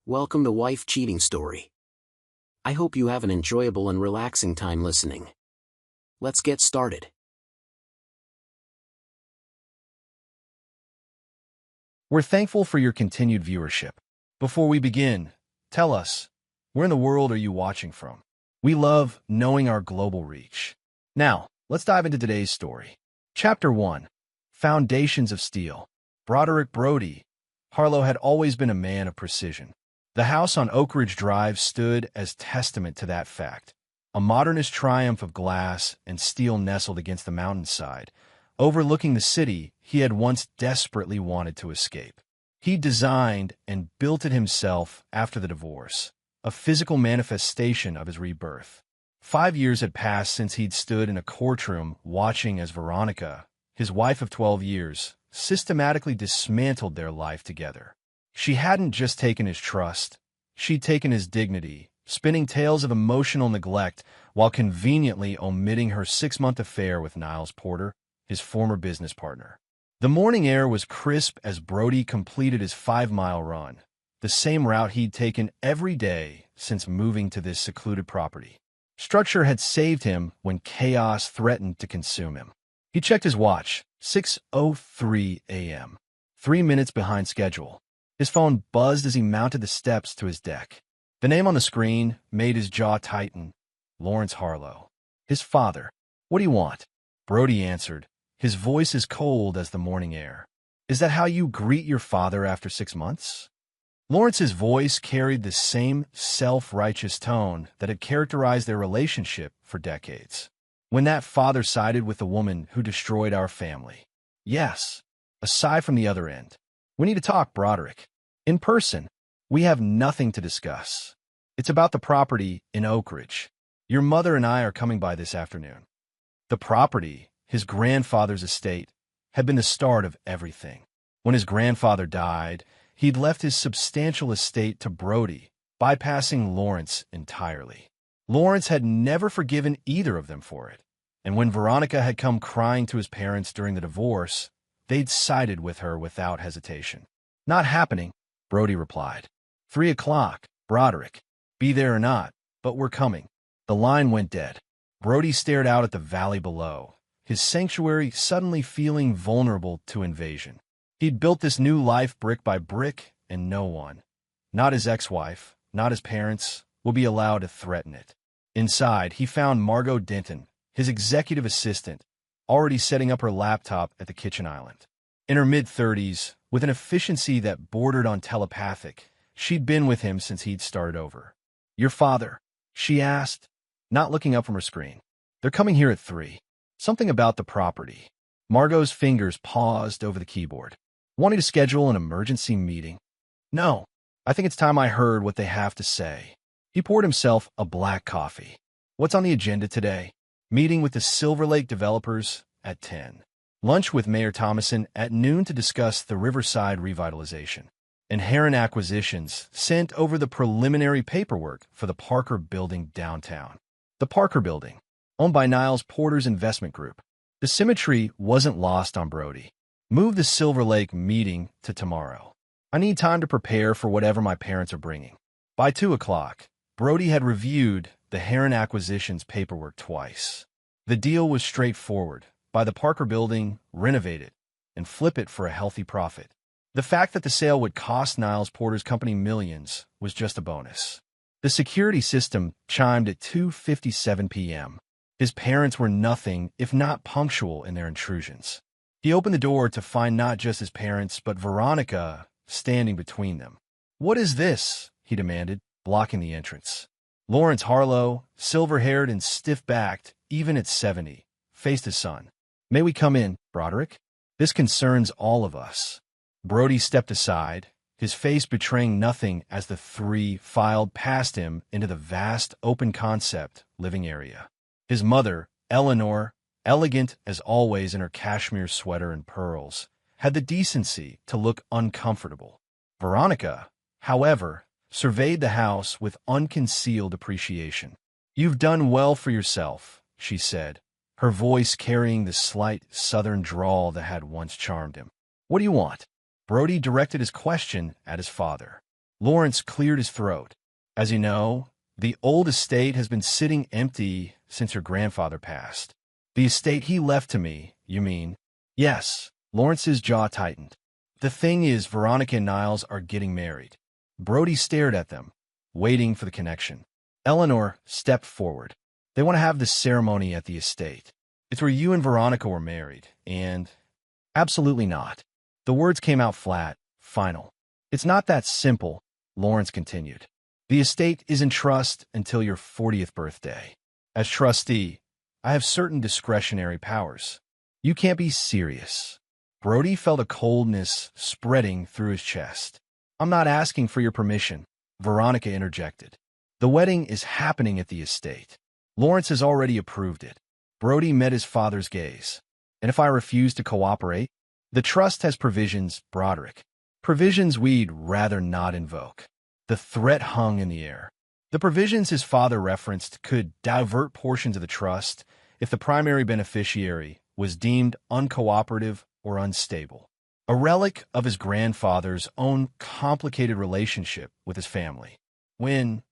Welcome to Wife Cheating Story. I hope you have an enjoyable and relaxing time listening. Let's get started. We're thankful for your continued viewership. Before we begin, tell us, where in the world are you watching from? We love knowing our global reach. Now, let's dive into today's story. Chapter 1. Foundations of Steel. Broderick Brody. Harlow had always been a man of precision. The house on Oak Ridge Drive stood as testament to that fact. A modernist triumph of glass and steel nestled against the mountainside, overlooking the city he had once desperately wanted to escape. He designed and built it himself after the divorce, a physical manifestation of his rebirth. 5 years had passed since he'd stood in a courtroom watching as Veronica, his wife of 12 years, systematically dismantled their life together. She hadn't just taken his trust, she'd taken his dignity, spinning tales of emotional neglect while conveniently omitting her 6-month affair with Niles Porter, his former business partner. The morning air was crisp as Brody completed his 5-mile run, the same route he'd taken every day since moving to this secluded property. Structure had saved him when chaos threatened to consume him. He checked his watch, 6:03 a.m., 3 minutes behind schedule. His phone buzzed as he mounted the steps to his deck. The name on the screen made his jaw tighten. Lawrence Harlow. His father. "What do you want?" Brody answered, his voice as cold as the morning air. "Is that how you greet your father after 6 months?" Lawrence's voice carried the same self-righteous tone that had characterized their relationship for decades. "When that father sided with the woman who destroyed our family." "Yes." A sigh from the other end. "We need to talk, Broderick. In person. We have nothing to discuss. It's about the property in Oak Ridge. Your mother and I are coming by this afternoon." The property, his grandfather's estate, had been the start of everything. When his grandfather died, he'd left his substantial estate to Brody, bypassing Lawrence entirely. Lawrence had never forgiven either of them for it, and when Veronica had come crying to his parents during the divorce, they'd sided with her without hesitation. "Not happening," Brody replied. 3 o'clock, Broderick. "Be there or not, but we're coming." The line went dead. Brody stared out at the valley below, his sanctuary suddenly feeling vulnerable to invasion. He'd built this new life brick by brick, and no one, not his ex-wife, not his parents, will be allowed to threaten it. Inside, he found Margot Denton, his executive assistant, already setting up her laptop at the kitchen island. In her mid-30s, with an efficiency that bordered on telepathic, she'd been with him since he'd started over. "Your father?" she asked, not looking up from her screen. "They're coming here at 3. Something about the property." Margot's fingers paused over the keyboard. "Wanting to schedule an emergency meeting?" "No. I think it's time I heard what they have to say." He poured himself a black coffee. "What's on the agenda today?" "Meeting with the Silver Lake developers at 10. Lunch with Mayor Thomason at noon to discuss the Riverside revitalization. And Heron Acquisitions sent over the preliminary paperwork for the Parker Building downtown." The Parker Building, owned by Niles Porter's investment group. The symmetry wasn't lost on Brody. "Move the Silver Lake meeting to tomorrow. I need time to prepare for whatever my parents are bringing." By 2 o'clock, Brody had reviewed the Heron Acquisitions paperwork twice. The deal was straightforward: buy the Parker Building, renovate it, and flip it for a healthy profit. The fact that the sale would cost Niles Porter's company millions was just a bonus. The security system chimed at 2:57 p.m. His parents were nothing if not punctual in their intrusions. He opened the door to find not just his parents, but Veronica standing between them. "What is this?" he demanded, blocking the entrance. Lawrence Harlow, silver-haired and stiff-backed, even at 70, faced his son. "May we come in, Broderick? This concerns all of us." Brody stepped aside, his face betraying nothing as the three filed past him into the vast open-concept living area. His mother, Eleanor, elegant as always in her cashmere sweater and pearls, had the decency to look uncomfortable. Veronica, however, surveyed the house with unconcealed appreciation. "You've done well for yourself," she said, her voice carrying the slight southern drawl that had once charmed him. "What do you want?" Brody directed his question at his father. Lawrence cleared his throat. As you know, the old estate has been sitting empty since your grandfather passed. The estate he left to me, you mean? Yes. Lawrence's jaw tightened. The thing is, Veronica and Niles are getting married. Brody stared at them, waiting for the connection. Eleanor stepped forward. They want to have this ceremony at the estate. It's where you and Veronica were married, and... Absolutely not. The words came out flat, final. It's not that simple, Lawrence continued. The estate is in trust until your 40th birthday. As trustee, I have certain discretionary powers. You can't be serious. Brody felt a coldness spreading through his chest. I'm not asking for your permission, Veronica interjected. The wedding is happening at the estate. Lawrence has already approved it. Brody met his father's gaze. And if I refuse to cooperate? The trust has provisions, Broderick. Provisions we'd rather not invoke. The threat hung in the air. The provisions his father referenced could divert portions of the trust if the primary beneficiary was deemed uncooperative or unstable, a relic of his grandfather's own complicated relationship with his family. When?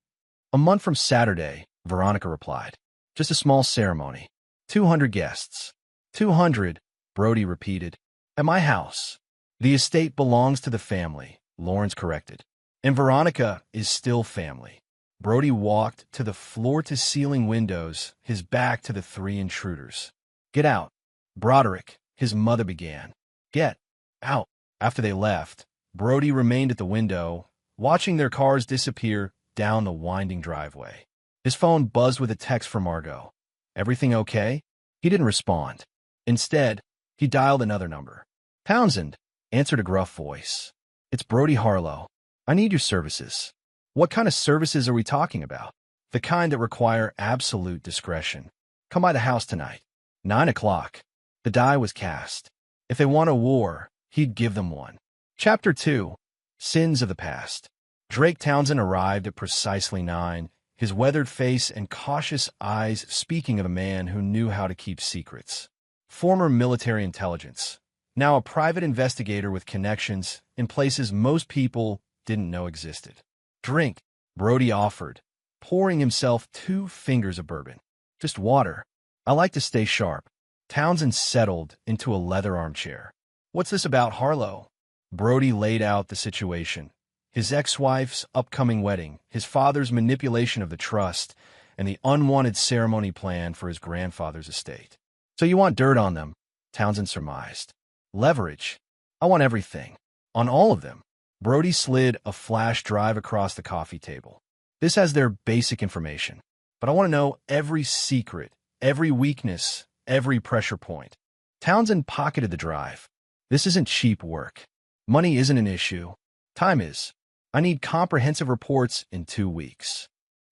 A month from Saturday, Veronica replied. Just a small ceremony. 200 guests. 200, Brody repeated. At my house. The estate belongs to the family, Lawrence corrected. And Veronica is still family. Brody walked to the floor-to-ceiling windows, his back to the three intruders. Get out. Broderick, his mother began. Get out. After they left, Brody remained at the window, watching their cars disappear down the winding driveway. His phone buzzed with a text from Margot. Everything okay? He didn't respond. Instead, he dialed another number. Townsend, answered a gruff voice. It's Brody Harlow. I need your services. What kind of services are we talking about? The kind that require absolute discretion. Come by the house tonight. 9 o'clock. The die was cast. If they want a war, he'd give them one. Chapter 2. Sins of the Past. Drake Townsend arrived at precisely 9, his weathered face and cautious eyes speaking of a man who knew how to keep secrets. Former military intelligence. Now a private investigator with connections in places most people didn't know existed. Drink, Brody offered, pouring himself 2 fingers of bourbon. Just water. I like to stay sharp. Townsend settled into a leather armchair. What's this about Harlow? Brody laid out the situation. His ex-wife's upcoming wedding, his father's manipulation of the trust, and the unwanted ceremony plan for his grandfather's estate. So you want dirt on them, Townsend surmised. Leverage. I want everything. On all of them. Brody slid a flash drive across the coffee table. This has their basic information, but I want to know every secret, every weakness, every pressure point. Townsend pocketed the drive. This isn't cheap work. Money isn't an issue. Time is. I need comprehensive reports in 2 weeks.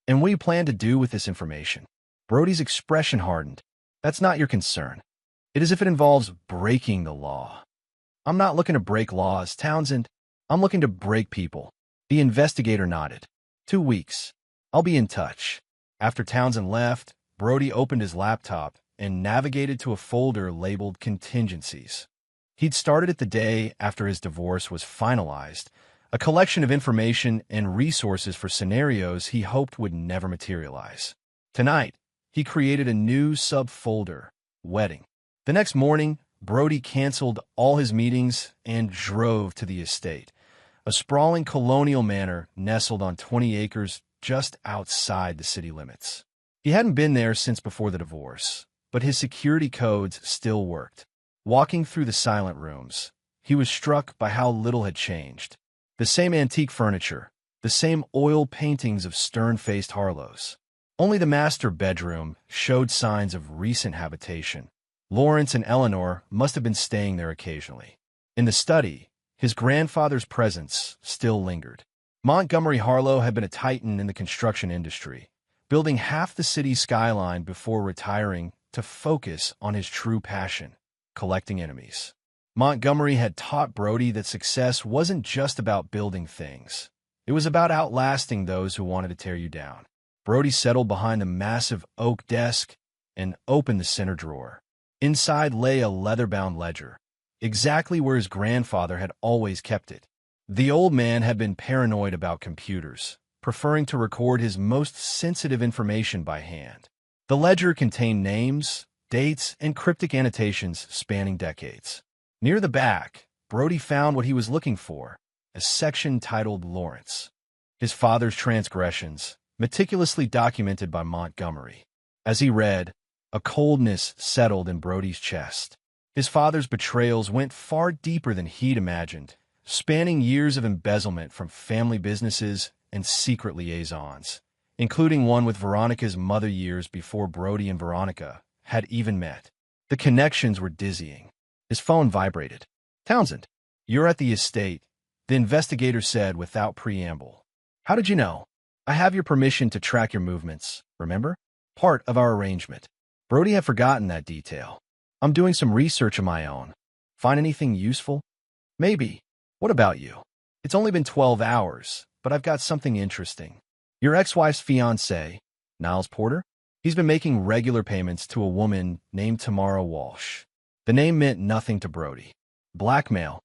And what do you plan to do with this information? Brody's expression hardened. That's not your concern. It is if it involves breaking the law. I'm not looking to break laws, Townsend. I'm looking to break people. The investigator nodded. 2 weeks. I'll be in touch. After Townsend left, Brody opened his laptop and navigated to a folder labeled Contingencies. He'd started it the day after his divorce was finalized, a collection of information and resources for scenarios he hoped would never materialize. Tonight, he created a new subfolder, Wedding. The next morning, Brody canceled all his meetings and drove to the estate, a sprawling colonial manor nestled on 20 acres just outside the city limits. He hadn't been there since before the divorce, but his security codes still worked. Walking through the silent rooms, he was struck by how little had changed. The same antique furniture, the same oil paintings of stern-faced Harlows. Only the master bedroom showed signs of recent habitation. Lawrence and Eleanor must have been staying there occasionally. In the study, his grandfather's presence still lingered. Montgomery Harlow had been a titan in the construction industry, building half the city's skyline before retiring to focus on his true passion, collecting enemies. Montgomery had taught Brody that success wasn't just about building things. It was about outlasting those who wanted to tear you down. Brody settled behind a massive oak desk and opened the center drawer. Inside lay a leather-bound ledger, exactly where his grandfather had always kept it. The old man had been paranoid about computers, preferring to record his most sensitive information by hand. The ledger contained names, dates, and cryptic annotations spanning decades. Near the back, Brody found what he was looking for, a section titled Lawrence. His father's transgressions, meticulously documented by Montgomery. As he read, a coldness settled in Brody's chest. His father's betrayals went far deeper than he'd imagined, spanning years of embezzlement from family businesses and secret liaisons, including one with Veronica's mother years before Brody and Veronica had even met. The connections were dizzying. His phone vibrated. "Townsend, you're at the estate," the investigator said without preamble. "How did you know? I have your permission to track your movements, remember? Part of our arrangement." Brody had forgotten that detail. "I'm doing some research of my own. Find anything useful?" "Maybe. What about you?" "It's only been 12 hours, but I've got something interesting. Your ex-wife's fiancé, Niles Porter, he's been making regular payments to a woman named Tamara Walsh." The name meant nothing to Brody. "Blackmail?"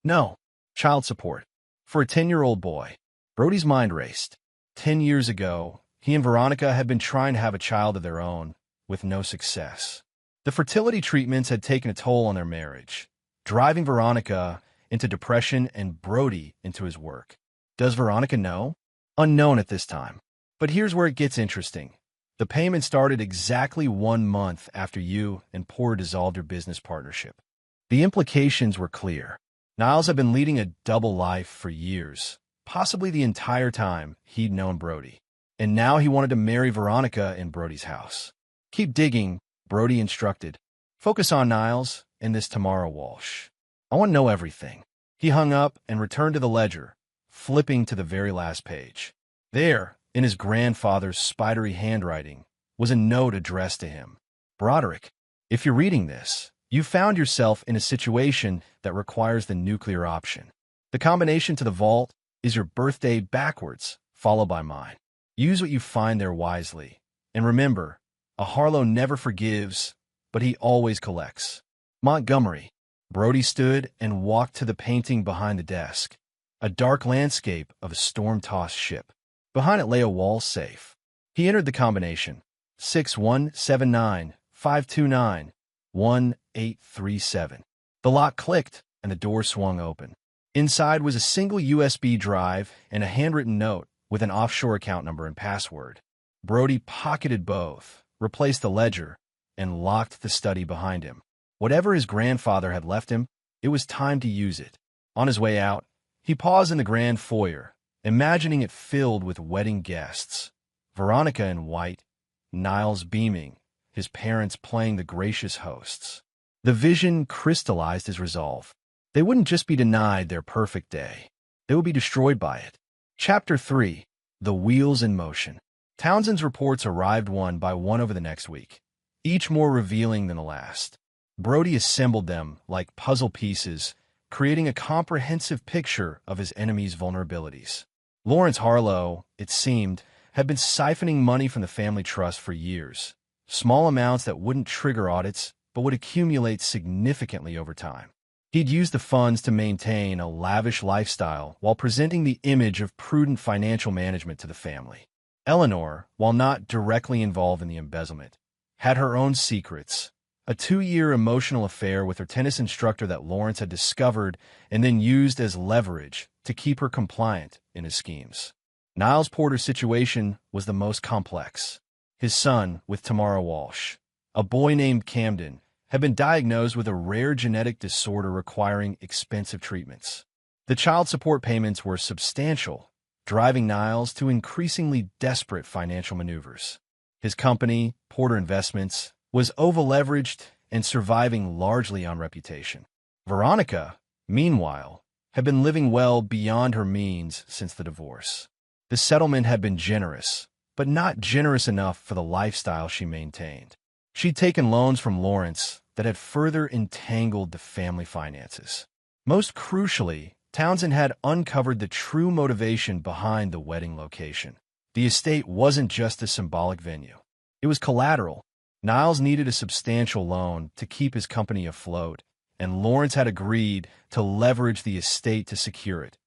"No. Child support. For a 10-year-old boy." Brody's mind raced. 10 years ago, he and Veronica had been trying to have a child of their own, with no success. The fertility treatments had taken a toll on their marriage, driving Veronica into depression and Brody into his work. Does Veronica know? Unknown at this time. But here's where it gets interesting. The payment started exactly 1 month after you and Porter dissolved your business partnership. The implications were clear. Niles had been leading a double life for years, possibly the entire time he'd known Brody. And now he wanted to marry Veronica in Brody's house. "Keep digging," Brody instructed. "Focus on Niles and this Tamara Walsh. I want to know everything." He hung up and returned to the ledger, flipping to the very last page. There, in his grandfather's spidery handwriting, was a note addressed to him. "Broderick, if you're reading this, you found yourself in a situation that requires the nuclear option. The combination to the vault is your birthday backwards, followed by mine. Use what you find there wisely. And remember, a Harlow never forgives, but he always collects." Montgomery. Brody stood and walked to the painting behind the desk, a dark landscape of a storm-tossed ship. Behind it lay a wall safe. He entered the combination, 6179-529-1837. The lock clicked, and the door swung open. Inside was a single USB drive and a handwritten note with an offshore account number and password. Brody pocketed both, replaced the ledger, and locked the study behind him. Whatever his grandfather had left him, it was time to use it. On his way out, he paused in the grand foyer, imagining it filled with wedding guests. Veronica in white, Niles beaming, his parents playing the gracious hosts. The vision crystallized his resolve. They wouldn't just be denied their perfect day. They would be destroyed by it. Chapter 3. The Wheels in Motion. Townsend's reports arrived one by one over the next week, each more revealing than the last. Brody assembled them like puzzle pieces, creating a comprehensive picture of his enemy's vulnerabilities. Lawrence Harlow, it seemed, had been siphoning money from the family trust for years, small amounts that wouldn't trigger audits but would accumulate significantly over time. He'd used the funds to maintain a lavish lifestyle while presenting the image of prudent financial management to the family. Eleanor, while not directly involved in the embezzlement, had her own secrets, a 2-year emotional affair with her tennis instructor that Lawrence had discovered and then used as leverage to keep her compliant in his schemes. Niles Porter's situation was the most complex. His son, with Tamara Walsh, a boy named Camden, had been diagnosed with a rare genetic disorder requiring expensive treatments. The child support payments were substantial, driving Niles to increasingly desperate financial maneuvers. His company, Porter Investments, was over-leveraged and surviving largely on reputation. Veronica, meanwhile, had been living well beyond her means since the divorce. The settlement had been generous, but not generous enough for the lifestyle she maintained. She'd taken loans from Lawrence that had further entangled the family finances. Most crucially, Townsend had uncovered the true motivation behind the wedding location. The estate wasn't just a symbolic venue. It was collateral. Niles needed a substantial loan to keep his company afloat, and Lawrence had agreed to leverage the estate to secure it.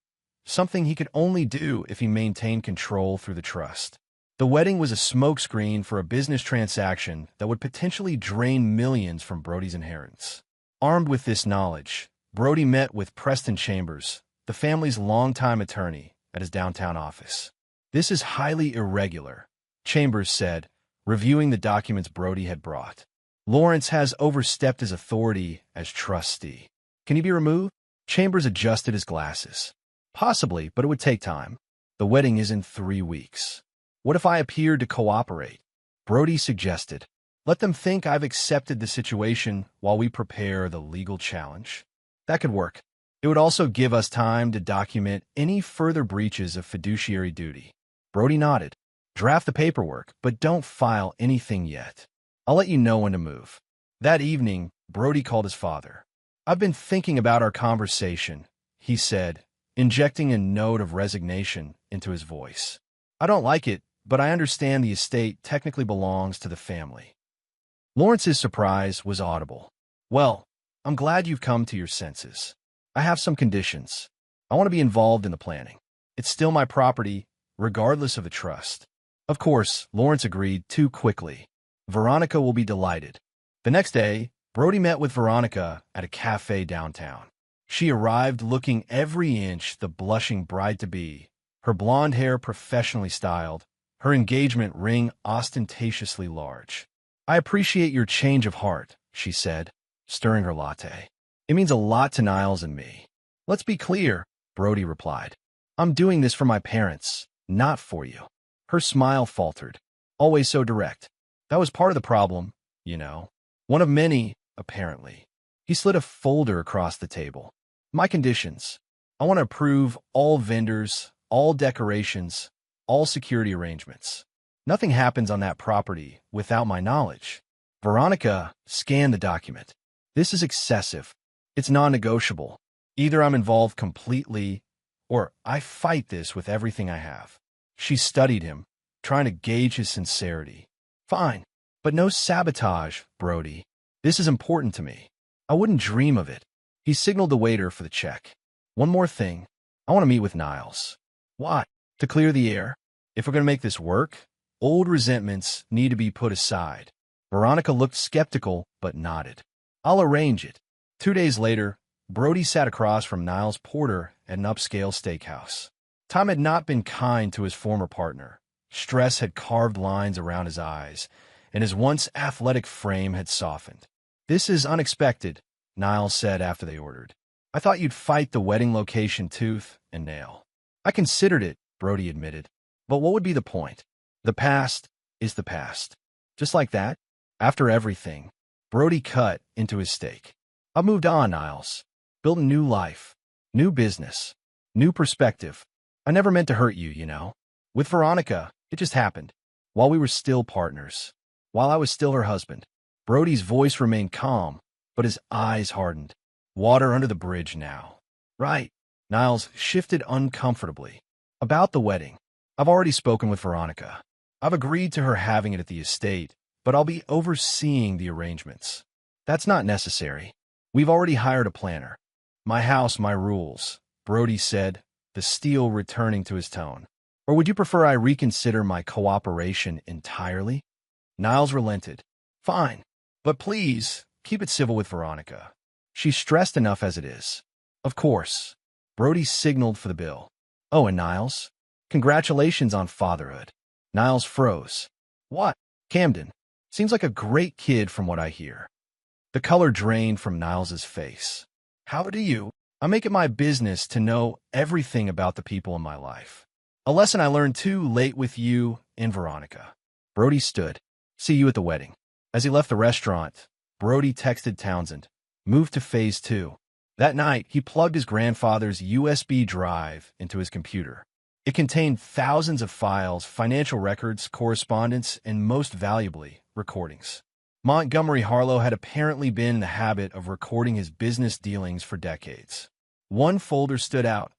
something he could only do if he maintained control through the trust. The wedding was a smokescreen for a business transaction that would potentially drain millions from Brody's inheritance. Armed with this knowledge, Brody met with Preston Chambers, the family's longtime attorney, at his downtown office. "This is highly irregular," Chambers said, reviewing the documents Brody had brought. "Lawrence has overstepped his authority as trustee. Can he be removed?" Chambers adjusted his glasses. "Possibly, but it would take time. The wedding is in 3 weeks. What if I appeared to cooperate?" Brody suggested. "Let them think I've accepted the situation while we prepare the legal challenge." "That could work. It would also give us time to document any further breaches of fiduciary duty." Brody nodded. "Draft the paperwork, but don't file anything yet. I'll let you know when to move." That evening, Brody called his father. "I've been thinking about our conversation," he said, injecting a note of resignation into his voice. "I don't like it, but I understand the estate technically belongs to the family." Lawrence's surprise was audible. "Well, I'm glad you've come to your senses. I have some conditions. I want to be involved in the planning. It's still my property, regardless of the trust." Of course, Lawrence agreed too quickly. "Veronica will be delighted." The next day, Brody met with Veronica at a cafe downtown. She arrived looking every inch the blushing bride-to-be, her blonde hair professionally styled, her engagement ring ostentatiously large. "I appreciate your change of heart," she said, stirring her latte. "It means a lot to Niles and me." "Let's be clear," Brody replied. "I'm doing this for my parents, not for you." Her smile faltered. "Always so direct. That was part of the problem, you know. One of many, apparently." He slid a folder across the table. "My conditions. I want to approve all vendors, all decorations, all security arrangements. Nothing happens on that property without my knowledge." Veronica scanned the document. "This is excessive. It's non-negotiable. Either I'm involved completely, or I fight this with everything I have." She studied him, trying to gauge his sincerity. "Fine, but no sabotage, Brody. This is important to me. I wouldn't dream of it." He signaled the waiter for the check. "One more thing. I want to meet with Niles." "Why?" "To clear the air. If we're going to make this work, old resentments need to be put aside." Veronica looked skeptical, but nodded. "I'll arrange it." 2 days later, Brody sat across from Niles Porter at an upscale steakhouse. Time had not been kind to his former partner. Stress had carved lines around his eyes, and his once athletic frame had softened. "This is unexpected," Niles said after they ordered. "I thought you'd fight the wedding location tooth and nail." "I considered it," Brody admitted. "But what would be the point? The past is the past." Just like that, after everything, Brody cut into his steak. "I've moved on, Niles. Built a new life, new business, new perspective. I never meant to hurt you, you know. With Veronica, it just happened. While we were still partners. While I was still her husband." Brody's voice remained calm, but his eyes hardened. "Water under the bridge now." "Right." Niles shifted uncomfortably. "About the wedding. I've already spoken with Veronica. I've agreed to her having it at the estate, but I'll be overseeing the arrangements." "That's not necessary. We've already hired a planner." "My house, my rules," Brody said, the steel returning to his tone. "Or would you prefer I reconsider my cooperation entirely?" Niles relented. "Fine, but please keep it civil with Veronica. She's stressed enough as it is." "Of course." Brody signaled for the bill. "Oh, and Niles, congratulations on fatherhood." Niles froze. "What?" "Camden. Seems like a great kid from what I hear." The color drained from Niles's face. "How do you? I make it my business to know everything about the people in my life. A lesson I learned too late with you and Veronica." Brody stood. "See you at the wedding." As he left the restaurant, Brody texted Townsend, "Move to Phase 2. That night, he plugged his grandfather's USB drive into his computer. It contained thousands of files, financial records, correspondence, and most valuably, recordings. Montgomery Harlow had apparently been in the habit of recording his business dealings for decades. One folder stood out,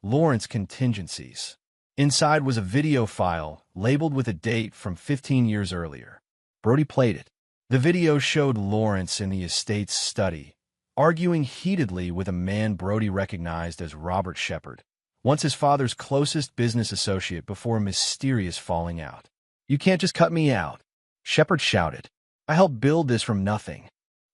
Lawrence Contingencies. Inside was a video file labeled with a date from 15 years earlier. Brody played it. The video showed Lawrence in the estate's study, arguing heatedly with a man Brody recognized as Robert Shepard, once his father's closest business associate before a mysterious falling out. "You can't just cut me out," Shepard shouted. "I helped build this from nothing."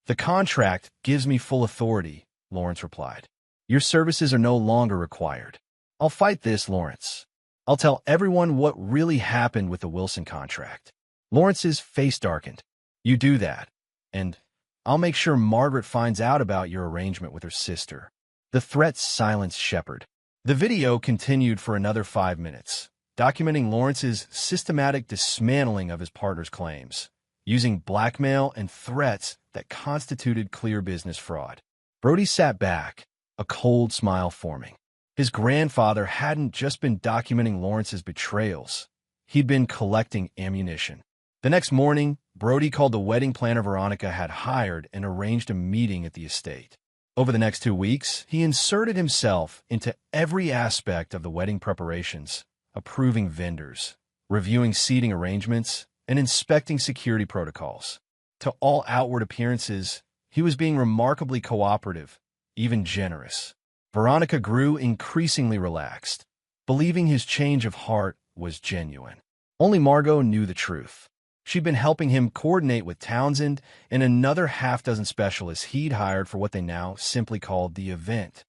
"The contract gives me full authority," Lawrence replied. "Your services are no longer required." "I'll fight this, Lawrence. I'll tell everyone what really happened with the Wilson contract." Lawrence's face darkened. "You do that, and I'll make sure Margaret finds out about your arrangement with her sister." The threat silenced Shepard. The video continued for another 5 minutes, documenting Lawrence's systematic dismantling of his partner's claims, using blackmail and threats that constituted clear business fraud. Brody sat back, a cold smile forming. His grandfather hadn't just been documenting Lawrence's betrayals. He'd been collecting ammunition. The next morning, Brody called the wedding planner Veronica had hired and arranged a meeting at the estate. Over the next 2 weeks, he inserted himself into every aspect of the wedding preparations, approving vendors, reviewing seating arrangements, and inspecting security protocols. To all outward appearances, he was being remarkably cooperative, even generous. Veronica grew increasingly relaxed, believing his change of heart was genuine. Only Margot knew the truth. She'd been helping him coordinate with Townsend and another half-dozen specialists he'd hired for what they now simply called the event.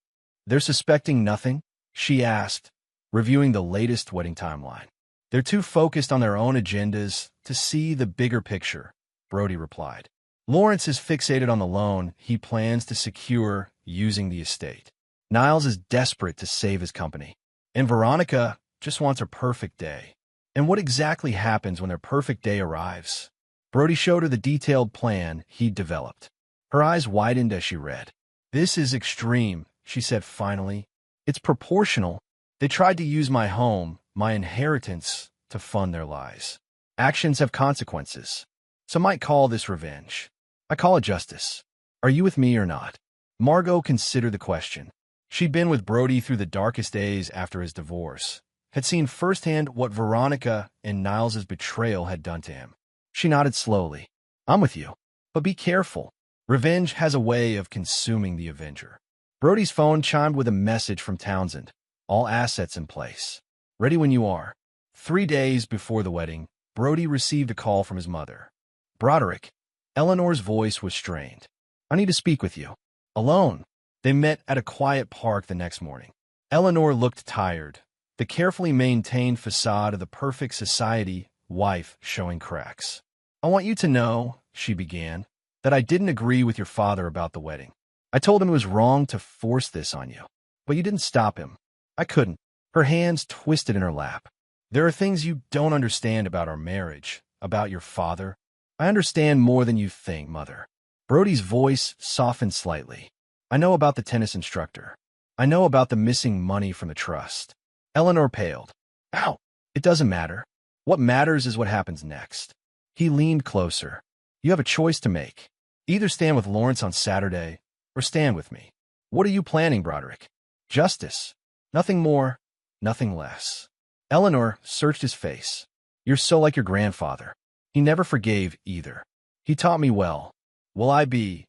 "They're suspecting nothing?" she asked, reviewing the latest wedding timeline. "They're too focused on their own agendas to see the bigger picture," Brody replied. "Lawrence is fixated on the loan he plans to secure using the estate. Niles is desperate to save his company, and Veronica just wants her perfect day." "And what exactly happens when their perfect day arrives?" Brody showed her the detailed plan he'd developed. Her eyes widened as she read. "This is extreme," she said finally. "It's proportional. They tried to use my home, my inheritance, to fund their lies. Actions have consequences. Some might call this revenge. I call it justice. Are you with me or not?" Margot considered the question. She'd been with Brody through the darkest days after his divorce, had seen firsthand what Veronica and Niles's betrayal had done to him. She nodded slowly. "I'm with you. But be careful. Revenge has a way of consuming the avenger." Brody's phone chimed with a message from Townsend. "All assets in place. Ready when you are." 3 days before the wedding, Brody received a call from his mother. "Broderick." Eleanor's voice was strained. "I need to speak with you." "Alone?" They met at a quiet park the next morning. Eleanor looked tired, the carefully maintained facade of the perfect society wife showing cracks. "I want you to know," she began, "that I didn't agree with your father about the wedding. I told him it was wrong to force this on you. But you didn't stop him." "I couldn't." Her hands twisted in her lap. "There are things you don't understand about our marriage, about your father." "I understand more than you think, Mother." Brody's voice softened slightly. "I know about the tennis instructor. I know about the missing money from the trust." Eleanor paled. "Ow! It doesn't matter. What matters is what happens next." He leaned closer. "You have a choice to make. Either stand with Lawrence on Saturday, or stand with me." "What are you planning, Broderick?" "Justice. Nothing more, nothing less." Eleanor searched his face. "You're so like your grandfather. He never forgave either. He taught me well. Will I be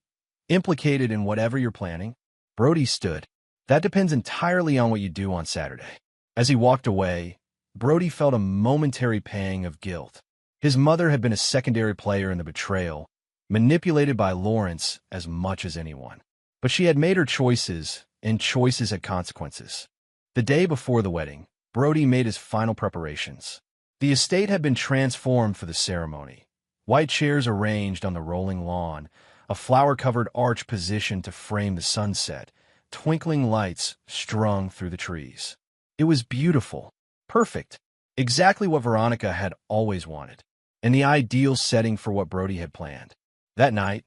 implicated in whatever you're planning?" Brody stood. "That depends entirely on what you do on Saturday." As he walked away, Brody felt a momentary pang of guilt. His mother had been a secondary player in the betrayal, manipulated by Lawrence as much as anyone. But she had made her choices, and choices had consequences. The day before the wedding, Brody made his final preparations. The estate had been transformed for the ceremony. White chairs arranged on the rolling lawn, a flower-covered arch positioned to frame the sunset, twinkling lights strung through the trees. It was beautiful, perfect, exactly what Veronica had always wanted, and the ideal setting for what Brody had planned. That night,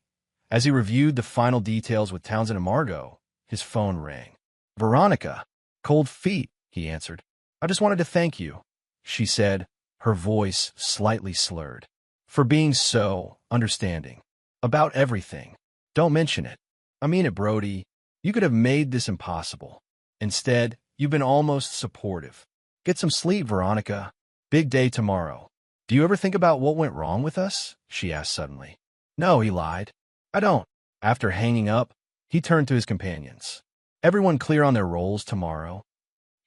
as he reviewed the final details with Townsend and Margot, his phone rang. "Veronica." "Cold feet," he answered. "I just wanted to thank you," she said, her voice slightly slurred, "for being so understanding. About everything. Don't mention it." "I mean it, Brody. You could have made this impossible. Instead, you've been almost supportive. Get some sleep, Veronica. Big day tomorrow." "Do you ever think about what went wrong with us?" she asked suddenly. "No," he lied. "I don't." After hanging up, he turned to his companions. "Everyone clear on their roles tomorrow?"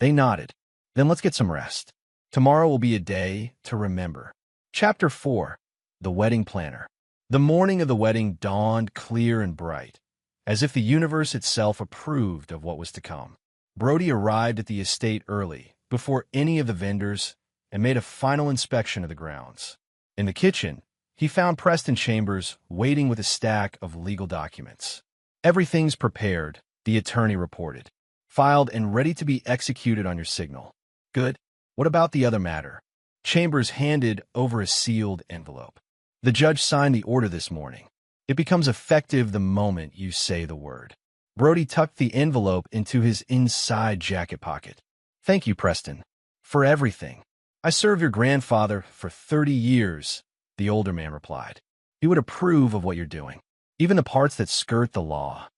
They nodded. Then let's get some rest. Tomorrow will be a day to remember. Chapter 4. The Wedding Planner. The morning of the wedding dawned clear and bright, as if the universe itself approved of what was to come. Brody arrived at the estate early, before any of the vendors, and made a final inspection of the grounds. In the kitchen, he found Preston Chambers waiting with a stack of legal documents. Everything's prepared, the attorney reported. Filed and ready to be executed on your signal. Good. What about the other matter? Chambers handed over a sealed envelope. The judge signed the order this morning. It becomes effective the moment you say the word. Brody tucked the envelope into his inside jacket pocket. Thank you, Preston, for everything. I served your grandfather for 30 years, the older man replied. He would approve of what you're doing, even the parts that skirt the law.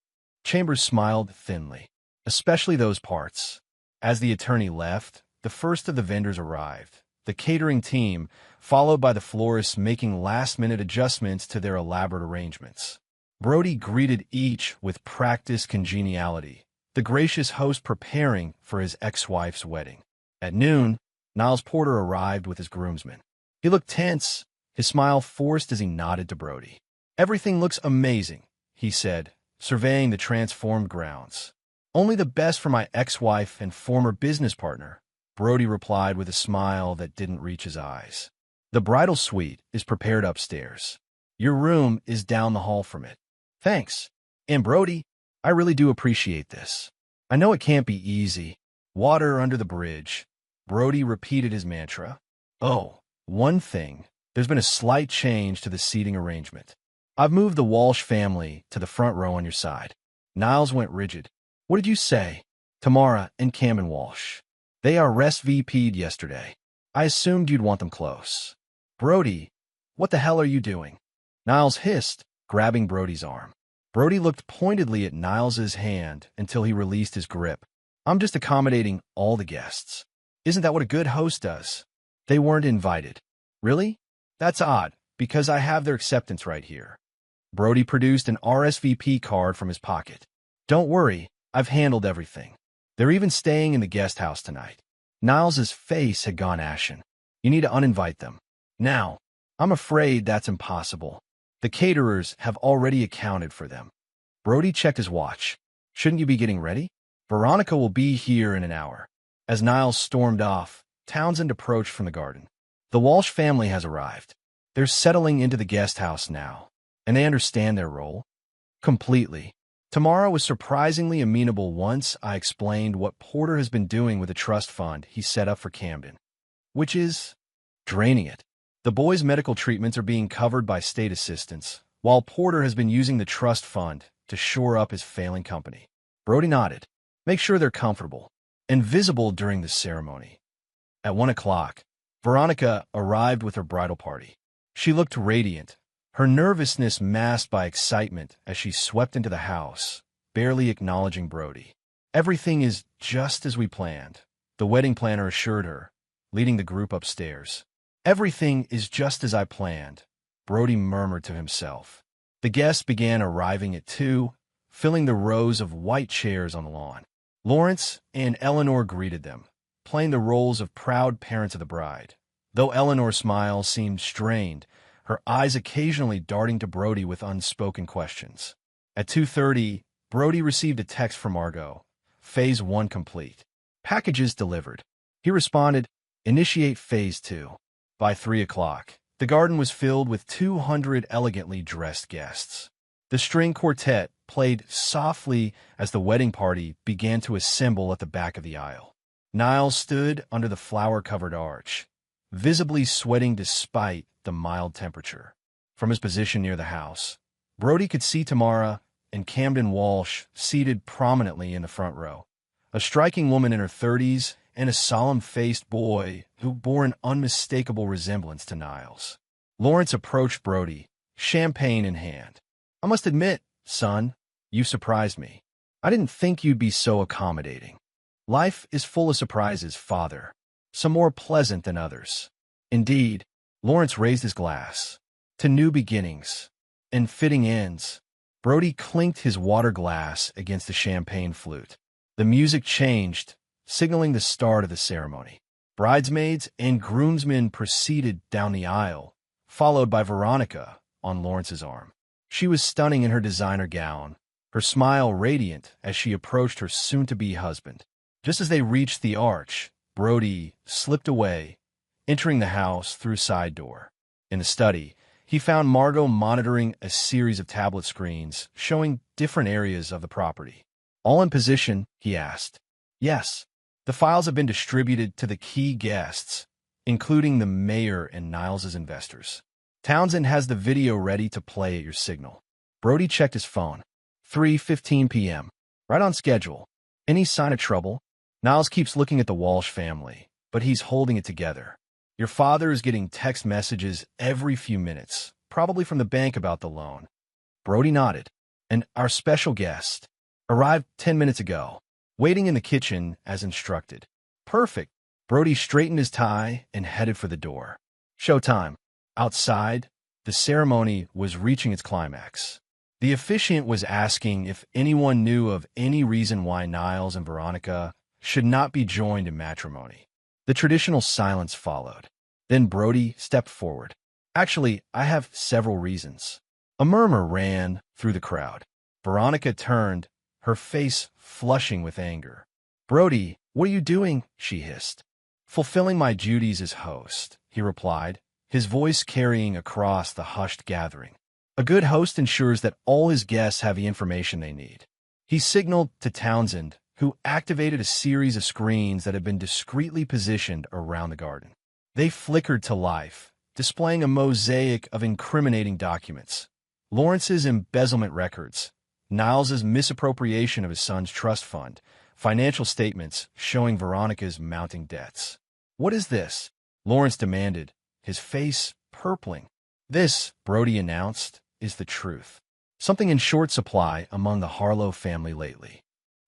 Chambers smiled thinly, especially those parts. As the attorney left, the first of the vendors arrived, the catering team, followed by the florists making last-minute adjustments to their elaborate arrangements. Brody greeted each with practiced congeniality, the gracious host preparing for his ex-wife's wedding. At noon, Niles Porter arrived with his groomsmen. He looked tense, his smile forced as he nodded to Brody. Everything looks amazing, he said, surveying the transformed grounds. Only the best for my ex-wife and former business partner, Brody replied with a smile that didn't reach his eyes. The bridal suite is prepared upstairs. Your room is down the hall from it. Thanks. And Brody, I really do appreciate this. I know it can't be easy. Water under the bridge. Brody repeated his mantra. Oh, one thing. There's been a slight change to the seating arrangement. I've moved the Walsh family to the front row on your side. Niles went rigid. What did you say? Tamara and Camden Walsh. They are RSVP'd yesterday. I assumed you'd want them close. Brody, what the hell are you doing? Niles hissed, grabbing Brody's arm. Brody looked pointedly at Niles's hand until he released his grip. I'm just accommodating all the guests. Isn't that what a good host does? They weren't invited. Really? That's odd, because I have their acceptance right here. Brody produced an RSVP card from his pocket. Don't worry, I've handled everything. They're even staying in the guest house tonight. Niles's face had gone ashen. You need to uninvite them. Now, I'm afraid that's impossible. The caterers have already accounted for them. Brody checked his watch. Shouldn't you be getting ready? Veronica will be here in an hour. As Niles stormed off, Townsend approached from the garden. The Walsh family has arrived. They're settling into the guest house now, and they understand their role. Completely. Tamara was surprisingly amenable once I explained what Porter has been doing with the trust fund he set up for Camden, which is draining it. The boys' medical treatments are being covered by state assistance, while Porter has been using the trust fund to shore up his failing company. Brody nodded. Make sure they're comfortable and visible during the ceremony. At 1 o'clock, Veronica arrived with her bridal party. She looked radiant, her nervousness masked by excitement as she swept into the house, barely acknowledging Brody. Everything is just as we planned, the wedding planner assured her, leading the group upstairs. Everything is just as I planned, Brody murmured to himself. The guests began arriving at 2, filling the rows of white chairs on the lawn. Lawrence and Eleanor greeted them, playing the roles of proud parents of the bride. Though Eleanor's smile seemed strained, her eyes occasionally darting to Brody with unspoken questions. At 2:30, Brody received a text from Margot. Phase 1 complete. Packages delivered. He responded, initiate Phase 2. By 3 o'clock, the garden was filled with 200 elegantly dressed guests. The string quartet played softly as the wedding party began to assemble at the back of the aisle. Niles stood under the flower-covered arch, visibly sweating despite the mild temperature. From his position near the house, Brody could see Tamara and Camden Walsh seated prominently in the front row, a striking woman in her 30s and a solemn-faced boy who bore an unmistakable resemblance to Niles. Lawrence approached Brody, champagne in hand. I must admit, son, you surprised me. I didn't think you'd be so accommodating. Life is full of surprises, father, some more pleasant than others. Indeed, Lawrence raised his glass. To new beginnings and fitting ends. Brody clinked his water glass against the champagne flute. The music changed, signaling the start of the ceremony. Bridesmaids and groomsmen proceeded down the aisle, followed by Veronica on Lawrence's arm. She was stunning in her designer gown, her smile radiant as she approached her soon-to-be husband. Just as they reached the arch, Brody slipped away, entering the house through a side door. In the study, he found Margot monitoring a series of tablet screens showing different areas of the property. "All in position?" he asked. "Yes. The files have been distributed to the key guests, including the mayor and Niles's investors. Townsend has the video ready to play at your signal." Brody checked his phone. 3:15 p.m. Right on schedule. Any sign of trouble? Niles keeps looking at the Walsh family, but he's holding it together. "Your father is getting text messages every few minutes, probably from the bank about the loan." Brody nodded. "And our special guest arrived 10 minutes ago, waiting in the kitchen as instructed." "Perfect." Brody straightened his tie and headed for the door. Showtime. Outside, the ceremony was reaching its climax. The officiant was asking if anyone knew of any reason why Niles and Veronica should not be joined in matrimony. The traditional silence followed. Then Brody stepped forward. "Actually, I have several reasons." A murmur ran through the crowd. Veronica turned, her face flushing with anger. "Brody, what are you doing?" she hissed. "Fulfilling my duties as host," he replied, his voice carrying across the hushed gathering. A good host ensures that all his guests have the information they need. He signaled to Townsend, who activated a series of screens that had been discreetly positioned around the garden. They flickered to life, displaying a mosaic of incriminating documents. Lawrence's embezzlement records, Niles's misappropriation of his son's trust fund, financial statements showing Veronica's mounting debts. "What is this?" Lawrence demanded, his face purpling. "This," Brody announced, "is the truth. Something in short supply among the Harlow family lately."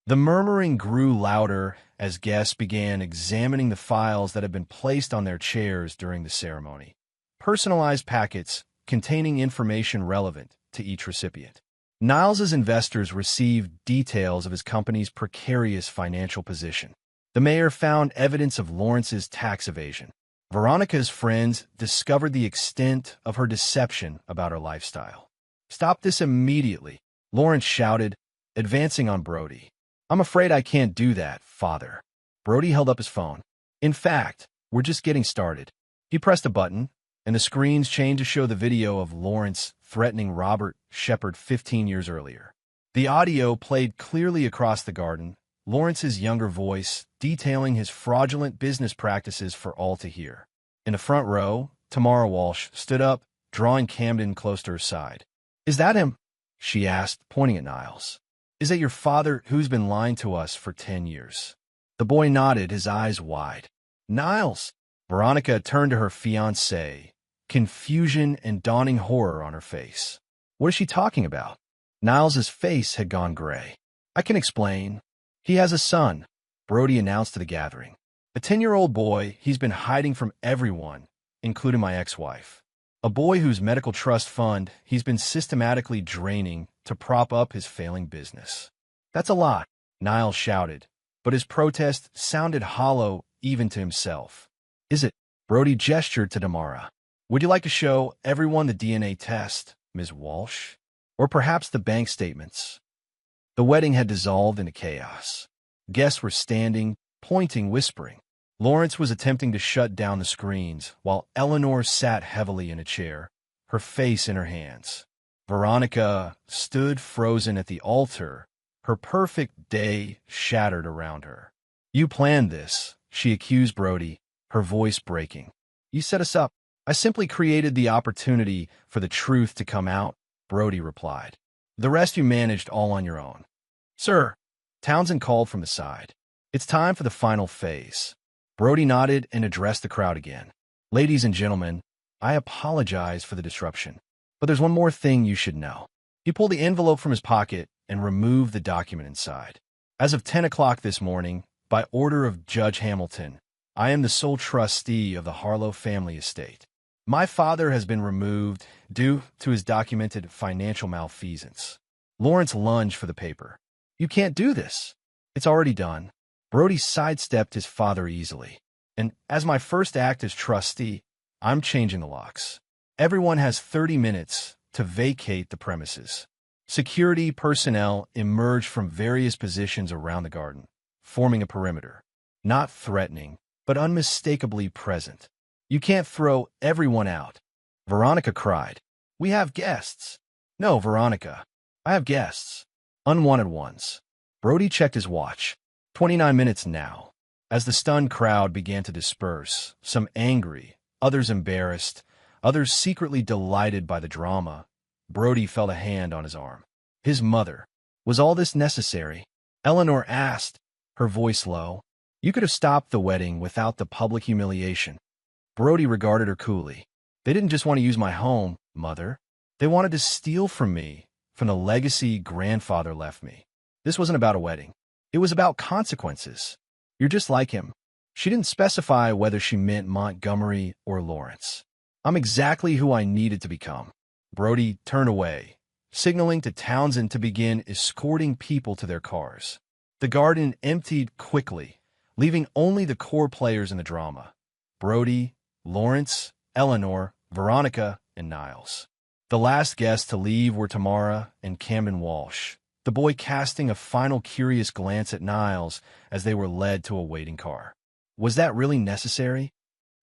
The murmuring grew louder as guests began examining the files that had been placed on their chairs during the ceremony. Personalized packets containing information relevant to each recipient. Niles's investors received details of his company's precarious financial position. The mayor found evidence of Lawrence's tax evasion. Veronica's friends discovered the extent of her deception about her lifestyle. "Stop this immediately," Lawrence shouted, advancing on Brody. "I'm afraid I can't do that, Father." Brody held up his phone. "In fact, we're just getting started." He pressed a button, and the screens changed to show the video of Lawrence threatening Robert Shepard 15 years earlier. The audio played clearly across the garden, Lawrence's younger voice detailing his fraudulent business practices for all to hear. In the front row, Tamara Walsh stood up, drawing Camden close to her side. "Is that him?" she asked, pointing at Niles. "Is that your father who's been lying to us for 10 years? The boy nodded, his eyes wide. "Niles!" Veronica turned to her fiancé, confusion and dawning horror on her face. What is she talking about? Niles's face had gone gray. "I can explain. He has a son," Brody announced to the gathering. "A 10-year-old boy he's been hiding from everyone, including my ex-wife. A boy whose medical trust fund he's been systematically draining to prop up his failing business." "That's a lot," Niles shouted, but his protest sounded hollow even to himself. "Is it?" Brody gestured to Damara. "Would you like to show everyone the DNA test, Ms. Walsh? Or perhaps the bank statements?" The wedding had dissolved into chaos. Guests were standing, pointing, whispering. Lawrence was attempting to shut down the screens, while Eleanor sat heavily in a chair, her face in her hands. Veronica stood frozen at the altar, her perfect day shattered around her. "You planned this," she accused Brody, her voice breaking. "You set us up." "I simply created the opportunity for the truth to come out," Brody replied. "The rest you managed all on your own." "Sir," Townsend called from the side. "It's time for the final phase." Brody nodded and addressed the crowd again. "Ladies and gentlemen, I apologize for the disruption, but there's one more thing you should know." He pulled the envelope from his pocket and removed the document inside. "As of 10 o'clock this morning, by order of Judge Hamilton, I am the sole trustee of the Harlow family estate. My father has been removed due to his documented financial malfeasance." Lawrence lunged for the paper. "You can't do this." "It's already done. Brody sidestepped his father easily. And as my first act as trustee, I'm changing the locks. Everyone has 30 minutes to vacate the premises. Security personnel emerged from various positions around the garden, forming a perimeter. Not threatening, but unmistakably present. You can't throw everyone out. Veronica cried. We have guests. No, Veronica. I have guests. Unwanted ones. Brody checked his watch. 29 minutes now. As the stunned crowd began to disperse, some angry, others embarrassed, others secretly delighted by the drama, Brody felt a hand on his arm. His mother. Was all this necessary? Eleanor asked, her voice low. You could have stopped the wedding without the public humiliation. Brody regarded her coolly. They didn't just want to use my home, Mother. They wanted to steal from me, from the legacy grandfather left me. This wasn't about a wedding. It was about consequences. You're just like him. She didn't specify whether she meant Montgomery or Lawrence. I'm exactly who I needed to become. Brody turned away, signaling to Townsend to begin escorting people to their cars. The garden emptied quickly, leaving only the core players in the drama. Brody, Lawrence, Eleanor, Veronica, and Niles. The last guests to leave were Tamara and Camden Walsh, the boy casting a final curious glance at Niles as they were led to a waiting car. Was that really necessary?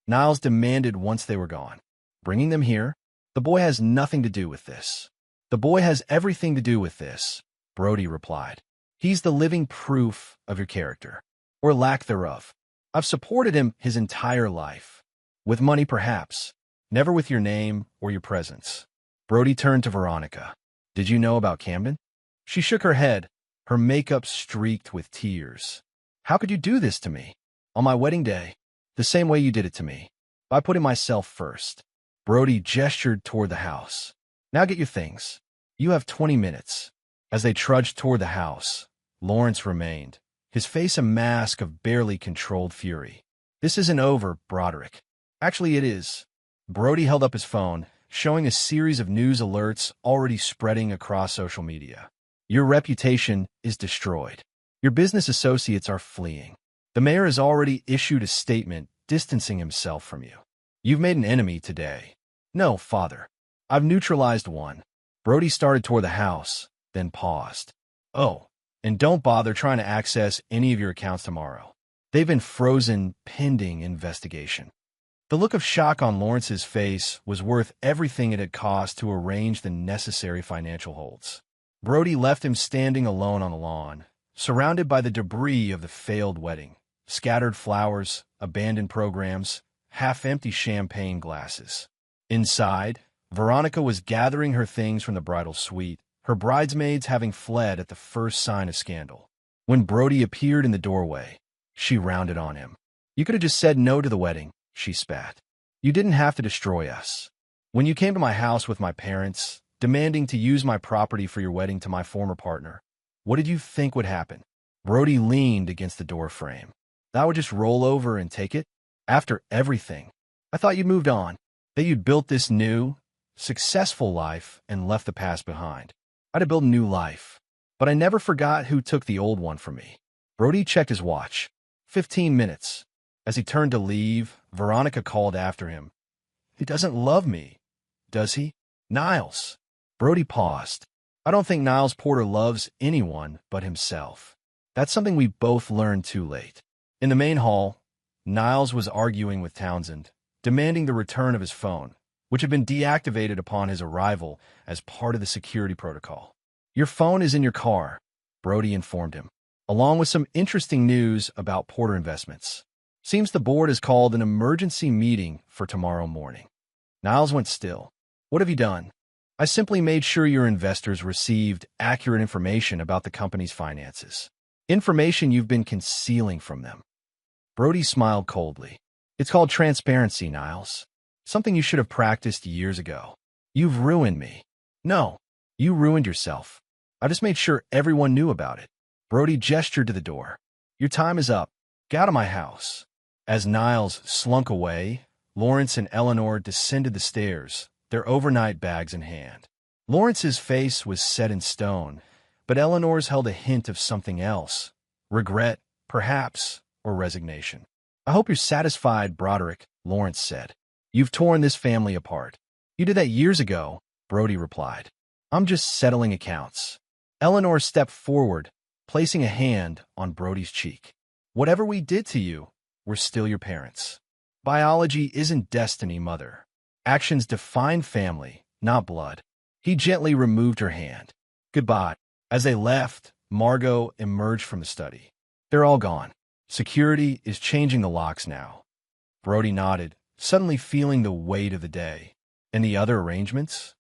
Niles demanded once they were gone. Bringing them here? The boy has nothing to do with this. The boy has everything to do with this, Brody replied. He's the living proof of your character, or lack thereof. I've supported him his entire life. With money, perhaps. Never with your name or your presence. Brody turned to Veronica. Did you know about Camden? She shook her head, her makeup streaked with tears. How could you do this to me? On my wedding day, the same way you did it to me, by putting myself first. Brody gestured toward the house. Now get your things. You have 20 minutes. As they trudged toward the house, Lawrence remained, his face a mask of barely controlled fury. This isn't over, Broderick. Actually, it is. Brody held up his phone, showing a series of news alerts already spreading across social media. Your reputation is destroyed. Your business associates are fleeing. The mayor has already issued a statement distancing himself from you. You've made an enemy today. No, Father. I've neutralized one. Brody started toward the house, then paused. Oh, and don't bother trying to access any of your accounts tomorrow. They've been frozen pending investigation. The look of shock on Lawrence's face was worth everything it had cost to arrange the necessary financial holds. Brody left him standing alone on the lawn, surrounded by the debris of the failed wedding, scattered flowers, abandoned programs, half-empty champagne glasses. Inside, Veronica was gathering her things from the bridal suite, her bridesmaids having fled at the first sign of scandal. When Brody appeared in the doorway, she rounded on him. You could have just said no to the wedding, she spat. You didn't have to destroy us. When you came to my house with my parents, demanding to use my property for your wedding to my former partner, what did you think would happen? Brody leaned against the door frame. I would just roll over and take it? After everything. I thought you'd moved on, that you'd built this new, successful life and left the past behind. I'd have built a new life. But I never forgot who took the old one from me. Brody checked his watch. 15 minutes. As he turned to leave, Veronica called after him. He doesn't love me, does he? Niles. Brody paused. I don't think Niles Porter loves anyone but himself. That's something we both learned too late. In the main hall, Niles was arguing with Townsend, demanding the return of his phone, which had been deactivated upon his arrival as part of the security protocol. Your phone is in your car, Brody informed him, along with some interesting news about Porter Investments. Seems the board has called an emergency meeting for tomorrow morning. Niles went still. What have you done? I simply made sure your investors received accurate information about the company's finances. Information you've been concealing from them. Brody smiled coldly. It's called transparency, Niles. Something you should have practiced years ago. You've ruined me. No, you ruined yourself. I just made sure everyone knew about it. Brody gestured to the door. Your time is up. Get out of my house. As Niles slunk away, Lawrence and Eleanor descended the stairs, their overnight bags in hand. Lawrence's face was set in stone, but Eleanor's held a hint of something else. Regret, perhaps, or resignation. I hope you're satisfied, Broderick, Lawrence said. You've torn this family apart. You did that years ago, Brody replied. I'm just settling accounts. Eleanor stepped forward, placing a hand on Brody's cheek. Whatever we did to you, we're still your parents. Biology isn't destiny, Mother. Actions define family, not blood. He gently removed her hand. Goodbye. As they left, Margot emerged from the study. They're all gone. Security is changing the locks now. Brody nodded, suddenly feeling the weight of the day. And the other arrangements?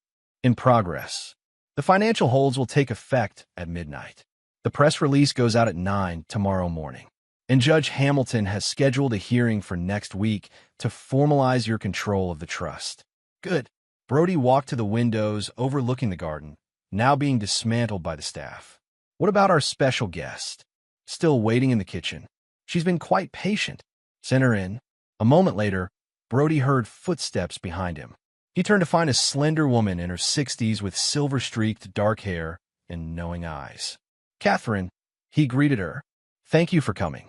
In progress. The financial holds will take effect at midnight. The press release goes out at 9 tomorrow morning. And Judge Hamilton has scheduled a hearing for next week to formalize your control of the trust. Good. Brody walked to the windows overlooking the garden, now being dismantled by the staff. What about our special guest? Still waiting in the kitchen. She's been quite patient. Send her in. A moment later, Brody heard footsteps behind him. He turned to find a slender woman in her 60s with silver-streaked dark hair and knowing eyes. Catherine, he greeted her. Thank you for coming.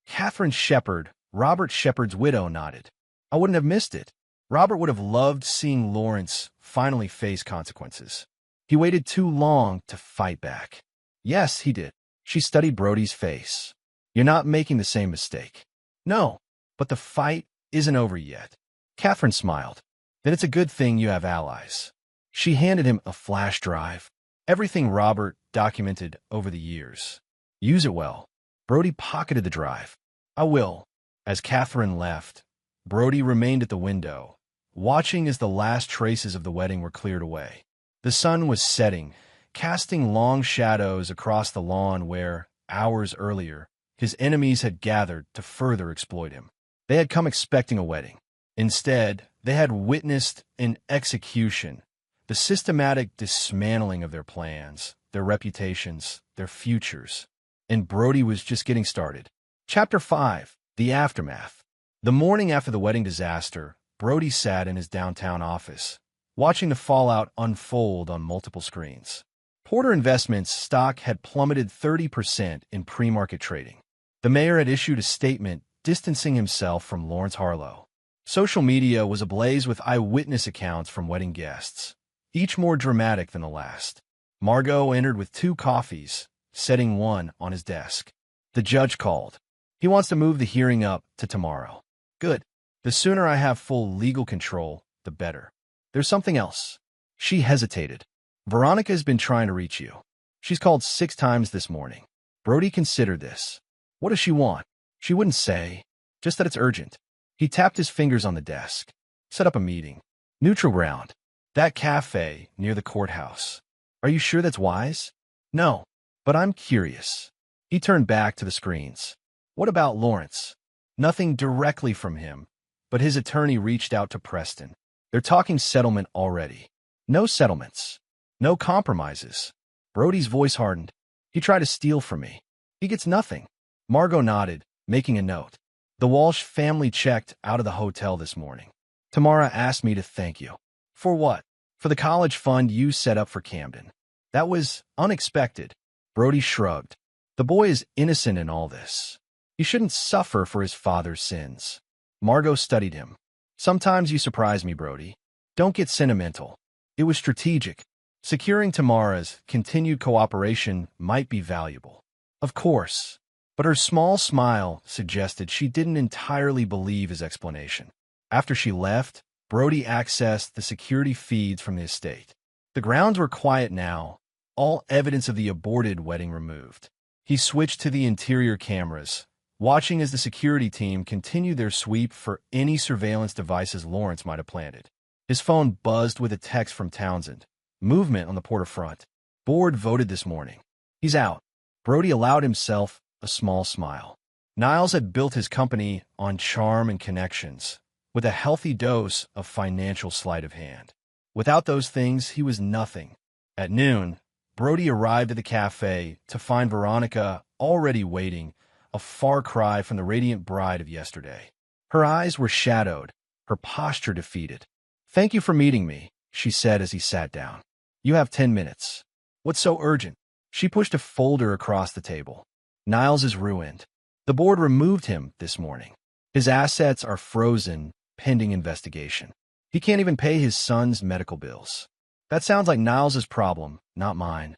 Catherine Shepard, Robert Shepard's widow, nodded. I wouldn't have missed it. Robert would have loved seeing Lawrence finally face consequences. He waited too long to fight back. Yes, he did. She studied Brody's face. You're not making the same mistake. No, but the fight isn't over yet. Catherine smiled. Then it's a good thing you have allies. She handed him a flash drive. Everything Robert documented over the years. Use it well. Brody pocketed the drive. I will. As Catherine left, Brody remained at the window, watching as the last traces of the wedding were cleared away. The sun was setting, casting long shadows across the lawn where, hours earlier, his enemies had gathered to further exploit him. They had come expecting a wedding. Instead, they had witnessed an execution, the systematic dismantling of their plans, their reputations, their futures. And Brody was just getting started. Chapter 5. The Aftermath. The morning after the wedding disaster, Brody sat in his downtown office, watching the fallout unfold on multiple screens. Porter Investments' stock had plummeted 30% in pre-market trading. The mayor had issued a statement distancing himself from Lawrence Harlow. Social media was ablaze with eyewitness accounts from wedding guests, each more dramatic than the last. Margot entered with 2 coffees, setting one on his desk. The judge called. He wants to move the hearing up to tomorrow. Good. The sooner I have full legal control, the better. There's something else. She hesitated. Veronica has been trying to reach you. She's called 6 times this morning. Brody considered this. What does she want? She wouldn't say, just that it's urgent. He tapped his fingers on the desk. Set up a meeting. Neutral ground. That cafe near the courthouse. Are you sure that's wise? No, but I'm curious. He turned back to the screens. What about Lawrence? Nothing directly from him, but his attorney reached out to Preston. They're talking settlement already. No settlements. No compromises. Brody's voice hardened. He tried to steal from me. He gets nothing. Margot nodded, making a note. The Walsh family checked out of the hotel this morning. Tamara asked me to thank you. For what? For the college fund you set up for Camden. That was unexpected. Brody shrugged. The boy is innocent in all this. He shouldn't suffer for his father's sins. Margot studied him. Sometimes you surprise me, Brody. Don't get sentimental. It was strategic. Securing Tamara's continued cooperation might be valuable. Of course. But her small smile suggested she didn't entirely believe his explanation. After she left, Brody accessed the security feeds from the estate. The grounds were quiet now, all evidence of the aborted wedding removed. He switched to the interior cameras, watching as the security team continued their sweep for any surveillance devices Lawrence might have planted. His phone buzzed with a text from Townsend. Movement on the Porter front. Board voted this morning. He's out. Brody allowed himself a small smile. Niles had built his company on charm and connections, with a healthy dose of financial sleight of hand. Without those things, he was nothing. At noon, Brody arrived at the cafe to find Veronica already waiting, a far cry from the radiant bride of yesterday. Her eyes were shadowed, her posture defeated. Thank you for meeting me, she said as he sat down. You have 10 minutes. What's so urgent? She pushed a folder across the table. Niles is ruined. The board removed him this morning. His assets are frozen, pending investigation. He can't even pay his son's medical bills. That sounds like Niles's problem, not mine.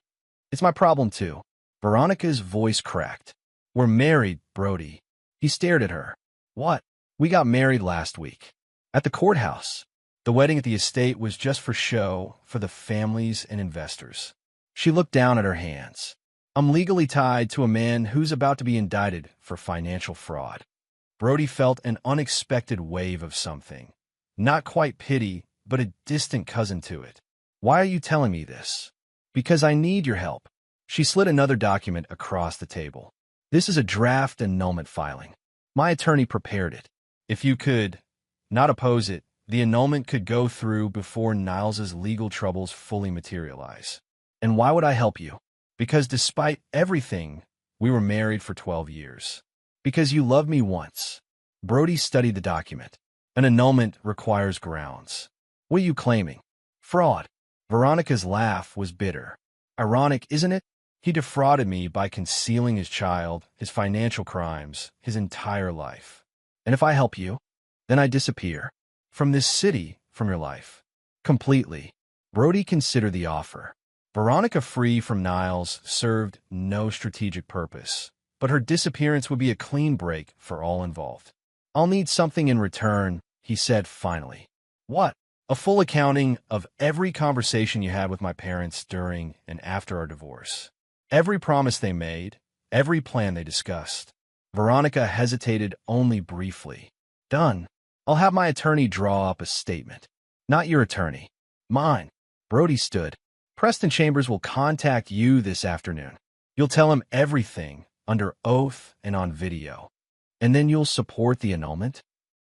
It's my problem too. Veronica's voice cracked. We're married, Brody. He stared at her. What? We got married last week. At the courthouse. The wedding at the estate was just for show, for the families and investors. She looked down at her hands. I'm legally tied to a man who's about to be indicted for financial fraud. Brody felt an unexpected wave of something. Not quite pity, but a distant cousin to it. Why are you telling me this? Because I need your help. She slid another document across the table. This is a draft annulment filing. My attorney prepared it. If you could not oppose it, the annulment could go through before Niles's legal troubles fully materialize. And why would I help you? Because despite everything, we were married for 12 years. Because you loved me once. Brody studied the document. An annulment requires grounds. What are you claiming? Fraud. Veronica's laugh was bitter. Ironic, isn't it? He defrauded me by concealing his child, his financial crimes, his entire life. And if I help you, then I disappear. From this city, from your life. Completely. Brody considered the offer. Veronica free from Niles served no strategic purpose, but her disappearance would be a clean break for all involved. I'll need something in return, he said finally. What? A full accounting of every conversation you had with my parents during and after our divorce. Every promise they made, every plan they discussed. Veronica hesitated only briefly. Done. I'll have my attorney draw up a statement. Not your attorney. Mine. Brody stood. Preston Chambers will contact you this afternoon. You'll tell him everything, under oath and on video. And then you'll support the annulment?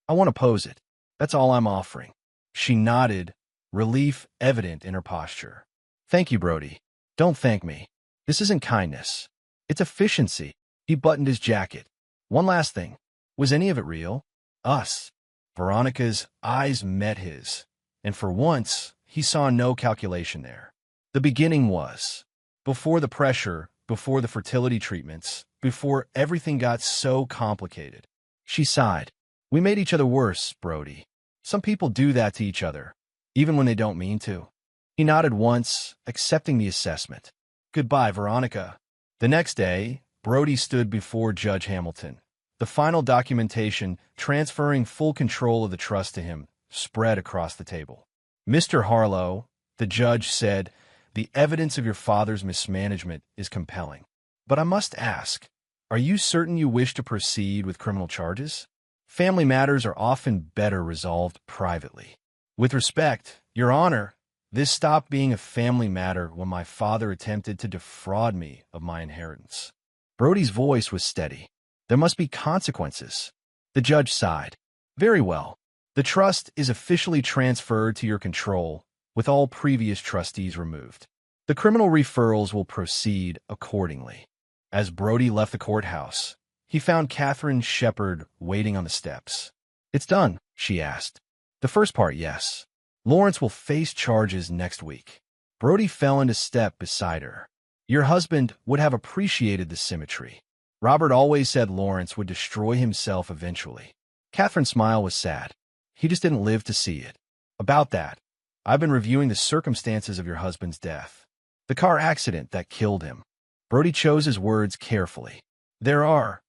I won't oppose it. That's all I'm offering. She nodded, relief evident in her posture. Thank you, Brody. Don't thank me. This isn't kindness. It's efficiency. He buttoned his jacket. One last thing. Was any of it real? Us. Veronica's eyes met his, and for once, he saw no calculation there. The beginning was. Before the pressure, before the fertility treatments, before everything got so complicated. She sighed. We made each other worse, Brody. Some people do that to each other, even when they don't mean to. He nodded once, accepting the assessment. Goodbye, Veronica. The next day, Brody stood before Judge Hamilton. The final documentation, transferring full control of the trust to him, spread across the table. Mr. Harlow, the judge said, the evidence of your father's mismanagement is compelling. But I must ask, are you certain you wish to proceed with criminal charges? Family matters are often better resolved privately. With respect, Your Honor, this stopped being a family matter when my father attempted to defraud me of my inheritance. Brody's voice was steady. There must be consequences. The judge sighed. Very well. The trust is officially transferred to your control, with all previous trustees removed. The criminal referrals will proceed accordingly. As Brody left the courthouse, he found Catherine Shepard waiting on the steps. It's done, she asked. The first part, yes. Lawrence will face charges next week. Brody fell into step beside her. Your husband would have appreciated the symmetry. Robert always said Lawrence would destroy himself eventually. Catherine's smile was sad. He just didn't live to see it. About that, I've been reviewing the circumstances of your husband's death. The car accident that killed him. Brody chose his words carefully. There are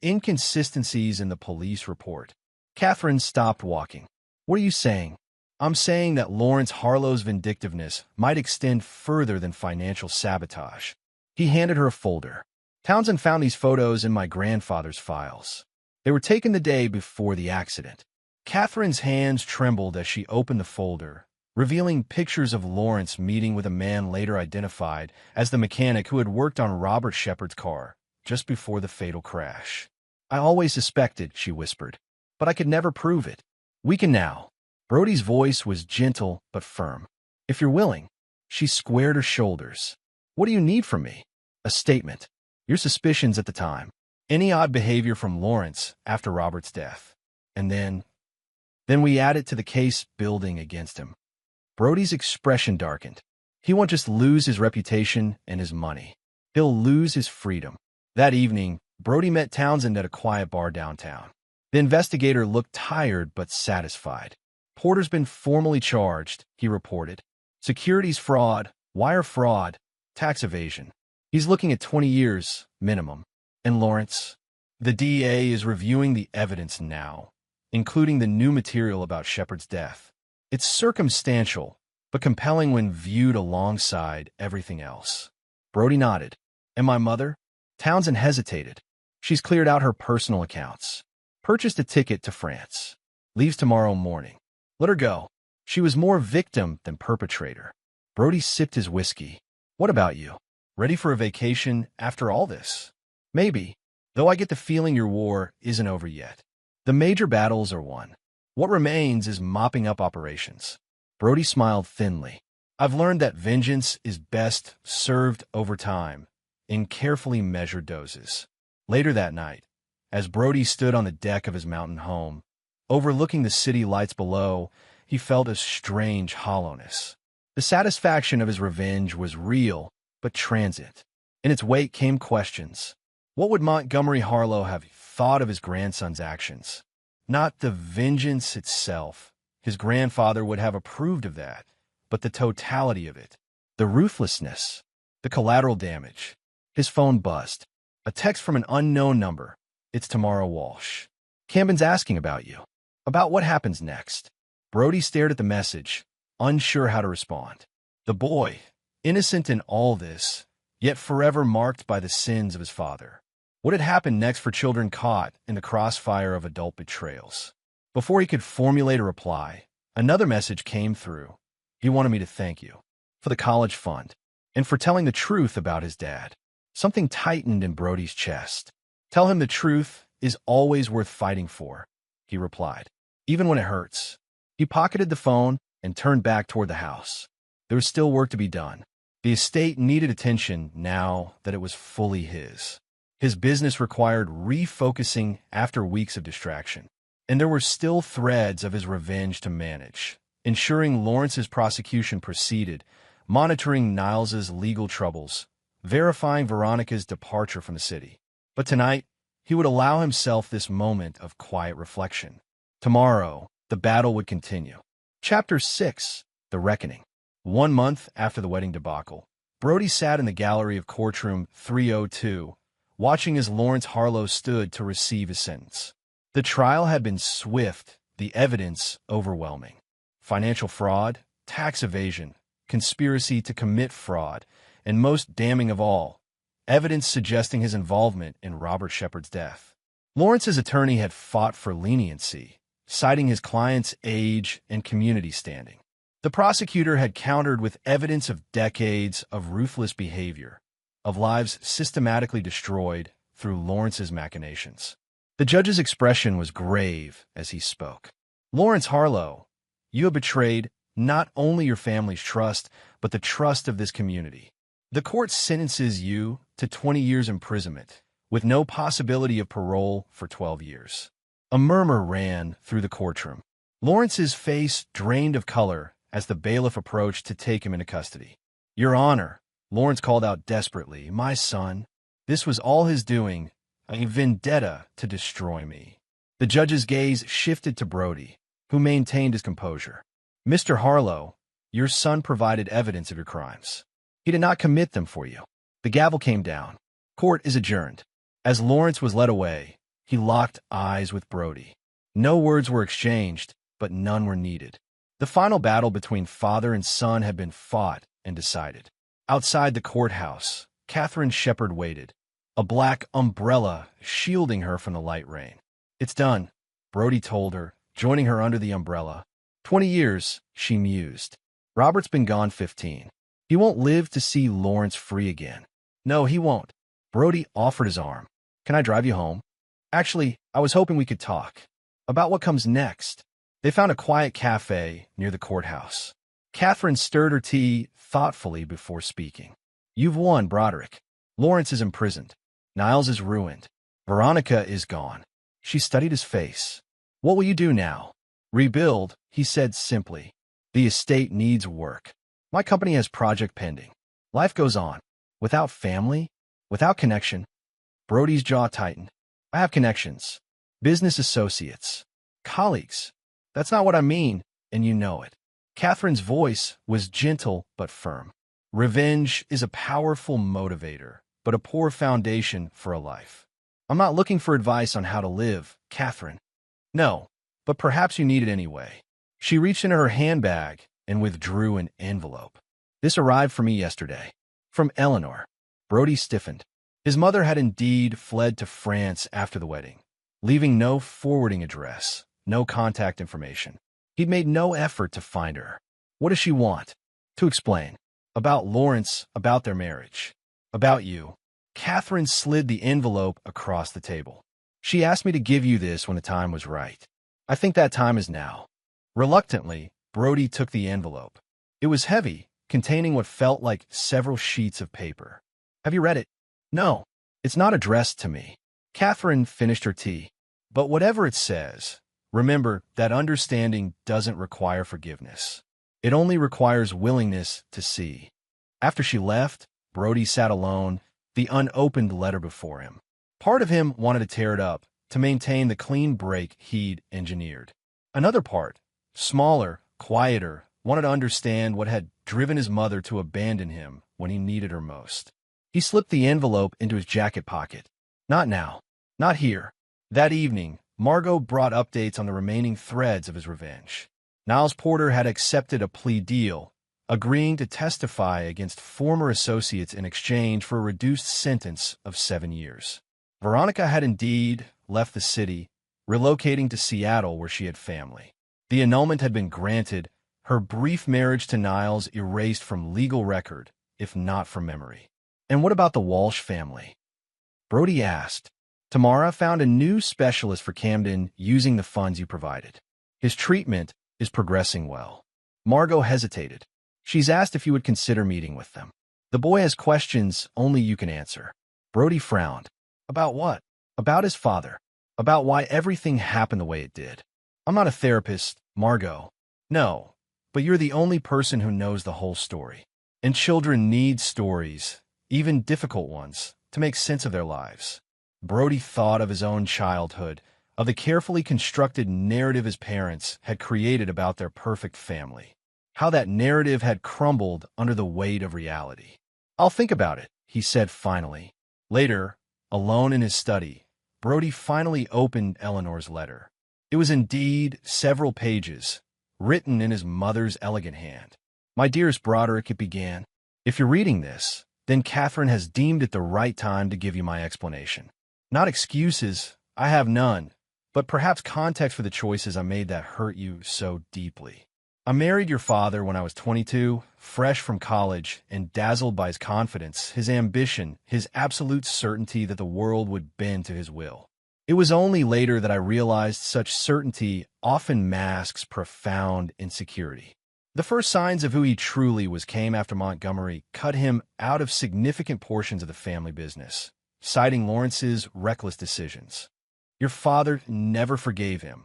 inconsistencies in the police report. Catherine stopped walking. What are you saying? I'm saying that Lawrence Harlow's vindictiveness might extend further than financial sabotage. He handed her a folder. Townsend found these photos in my grandfather's files. They were taken the day before the accident. Catherine's hands trembled as she opened the folder, revealing pictures of Lawrence meeting with a man later identified as the mechanic who had worked on Robert Shepard's car just before the fatal crash. I always suspected, she whispered, but I could never prove it. We can now. Brody's voice was gentle but firm. If you're willing. She squared her shoulders. What do you need from me? A statement. Your suspicions at the time. Any odd behavior from Lawrence after Robert's death. And then we add it to the case building against him. Brody's expression darkened. He won't just lose his reputation and his money. He'll lose his freedom. That evening, Brody met Townsend at a quiet bar downtown. The investigator looked tired but satisfied. Porter's been formally charged, he reported. Securities fraud, wire fraud, tax evasion. He's looking at 20 years, minimum. And Lawrence? The DA is reviewing the evidence now, including the new material about Shepard's death. It's circumstantial, but compelling when viewed alongside everything else. Brody nodded. And my mother? Townsend hesitated. She's cleared out her personal accounts. Purchased a ticket to France. Leaves tomorrow morning. Let her go. She was more victim than perpetrator. Brody sipped his whiskey. What about you? Ready for a vacation after all this? Maybe, though I get the feeling your war isn't over yet. The major battles are won. What remains is mopping up operations. Brody smiled thinly. I've learned that vengeance is best served over time, in carefully measured doses. Later that night, as Brody stood on the deck of his mountain home, overlooking the city lights below, he felt a strange hollowness. The satisfaction of his revenge was real, but transient. In its wake came questions. What would Montgomery Harlow have thought of his grandson's actions? Not the vengeance itself. His grandfather would have approved of that, but the totality of it. The ruthlessness. The collateral damage. His phone buzzed. A text from an unknown number. It's Tamara Walsh. Camden's asking about you. About what happens next. Brody stared at the message, unsure how to respond. The boy, innocent in all this, yet forever marked by the sins of his father. What had happened next for children caught in the crossfire of adult betrayals? Before he could formulate a reply, another message came through. He wanted me to thank you for the college fund and for telling the truth about his dad. Something tightened in Brody's chest. Tell him the truth is always worth fighting for, he replied, even when it hurts. He pocketed the phone and turned back toward the house. There was still work to be done. The estate needed attention now that it was fully his. His business required refocusing after weeks of distraction. And there were still threads of his revenge to manage, ensuring Lawrence's prosecution proceeded, monitoring Niles's legal troubles, verifying Veronica's departure from the city. But tonight, he would allow himself this moment of quiet reflection. Tomorrow, the battle would continue. Chapter 6, The Reckoning. 1 month after the wedding debacle, Brody sat in the gallery of courtroom 302, watching as Lawrence Harlow stood to receive his sentence. The trial had been swift, the evidence overwhelming. Financial fraud, tax evasion, conspiracy to commit fraud, and most damning of all, evidence suggesting his involvement in Robert Shepard's death. Lawrence's attorney had fought for leniency, citing his client's age and community standing. The prosecutor had countered with evidence of decades of ruthless behavior, of lives systematically destroyed through Lawrence's machinations. The judge's expression was grave as he spoke. Lawrence Harlow, you have betrayed not only your family's trust, but the trust of this community. The court sentences you to 20 years imprisonment, with no possibility of parole for 12 years. A murmur ran through the courtroom. Lawrence's face drained of color as the bailiff approached to take him into custody. Your Honor, Lawrence called out desperately, my son. This was all his doing, a vendetta to destroy me. The judge's gaze shifted to Brody, who maintained his composure. Mr. Harlow, your son provided evidence of your crimes. He did not commit them for you. The gavel came down. Court is adjourned. As Lawrence was led away, he locked eyes with Brody. No words were exchanged, but none were needed. The final battle between father and son had been fought and decided. Outside the courthouse, Catherine Shepard waited, a black umbrella shielding her from the light rain. It's done, Brody told her, joining her under the umbrella. 20 years, she mused. Robert's been gone 15. He won't live to see Lawrence free again. No, he won't. Brody offered his arm. Can I drive you home? Actually, I was hoping we could talk about what comes next. They found a quiet cafe near the courthouse. Catherine stirred her tea thoughtfully before speaking. You've won, Broderick. Lawrence is imprisoned. Niles is ruined. Veronica is gone. She studied his face. What will you do now? Rebuild, he said simply. The estate needs work. My company has project pending. Life goes on. Without family, without connection. Brody's jaw tightened. I have connections. Business associates. Colleagues. That's not what I mean, and you know it. Catherine's voice was gentle but firm. Revenge is a powerful motivator, but a poor foundation for a life. I'm not looking for advice on how to live, Catherine. No, but perhaps you need it anyway. She reached into her handbag and withdrew an envelope. This arrived for me yesterday. From Eleanor. Brody stiffened. His mother had indeed fled to France after the wedding, leaving no forwarding address, no contact information. He'd made no effort to find her. What does she want? To explain. About Lawrence, about their marriage. About you. Catherine slid the envelope across the table. She asked me to give you this when the time was right. I think that time is now. Reluctantly, Brody took the envelope. It was heavy, containing what felt like several sheets of paper. Have you read it? No, it's not addressed to me. Catherine finished her tea. But whatever it says, remember that understanding doesn't require forgiveness. It only requires willingness to see. After she left, Brody sat alone, the unopened letter before him. Part of him wanted to tear it up, to maintain the clean break he'd engineered. Another part, smaller, quieter, wanted to understand what had driven his mother to abandon him when he needed her most. He slipped the envelope into his jacket pocket. Not now. Not here. That evening, Margot brought updates on the remaining threads of his revenge. Niles Porter had accepted a plea deal, agreeing to testify against former associates in exchange for a reduced sentence of 7 years. Veronica had indeed left the city, relocating to Seattle where she had family. The annulment had been granted, her brief marriage to Niles erased from legal record, if not from memory. And what about the Walsh family? Brody asked. Tamara found a new specialist for Camden using the funds you provided. His treatment is progressing well. Margot hesitated. She's asked if you would consider meeting with them. The boy has questions only you can answer. Brody frowned. About what? About his father. About why everything happened the way it did. I'm not a therapist, Margot. No, but you're the only person who knows the whole story. And children need stories, even difficult ones, to make sense of their lives. Brody thought of his own childhood, of the carefully constructed narrative his parents had created about their perfect family. How that narrative had crumbled under the weight of reality. I'll think about it, he said finally. Later, alone in his study, Brody finally opened Eleanor's letter. It was indeed several pages, written in his mother's elegant hand. My dearest Broderick, it began. If you're reading this, then Catherine has deemed it the right time to give you my explanation. Not excuses, I have none, but perhaps context for the choices I made that hurt you so deeply. I married your father when I was 22, fresh from college, and dazzled by his confidence, his ambition, his absolute certainty that the world would bend to his will. It was only later that I realized such certainty often masks profound insecurity. The first signs of who he truly was came after Montgomery cut him out of significant portions of the family business, citing Lawrence's reckless decisions. Your father never forgave him,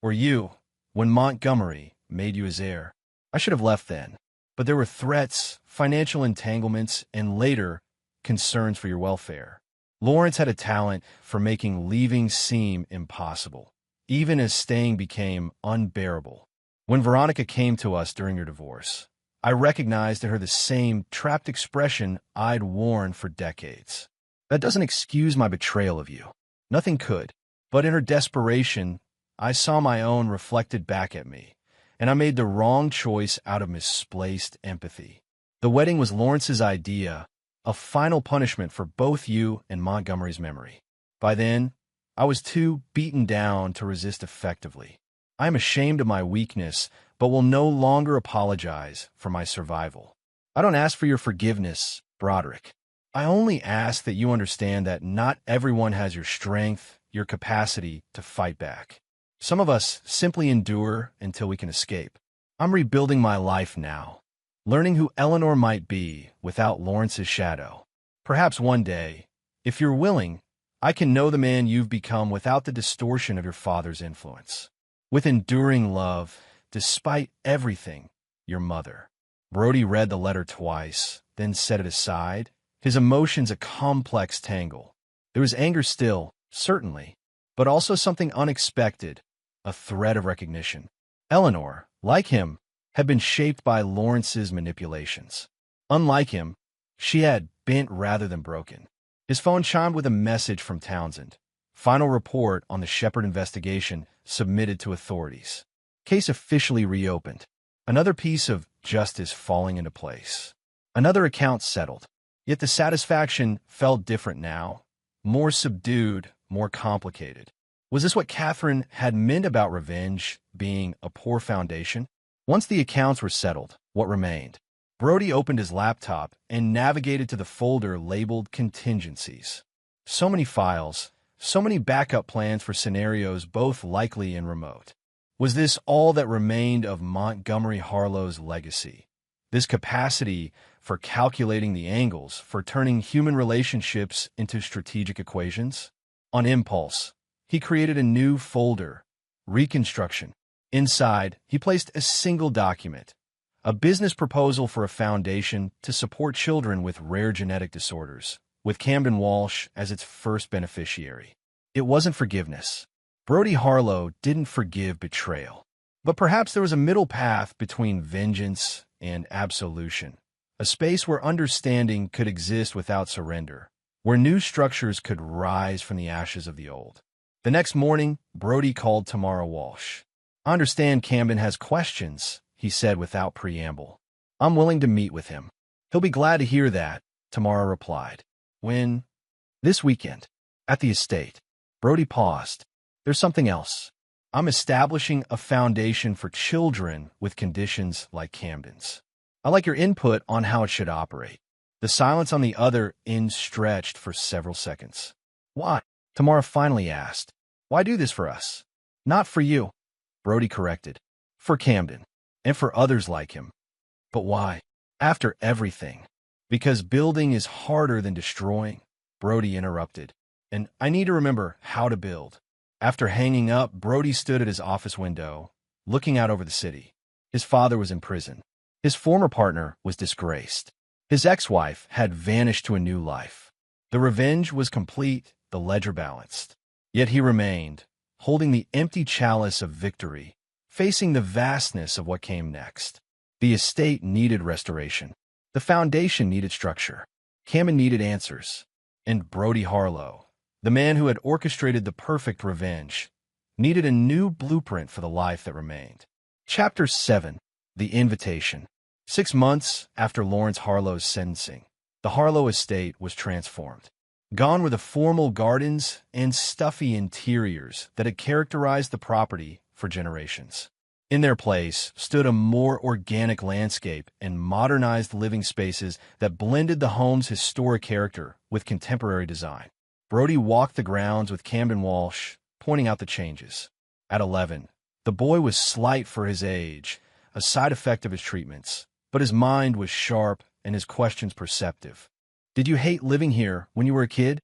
or you, when Montgomery made you his heir. I should have left then, but there were threats, financial entanglements, and later, concerns for your welfare. Lawrence had a talent for making leaving seem impossible, even as staying became unbearable. When Veronica came to us during your divorce, I recognized in her the same trapped expression I'd worn for decades. That doesn't excuse my betrayal of you. Nothing could. But in her desperation, I saw my own reflected back at me, and I made the wrong choice out of misplaced empathy. The wedding was Lawrence's idea, a final punishment for both you and Montgomery's memory. By then, I was too beaten down to resist effectively. I am ashamed of my weakness, but will no longer apologize for my survival. I don't ask for your forgiveness, Broderick. I only ask that you understand that not everyone has your strength, your capacity to fight back. Some of us simply endure until we can escape. I'm rebuilding my life now, learning who Eleanor might be without Lawrence's shadow. Perhaps one day, if you're willing, I can know the man you've become without the distortion of your father's influence. With enduring love, despite everything, your mother. Brody read the letter twice, then set it aside, his emotions a complex tangle. There was anger still, certainly, but also something unexpected, a thread of recognition. Eleanor, like him, had been shaped by Lawrence's manipulations. Unlike him, she had bent rather than broken. His phone chimed with a message from Townsend. Final report on the Shepard investigation submitted to authorities. Case officially reopened. Another piece of justice falling into place. Another account settled. Yet the satisfaction felt different now. More subdued, more complicated. Was this what Catherine had meant about revenge being a poor foundation? Once the accounts were settled, what remained? Brody opened his laptop and navigated to the folder labeled Contingencies. So many files, so many backup plans for scenarios both likely and remote. Was this all that remained of Montgomery Harlow's legacy? This capacity for calculating the angles, for turning human relationships into strategic equations? On impulse, he created a new folder, Reconstruction. Inside, he placed a single document, a business proposal for a foundation to support children with rare genetic disorders, with Camden Walsh as its first beneficiary. It wasn't forgiveness. Brody Harlow didn't forgive betrayal. But perhaps there was a middle path between vengeance and absolution, a space where understanding could exist without surrender, where new structures could rise from the ashes of the old. The next morning, Brody called Tamara Walsh. "I understand Camden has questions," he said without preamble. "I'm willing to meet with him." "He'll be glad to hear that," Tamara replied. "When?" "This weekend. At the estate." Brody paused. "There's something else. I'm establishing a foundation for children with conditions like Camden's. I like your input on how it should operate." The silence on the other end stretched for several seconds. "Why?" Tamara finally asked. "Why do this for us?" "Not for you," Brody corrected. "For Camden. And for others like him." "But why?" "After everything." "Because building is harder than destroying," Brody interrupted. "And I need to remember how to build." After hanging up, Brody stood at his office window, looking out over the city. His father was in prison. His former partner was disgraced. His ex-wife had vanished to a new life. The revenge was complete, the ledger balanced. Yet he remained, holding the empty chalice of victory, facing the vastness of what came next. The estate needed restoration. The foundation needed structure. Camden needed answers. And Brody Harlow, the man who had orchestrated the perfect revenge, needed a new blueprint for the life that remained. Chapter 7. The Invitation. 6 months after Lawrence Harlow's sentencing, the Harlow estate was transformed. Gone were the formal gardens and stuffy interiors that had characterized the property for generations. In their place stood a more organic landscape and modernized living spaces that blended the home's historic character with contemporary design. Brody walked the grounds with Camden Walsh, pointing out the changes. At 11, the boy was slight for his age, a side effect of his treatments, but his mind was sharp and his questions perceptive. "Did you hate living here when you were a kid?"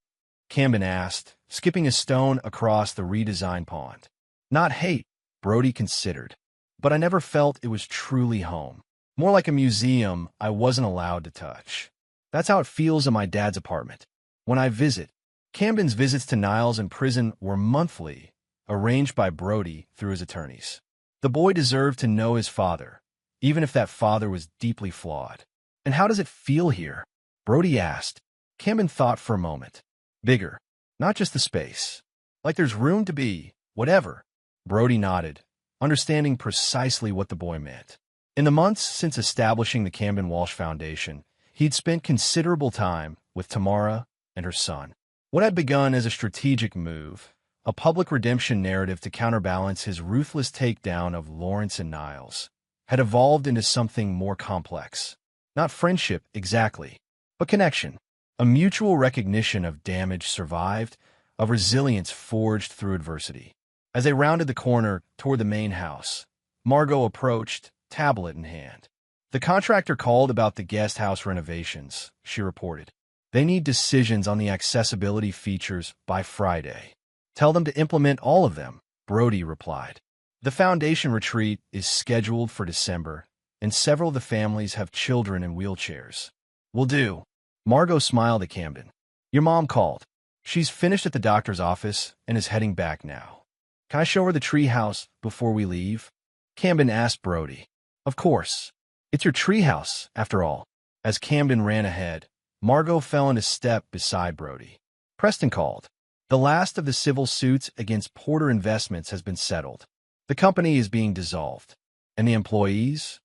Camden asked, skipping a stone across the redesigned pond. "Not hate," Brody considered, "but I never felt it was truly home. More like a museum I wasn't allowed to touch. That's how it feels in my dad's apartment. When I visit." Camden's visits to Niles in prison were monthly, arranged by Brody through his attorneys. The boy deserved to know his father, even if that father was deeply flawed. "And how does it feel here?" Brody asked. Camden thought for a moment. "Bigger. Not just the space. Like there's room to be, whatever." Brody nodded, understanding precisely what the boy meant. In the months since establishing the Camden Walsh Foundation, he'd spent considerable time with Tamara and her son. What had begun as a strategic move, a public redemption narrative to counterbalance his ruthless takedown of Lawrence and Niles, had evolved into something more complex. Not friendship, exactly, but connection. A mutual recognition of damage survived, of resilience forged through adversity. As they rounded the corner toward the main house, Margot approached, tablet in hand. "The contractor called about the guest house renovations," she reported. "They need decisions on the accessibility features by Friday." "Tell them to implement all of them," Brody replied. "The foundation retreat is scheduled for December, and several of the families have children in wheelchairs." "Will do." Margot smiled at Camden. "Your mom called. She's finished at the doctor's office and is heading back now. Can I show her the treehouse before we leave? Camden asked Brody. Of course. It's your treehouse, after all. As Camden ran ahead, Margot fell into step beside Brody. Preston called. The last of the civil suits against Porter Investments has been settled. The company is being dissolved. And the employees?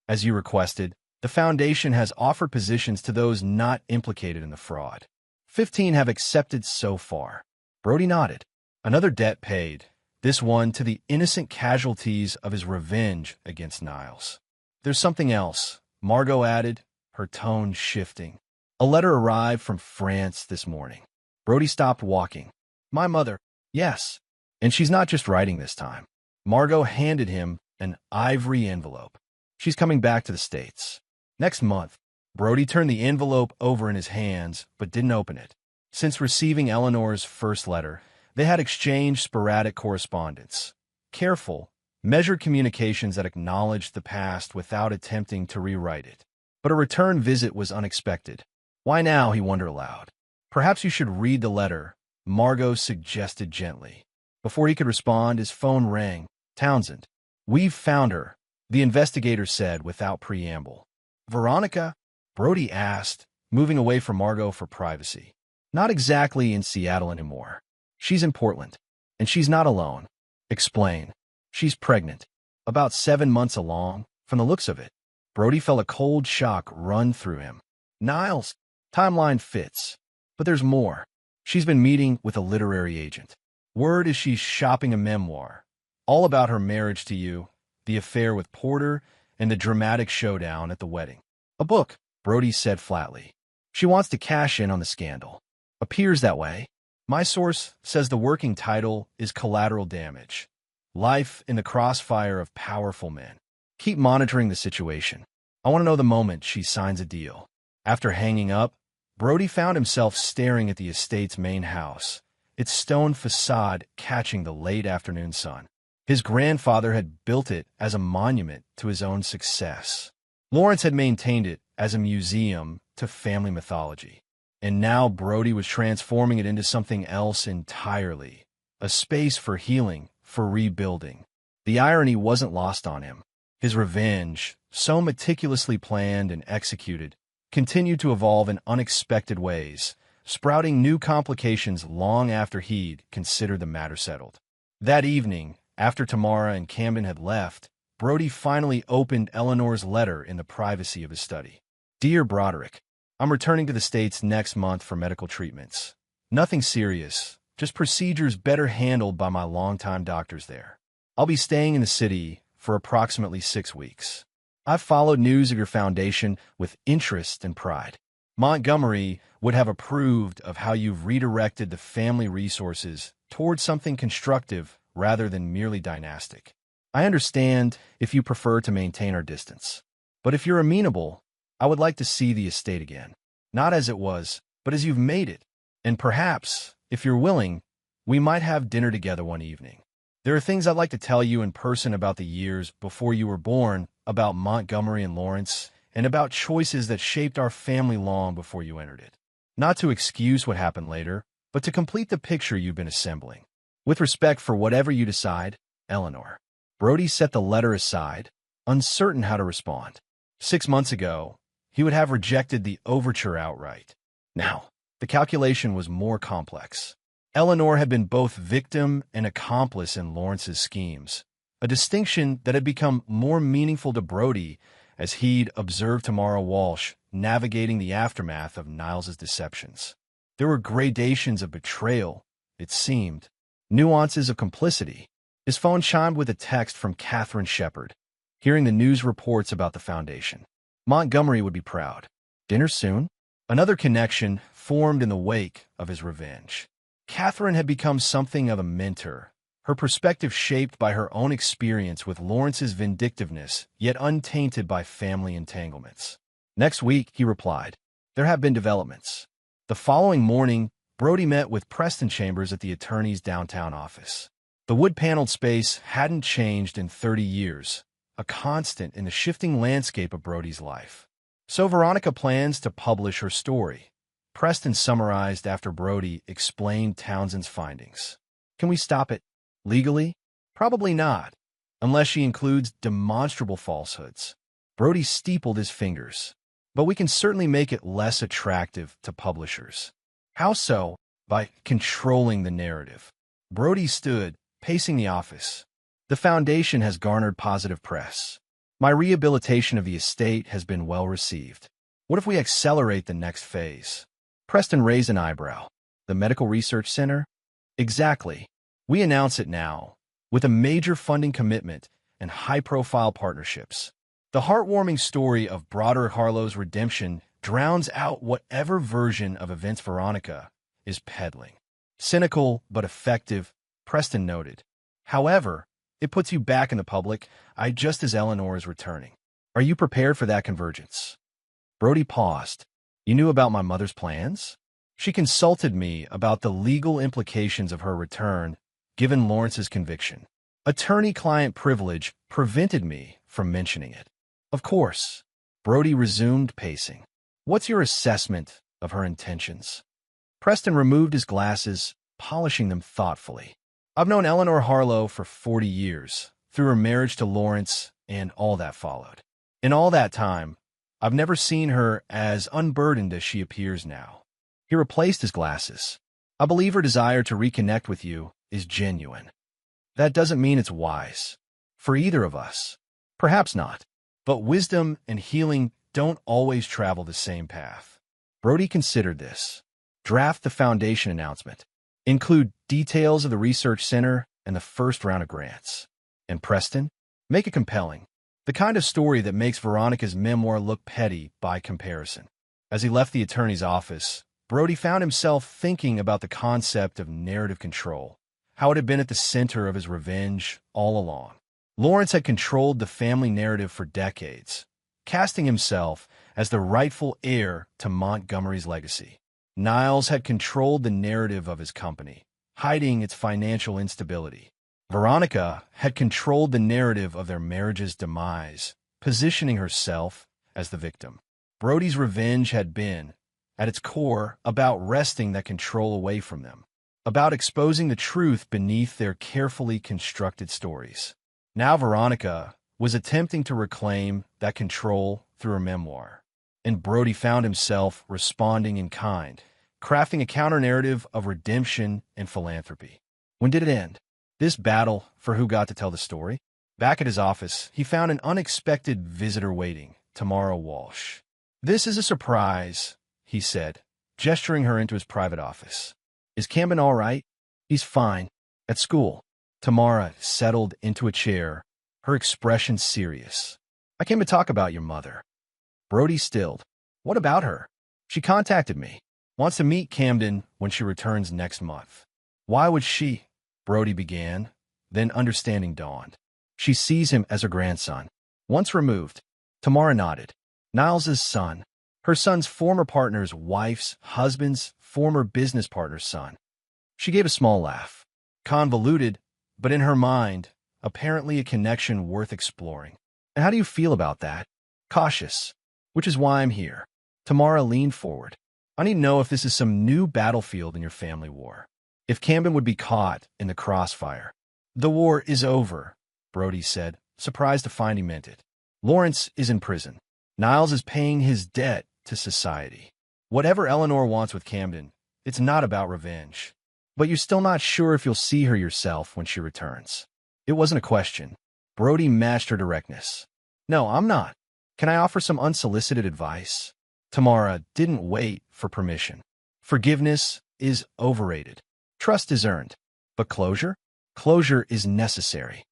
As you requested, the foundation has offered positions to those not implicated in the fraud. 15 have accepted so far. Brody nodded. Another debt paid, this one to the innocent casualties of his revenge against Niles. There's something else, Margot added, her tone shifting. A letter arrived from France this morning. Brody stopped walking. My mother. Yes. And she's not just writing this time. Margot handed him an ivory envelope. She's coming back to the States. Next month. Brody turned the envelope over in his hands, but didn't open it. Since receiving Eleanor's first letter, they had exchanged sporadic correspondence. Careful, measured communications that acknowledged the past without attempting to rewrite it. But a return visit was unexpected. Why now, he wondered aloud. Perhaps you should read the letter, Margot suggested gently. Before he could respond, his phone rang. Townsend. We've found her, the investigator said without preamble. Veronica? Brody asked, moving away from Margot for privacy. Not exactly in Seattle anymore. She's in Portland. And she's not alone. Explain. She's pregnant. About 7 months along, from the looks of it. Brody felt a cold shock run through him. Niles. Timeline fits. But there's more. She's been meeting with a literary agent. Word is she's shopping a memoir. All about her marriage to you, the affair with Porter, and the dramatic showdown at the wedding. A book, Brody said flatly. She wants to cash in on the scandal. Appears that way. My source says the working title is Collateral Damage. Life in the crossfire of powerful men. Keep monitoring the situation. I want to know the moment she signs a deal. After hanging up, Brody found himself staring at the estate's main house, its stone facade catching the late afternoon sun. His grandfather had built it as a monument to his own success. Lawrence had maintained it as a museum to family mythology. And now Brody was transforming it into something else entirely. A space for healing, for rebuilding. The irony wasn't lost on him. His revenge, so meticulously planned and executed, continued to evolve in unexpected ways, sprouting new complications long after he'd considered the matter settled. That evening, after Tamara and Camden had left, Brody finally opened Eleanor's letter in the privacy of his study. Dear Broderick, I'm returning to the States next month for medical treatments. Nothing serious, just procedures better handled by my longtime doctors there. I'll be staying in the city for approximately 6 weeks. I've followed news of your foundation with interest and pride. Montgomery would have approved of how you've redirected the family resources towards something constructive rather than merely dynastic. I understand if you prefer to maintain our distance. But if you're amenable, I would like to see the estate again. Not as it was, but as you've made it. And perhaps, if you're willing, we might have dinner together one evening. There are things I'd like to tell you in person about the years before you were born, about Montgomery and Lawrence, and about choices that shaped our family long before you entered it. Not to excuse what happened later, but to complete the picture you've been assembling. With respect for whatever you decide, Eleanor. Brody set the letter aside, uncertain how to respond. 6 months ago, he would have rejected the overture outright. Now, the calculation was more complex. Eleanor had been both victim and accomplice in Lawrence's schemes, a distinction that had become more meaningful to Brody as he'd observed Tamara Walsh navigating the aftermath of Niles's deceptions. There were gradations of betrayal, it seemed, nuances of complicity. His phone chimed with a text from Catherine Shepard, hearing the news reports about the foundation. Montgomery would be proud. Dinner soon? Another connection formed in the wake of his revenge. Catherine had become something of a mentor, her perspective shaped by her own experience with Lawrence's vindictiveness, yet untainted by family entanglements. Next week, he replied, there have been developments. The following morning, Brody met with Preston Chambers at the attorney's downtown office. The wood-paneled space hadn't changed in 30 years, a constant in the shifting landscape of Brody's life. So Veronica plans to publish her story. Preston summarized after Brody explained Townsend's findings. Can we stop it legally? Probably not, unless she includes demonstrable falsehoods. Brody steepled his fingers. But we can certainly make it less attractive to publishers. How so? By controlling the narrative. Brody stood, pacing the office. The foundation has garnered positive press. My rehabilitation of the estate has been well received. What if we accelerate the next phase? Preston raised an eyebrow. The Medical Research Center? Exactly. We announce it now, with a major funding commitment and high-profile partnerships. The heartwarming story of Broder Harlow's redemption drowns out whatever version of events Veronica is peddling. Cynical but effective, Preston noted. However, it puts you back in the public eye just as Eleanor is returning. Are you prepared for that convergence? Brody paused. You knew about my mother's plans? She consulted me about the legal implications of her return, given Lawrence's conviction. Attorney-client privilege prevented me from mentioning it. Of course. Brody resumed pacing. What's your assessment of her intentions? Preston removed his glasses, polishing them thoughtfully. I've known Eleanor Harlow for 40 years, through her marriage to Lawrence and all that followed. In all that time, I've never seen her as unburdened as she appears now. He replaced his glasses. I believe her desire to reconnect with you is genuine. That doesn't mean it's wise. For either of us. Perhaps not. But wisdom and healing don't always travel the same path. Brody considered this. Draft the foundation announcement. Include details of the research center and the first round of grants. And Preston, make it compelling. The kind of story that makes Veronica's memoir look petty by comparison. As he left the attorney's office, Brody found himself thinking about the concept of narrative control, how it had been at the center of his revenge all along. Lawrence had controlled the family narrative for decades, casting himself as the rightful heir to Montgomery's legacy. Niles had controlled the narrative of his company, hiding its financial instability. Veronica had controlled the narrative of their marriage's demise, positioning herself as the victim. Brody's revenge had been, at its core, about wresting that control away from them, about exposing the truth beneath their carefully constructed stories. Now Veronica was attempting to reclaim that control through her memoir, and Brody found himself responding in kind, crafting a counter-narrative of redemption and philanthropy. When did it end? This battle for who got to tell the story? Back at his office, he found an unexpected visitor waiting, Tamara Walsh. This is a surprise, he said, gesturing her into his private office. Is Camden all right? He's fine. At school. Tamara settled into a chair, her expression serious. I came to talk about your mother. Brody stilled. What about her? She contacted me. Wants to meet Camden when she returns next month. Why would she? Brody began, then understanding dawned. She sees him as her grandson. Once removed. Tamara nodded. Niles's son. Her son's former partner's wife's husband's former business partner's son. She gave a small laugh. Convoluted, but in her mind, apparently a connection worth exploring. And how do you feel about that? Cautious. Which is why I'm here. Tamara leaned forward. I need to know if this is some new battlefield in your family war. If Camden would be caught in the crossfire. The war is over, Brody said, surprised to find he meant it. Lawrence is in prison. Niles is paying his debt to society. Whatever Eleanor wants with Camden, it's not about revenge. But you're still not sure if you'll see her yourself when she returns. It wasn't a question. Brody matched her directness. No, I'm not. Can I offer some unsolicited advice? Tamara didn't wait for permission. Forgiveness is overrated. Trust is earned. But closure? Closure is necessary.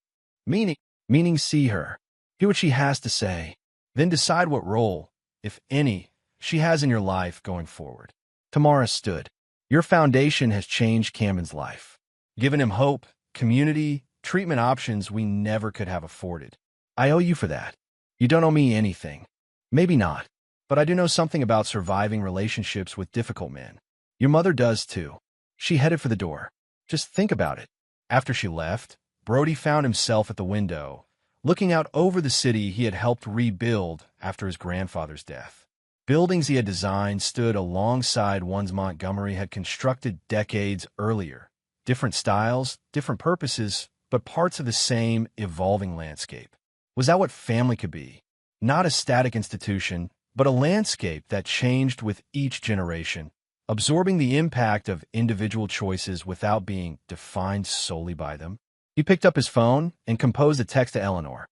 Meaning see her. Hear what she has to say. Then decide what role, if any, she has in your life going forward. Tamara stood. Your foundation has changed Camden's life. Given him hope, community, treatment options we never could have afforded. I owe you for that. You don't owe me anything. Maybe not. But I do know something about surviving relationships with difficult men. Your mother does too. She headed for the door. Just think about it. After she left, Brody found himself at the window, looking out over the city he had helped rebuild after his grandfather's death. Buildings he had designed stood alongside ones Montgomery had constructed decades earlier. Different styles, different purposes, but parts of the same evolving landscape. Was that what family could be? Not a static institution, but a landscape that changed with each generation, absorbing the impact of individual choices without being defined solely by them. He picked up his phone and composed a text to Eleanor.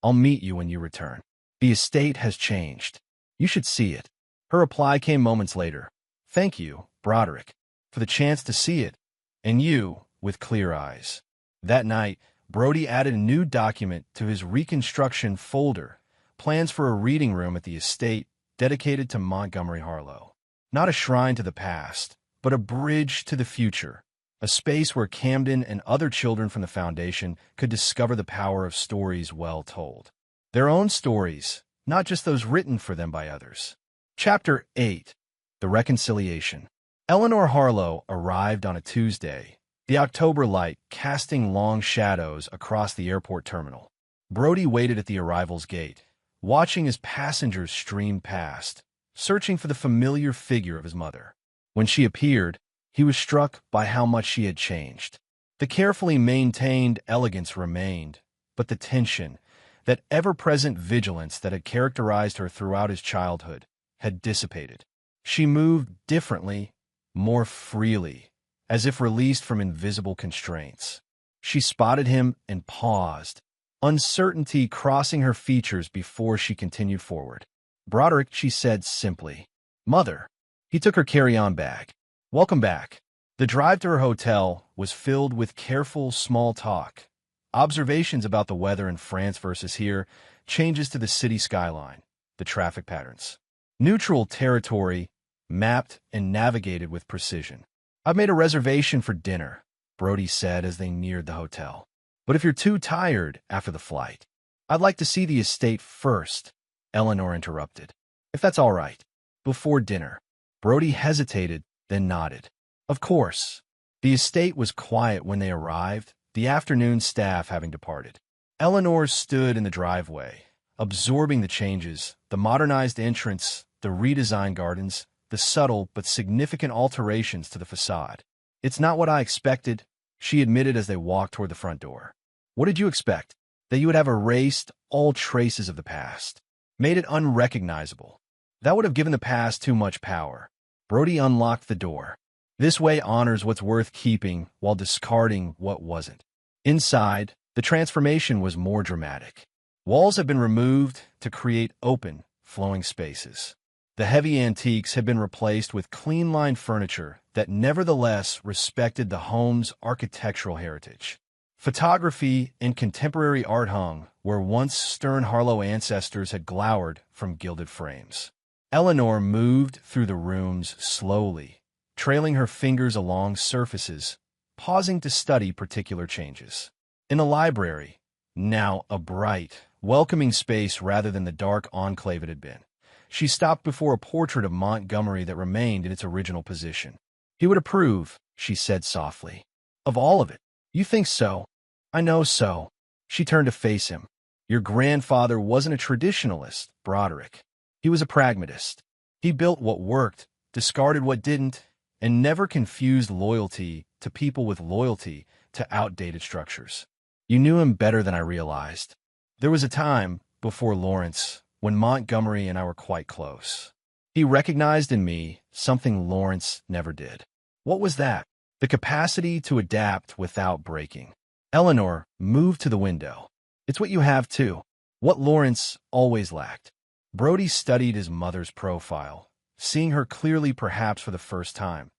"I'll meet you when you return. The estate has changed. You should see it." Her reply came moments later. "Thank you, Broderick, for the chance to see it, and you, with clear eyes." That night, Brody added a new document to his reconstruction folder, plans for a reading room at the estate dedicated to Montgomery Harlow. Not a shrine to the past, but a bridge to the future, a space where Camden and other children from the foundation could discover the power of stories well told. Their own stories, not just those written for them by others. Chapter 8. The Reconciliation. Eleanor Harlow arrived on a Tuesday, the October light casting long shadows across the airport terminal. Brody waited at the arrival's gate, watching as passengers streamed past, searching for the familiar figure of his mother. When she appeared, he was struck by how much she had changed. The carefully maintained elegance remained, but the tension, that ever-present vigilance that had characterized her throughout his childhood, had dissipated. She moved differently, more freely, as if released from invisible constraints. She spotted him and paused, uncertainty crossing her features before she continued forward. "Broderick," she said simply. "Mother." He took her carry-on bag. "Welcome back." The drive to her hotel was filled with careful small talk, observations about the weather in France versus here, changes to the city skyline, the traffic patterns. Neutral territory, mapped and navigated with precision. "I've made a reservation for dinner," Brody said as they neared the hotel. "But if you're too tired after the flight, I'd like to see the estate first," Eleanor interrupted. "If that's all right." Before dinner, Brody hesitated, then nodded. Of course. The estate was quiet when they arrived, the afternoon staff having departed. Eleanor stood in the driveway, absorbing the changes, the modernized entrance, the redesigned gardens, the subtle but significant alterations to the facade. "It's not what I expected," she admitted as they walked toward the front door. "What did you expect? That you would have erased all traces of the past, made it unrecognizable. That would have given the past too much power." Brody unlocked the door. "This way honors what's worth keeping while discarding what wasn't." Inside, the transformation was more dramatic. Walls had been removed to create open, flowing spaces. The heavy antiques had been replaced with clean-lined furniture that nevertheless respected the home's architectural heritage. Photography and contemporary art hung where once stern Harlow ancestors had glowered from gilded frames. Eleanor moved through the rooms slowly, trailing her fingers along surfaces, pausing to study particular changes. In the library, now a bright, welcoming space rather than the dark enclave it had been, she stopped before a portrait of Montgomery that remained in its original position. "He would approve," she said softly. "Of all of it." "You think so?" "I know so." She turned to face him. "Your grandfather wasn't a traditionalist, Broderick. He was a pragmatist. He built what worked, discarded what didn't, and never confused loyalty to people with loyalty to outdated structures. You knew him better than I realized. There was a time, before Lawrence, when Montgomery and I were quite close. He recognized in me something Lawrence never did." "What was that?" "The capacity to adapt without breaking." Eleanor moved to the window. "It's what you have, too. What Lawrence always lacked." Brody studied his mother's profile, seeing her clearly perhaps for the first time.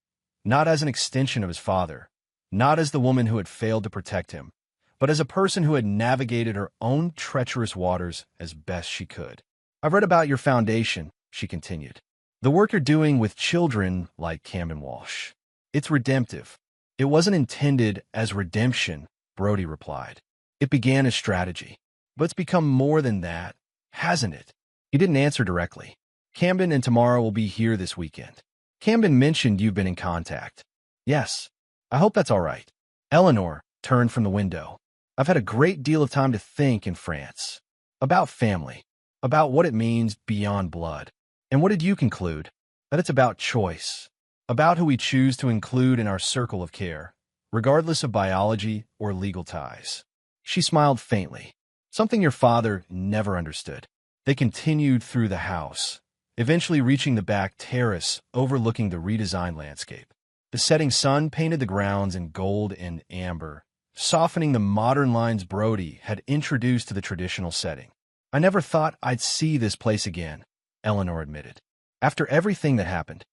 Not as an extension of his father, not as the woman who had failed to protect him, but as a person who had navigated her own treacherous waters as best she could. "I've read about your foundation," she continued. "The work you're doing with children like Camden Walsh. It's redemptive." "It wasn't intended as redemption," Brody replied. "It began as strategy. But it's become more than that, hasn't it?" He didn't answer directly. "Camden and Tamara will be here this weekend. Camden mentioned you've been in contact." "Yes. I hope that's all right." Eleanor turned from the window. "I've had a great deal of time to think in France. About family. About what it means beyond blood. And what did you conclude? That it's about choice, about who we choose to include in our circle of care, regardless of biology or legal ties. She smiled faintly, something your father never understood. They continued through the house, eventually reaching the back terrace overlooking the redesigned landscape. The setting sun painted the grounds in gold and amber, softening the modern lines Brody had introduced to the traditional setting. I never thought I'd see this place again, Eleanor admitted. After everything that happened.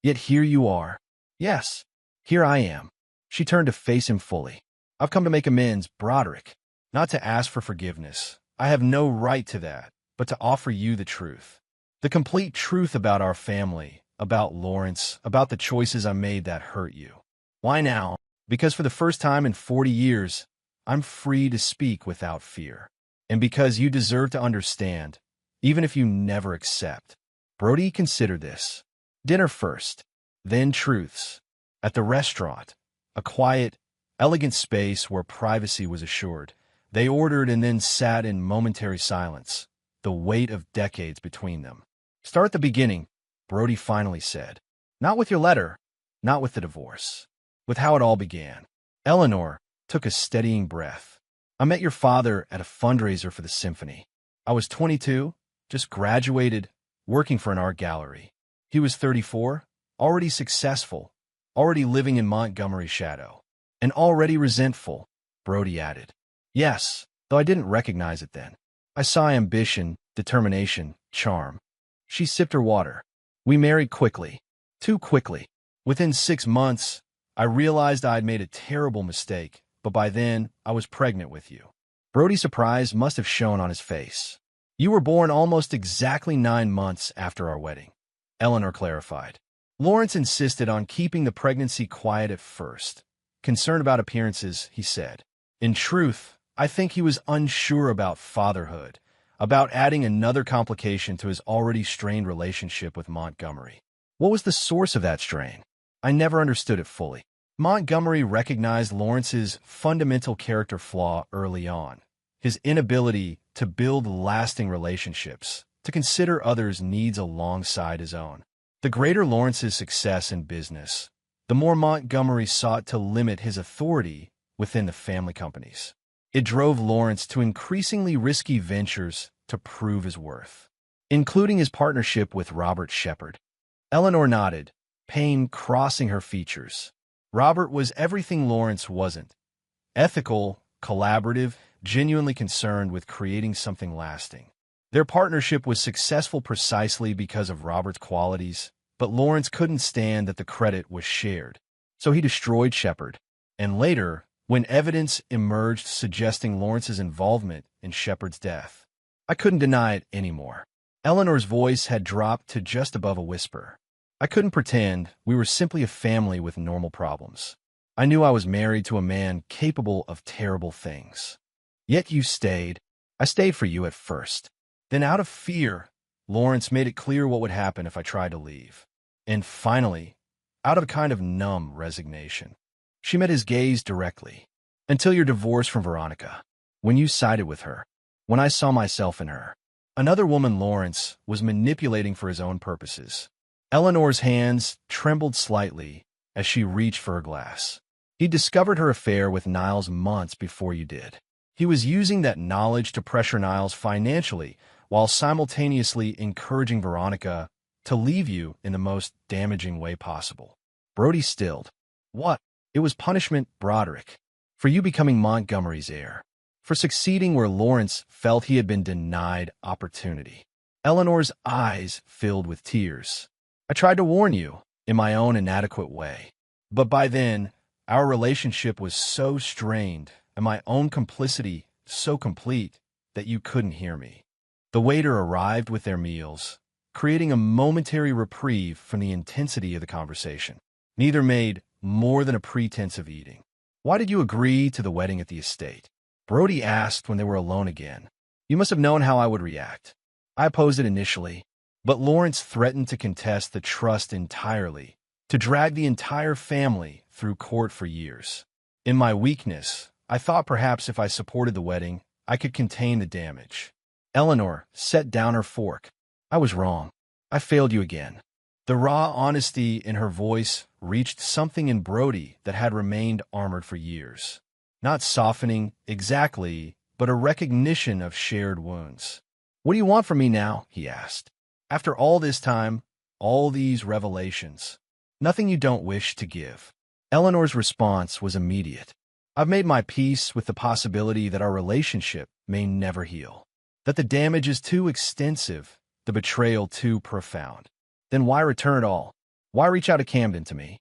Yet here you are. Yes, here I am. She turned to face him fully. I've come to make amends, Broderick, not to ask for forgiveness. I have no right to that, but to offer you the truth. The complete truth about our family, about Lawrence, about the choices I made that hurt you. Why now? Because for the first time in 40 years, I'm free to speak without fear. And because you deserve to understand, even if you never accept. Brody considered this. Dinner first, then truths. At the restaurant, a quiet, elegant space where privacy was assured, they ordered and then sat in momentary silence, the weight of decades between them. Start at the beginning, Brody finally said. Not with your letter, not with the divorce, with how it all began. Eleanor took a steadying breath. I met your father at a fundraiser for the symphony. I was 22, just graduated, working for an art gallery. He was 34, already successful, already living in Montgomery's shadow, and already resentful, Brody added. Yes, though I didn't recognize it then. I saw ambition, determination, charm. She sipped her water. We married quickly, too quickly. Within 6 months, I realized I had made a terrible mistake, but by then, I was pregnant with you. Brody's surprise must have shown on his face. You were born almost exactly 9 months after our wedding, Eleanor clarified. Lawrence insisted on keeping the pregnancy quiet at first. Concerned about appearances, he said. In truth, I think he was unsure about fatherhood, about adding another complication to his already strained relationship with Montgomery. What was the source of that strain? I never understood it fully. Montgomery recognized Lawrence's fundamental character flaw early on, his inability to build lasting relationships, to consider others' needs alongside his own. The greater Lawrence's success in business, the more Montgomery sought to limit his authority within the family companies. It drove Lawrence to increasingly risky ventures to prove his worth, including his partnership with Robert Shepard. Eleanor nodded, pain crossing her features. Robert was everything Lawrence wasn't. Ethical, collaborative, genuinely concerned with creating something lasting. Their partnership was successful precisely because of Robert's qualities, but Lawrence couldn't stand that the credit was shared. So he destroyed Shepard. And later, when evidence emerged suggesting Lawrence's involvement in Shepard's death, I couldn't deny it anymore. Eleanor's voice had dropped to just above a whisper. I couldn't pretend we were simply a family with normal problems. I knew I was married to a man capable of terrible things. Yet you stayed. I stayed for you at first. Then out of fear, Lawrence made it clear what would happen if I tried to leave. And finally, out of a kind of numb resignation, she met his gaze directly. Until your divorce from Veronica, when you sided with her, when I saw myself in her. Another woman Lawrence was manipulating for his own purposes. Eleanor's hands trembled slightly as she reached for her glass. He discovered her affair with Niles months before you did. He was using that knowledge to pressure Niles financially while simultaneously encouraging Veronica to leave you in the most damaging way possible. Brody stilled. What? It was punishment, Broderick, for you becoming Montgomery's heir, for succeeding where Lawrence felt he had been denied opportunity. Eleanor's eyes filled with tears. I tried to warn you in my own inadequate way, but by then, our relationship was so strained and my own complicity so complete that you couldn't hear me. The waiter arrived with their meals, creating a momentary reprieve from the intensity of the conversation. Neither made more than a pretense of eating. Why did you agree to the wedding at the estate? Brody asked when they were alone again. You must have known how I would react. I opposed it initially, but Lawrence threatened to contest the trust entirely, to drag the entire family through court for years. In my weakness, I thought perhaps if I supported the wedding, I could contain the damage. Eleanor set down her fork. I was wrong. I failed you again. The raw honesty in her voice reached something in Brody that had remained armored for years. Not softening, exactly, but a recognition of shared wounds. "What do you want from me now?" he asked. "After all this time, all these revelations, nothing you don't wish to give." Eleanor's response was immediate. "I've made my peace with the possibility that our relationship may never heal. That the damage is too extensive, the betrayal too profound. Then why return at all? Why reach out to Camden to me?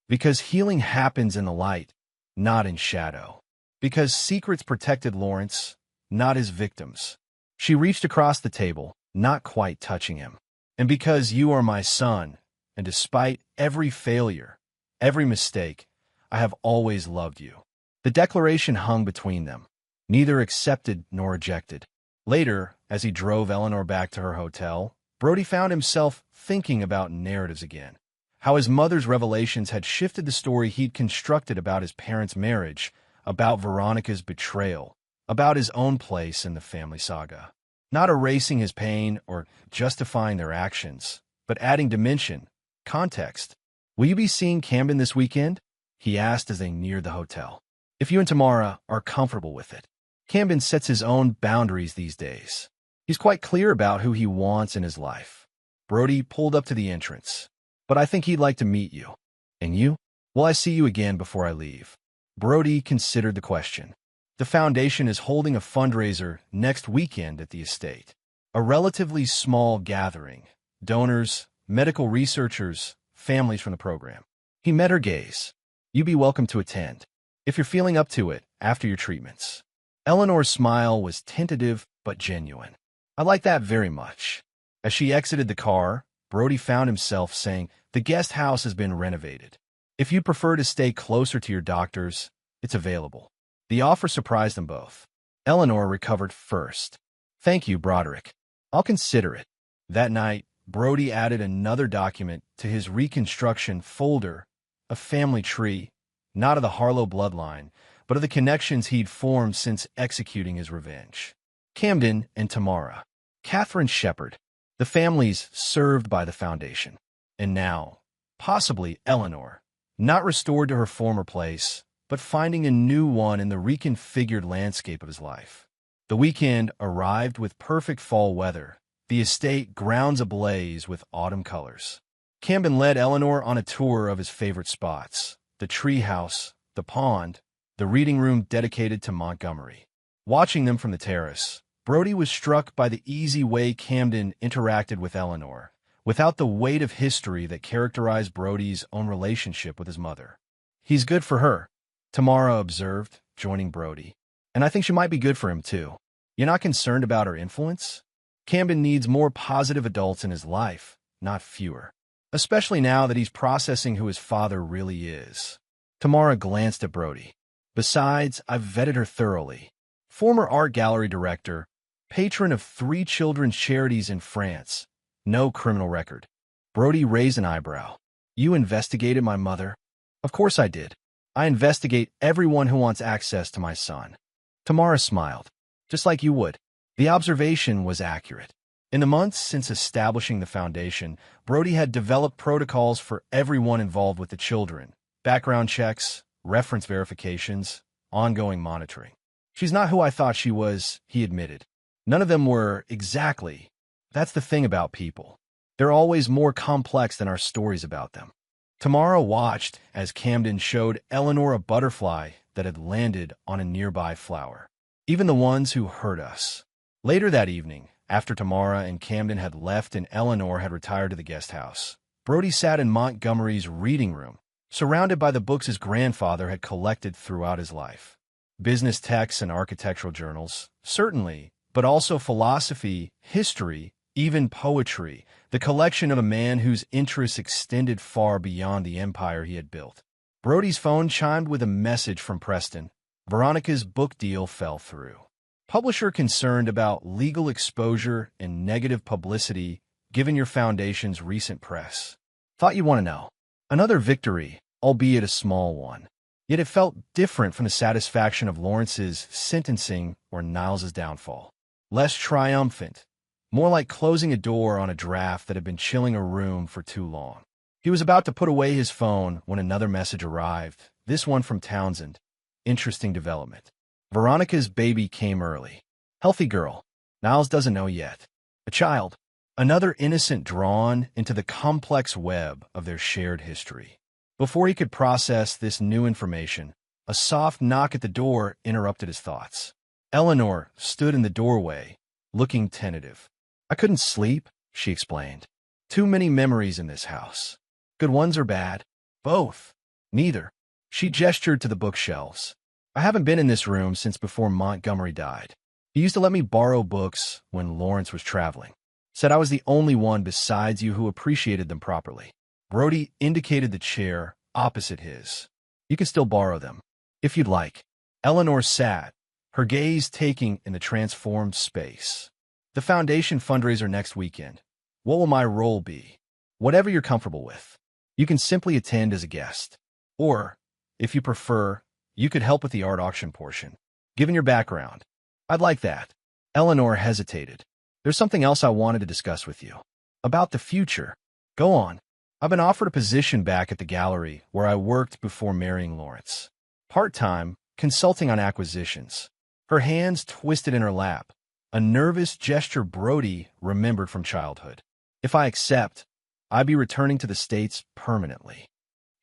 Because healing happens in the light, not in shadow. Because secrets protected Lawrence, not his victims." She reached across the table, not quite touching him. "And because you are my son, and despite every failure, every mistake, I have always loved you." The declaration hung between them, neither accepted nor rejected. Later, as he drove Eleanor back to her hotel, Brody found himself thinking about narratives again. How his mother's revelations had shifted the story he'd constructed about his parents' marriage, about Veronica's betrayal, about his own place in the family saga. Not erasing his pain or justifying their actions, but adding dimension, context. "Will you be seeing Camden this weekend?" he asked as they neared the hotel. "If you and Tamara are comfortable with it." Camden sets his own boundaries these days. He's quite clear about who he wants in his life. Brody pulled up to the entrance. "But I think he'd like to meet you." "And you? Will I see you again before I leave?" Brody considered the question. The foundation is holding a fundraiser next weekend at the estate. A relatively small gathering. Donors, medical researchers, families from the program. He met her gaze. "You'd be welcome to attend, if you're feeling up to it after your treatments." Eleanor's smile was tentative but genuine. "I like that very much." As she exited the car, Brody found himself saying, "The guest house has been renovated. If you'd prefer to stay closer to your doctors, it's available." The offer surprised them both. Eleanor recovered first. "Thank you, Broderick. I'll consider it." That night, Brody added another document to his reconstruction folder, a family tree, not of the Harlow bloodline, but of the connections he'd formed since executing his revenge. Camden and Tamara. Catherine Shepard. The families served by the foundation. And now, possibly Eleanor, not restored to her former place, but finding a new one in the reconfigured landscape of his life. The weekend arrived with perfect fall weather, the estate grounds ablaze with autumn colors. Camden led Eleanor on a tour of his favorite spots, the treehouse, the pond, the reading room dedicated to Montgomery. Watching them from the terrace, Brody was struck by the easy way Camden interacted with Eleanor, without the weight of history that characterized Brody's own relationship with his mother. "He's good for her," Tamara observed, joining Brody. "And I think she might be good for him, too. You're not concerned about her influence?" Camden needs more positive adults in his life, not fewer. Especially now that he's processing who his father really is. Tamara glanced at Brody. "Besides, I've vetted her thoroughly. Former art gallery director, patron of 3 children's charities in France. No criminal record." Brody raised an eyebrow. "You investigated my mother?" "Of course I did. I investigate everyone who wants access to my son." Tamara smiled. "Just like you would." The observation was accurate. In the months since establishing the foundation, Brody had developed protocols for everyone involved with the children. Background checks, reference verifications, ongoing monitoring. "She's not who I thought she was," he admitted. "None of them were exactly. That's the thing about people. They're always more complex than our stories about them." Tamara watched as Camden showed Eleanor a butterfly that had landed on a nearby flower. "Even the ones who hurt us." Later that evening, after Tamara and Camden had left and Eleanor had retired to the guest house, Brody sat in Montgomery's reading room, surrounded by the books his grandfather had collected throughout his life. Business texts and architectural journals, certainly, but also philosophy, history, even poetry, the collection of a man whose interests extended far beyond the empire he had built. Brody's phone chimed with a message from Preston. Veronica's book deal fell through. Publisher concerned about legal exposure and negative publicity given your foundation's recent press. Thought you'd want to know. Another victory, albeit a small one. Yet it felt different from the satisfaction of Lawrence's sentencing or Niles's downfall. Less triumphant, more like closing a door on a draft that had been chilling a room for too long. He was about to put away his phone when another message arrived, this one from Townsend. Interesting development. Veronica's baby came early. Healthy girl. Niles doesn't know yet. A child. Another innocent drawn into the complex web of their shared history. Before he could process this new information, a soft knock at the door interrupted his thoughts. Eleanor stood in the doorway, looking tentative. I couldn't sleep, she explained. Too many memories in this house. Good ones or bad? Both. Neither. She gestured to the bookshelves. I haven't been in this room since before Montgomery died. He used to let me borrow books when Lawrence was traveling. Said I was the only one besides you who appreciated them properly. Brody indicated the chair opposite his. You can still borrow them, if you'd like. Eleanor sat, her gaze taking in the transformed space. The foundation fundraiser next weekend. What will my role be? Whatever you're comfortable with. You can simply attend as a guest. Or, if you prefer, you could help with the art auction portion. Given your background, I'd like that. Eleanor hesitated. There's something else I wanted to discuss with you. About the future. Go on. I've been offered a position back at the gallery where I worked before marrying Lawrence. Part-time, consulting on acquisitions. Her hands twisted in her lap, a nervous gesture Brody remembered from childhood. If I accept, I'd be returning to the States permanently.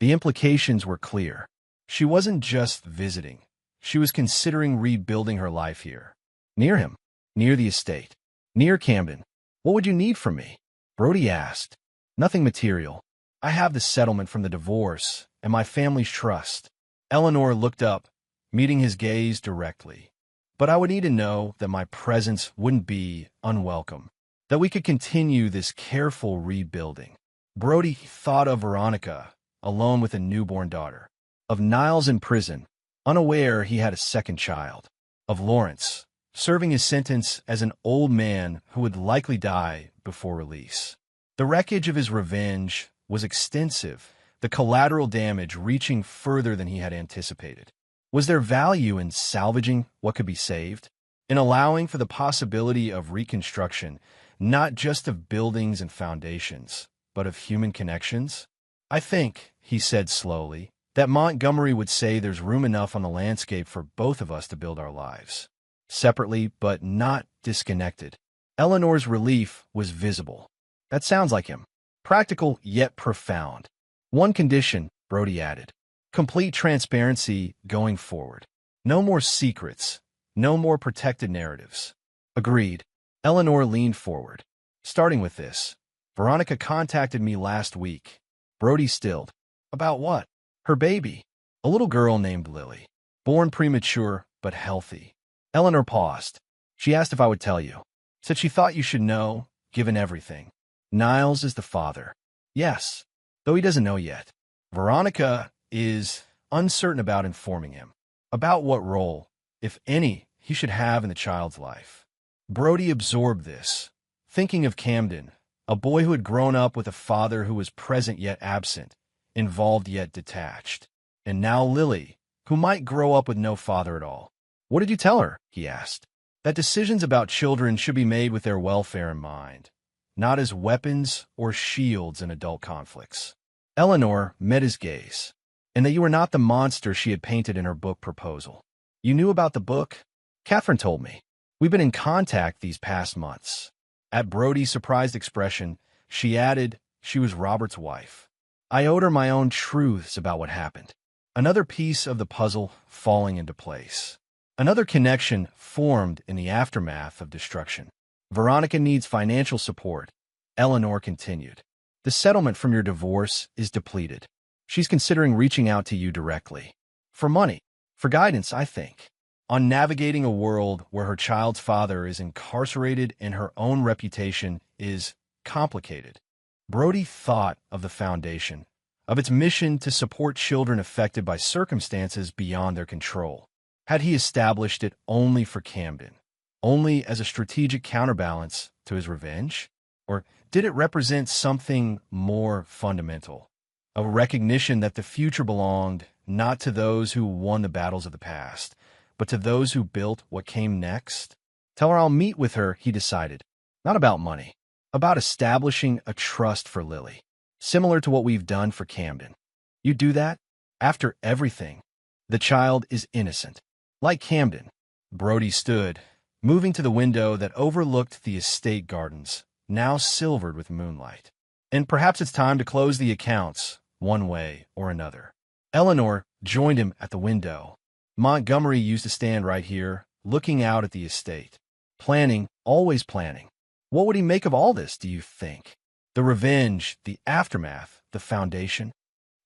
The implications were clear. She wasn't just visiting. She was considering rebuilding her life here. Near him, near the estate, near Camden. What would you need from me? Brody asked. Nothing material. I have the settlement from the divorce and my family's trust. Eleanor looked up, meeting his gaze directly. But I would need to know that my presence wouldn't be unwelcome, that we could continue this careful rebuilding. Brody thought of Veronica, alone with a newborn daughter, of Niles in prison, unaware he had a second child, of Lawrence, serving his sentence as an old man who would likely die before release. The wreckage of his revenge was extensive, the collateral damage reaching further than he had anticipated. Was there value in salvaging what could be saved? In allowing for the possibility of reconstruction, not just of buildings and foundations, but of human connections? I think, he said slowly, that Montgomery would say there's room enough on the landscape for both of us to build our lives. Separately, but not disconnected. Eleanor's relief was visible. That sounds like him. Practical, yet profound. One condition, Brody added. Complete transparency going forward. No more secrets. No more protected narratives. Agreed. Eleanor leaned forward. Starting with this. Veronica contacted me last week. Brody stilled. About what? Her baby. A little girl named Lily. Born premature, but healthy. Eleanor paused. She asked if I would tell you. Said she thought you should know, given everything. Niles is the father. Yes, though he doesn't know yet. Veronica is uncertain about informing him. About what role, if any, he should have in the child's life. Brody absorbed this, thinking of Camden, a boy who had grown up with a father who was present yet absent, involved yet detached. And now Lily, who might grow up with no father at all. What did you tell her? He asked. That decisions about children should be made with their welfare in mind, not as weapons or shields in adult conflicts. Eleanor met his gaze, and that you were not the monster she had painted in her book proposal. You knew about the book? Catherine told me. We've been in contact these past months. At Brody's surprised expression, she added she was Robert's wife. I owed her my own truths about what happened. Another piece of the puzzle falling into place. Another connection formed in the aftermath of destruction. Veronica needs financial support. Eleanor continued. The settlement from your divorce is depleted. She's considering reaching out to you directly. For money. For guidance, I think. On navigating a world where her child's father is incarcerated and her own reputation is complicated. Brody thought of the foundation, of its mission to support children affected by circumstances beyond their control. Had he established it only for Camden, only as a strategic counterbalance to his revenge? Or did it represent something more fundamental? A recognition that the future belonged not to those who won the battles of the past, but to those who built what came next? Tell her I'll meet with her, he decided. Not about money. About establishing a trust for Lily. Similar to what we've done for Camden. You do that? After everything. The child is innocent. Like Camden. Brody stood, moving to the window that overlooked the estate gardens, now silvered with moonlight. And perhaps it's time to close the accounts, one way or another. Eleanor joined him at the window. Montgomery used to stand right here, looking out at the estate. Planning, always planning. What would he make of all this, do you think? The revenge, the aftermath, the foundation?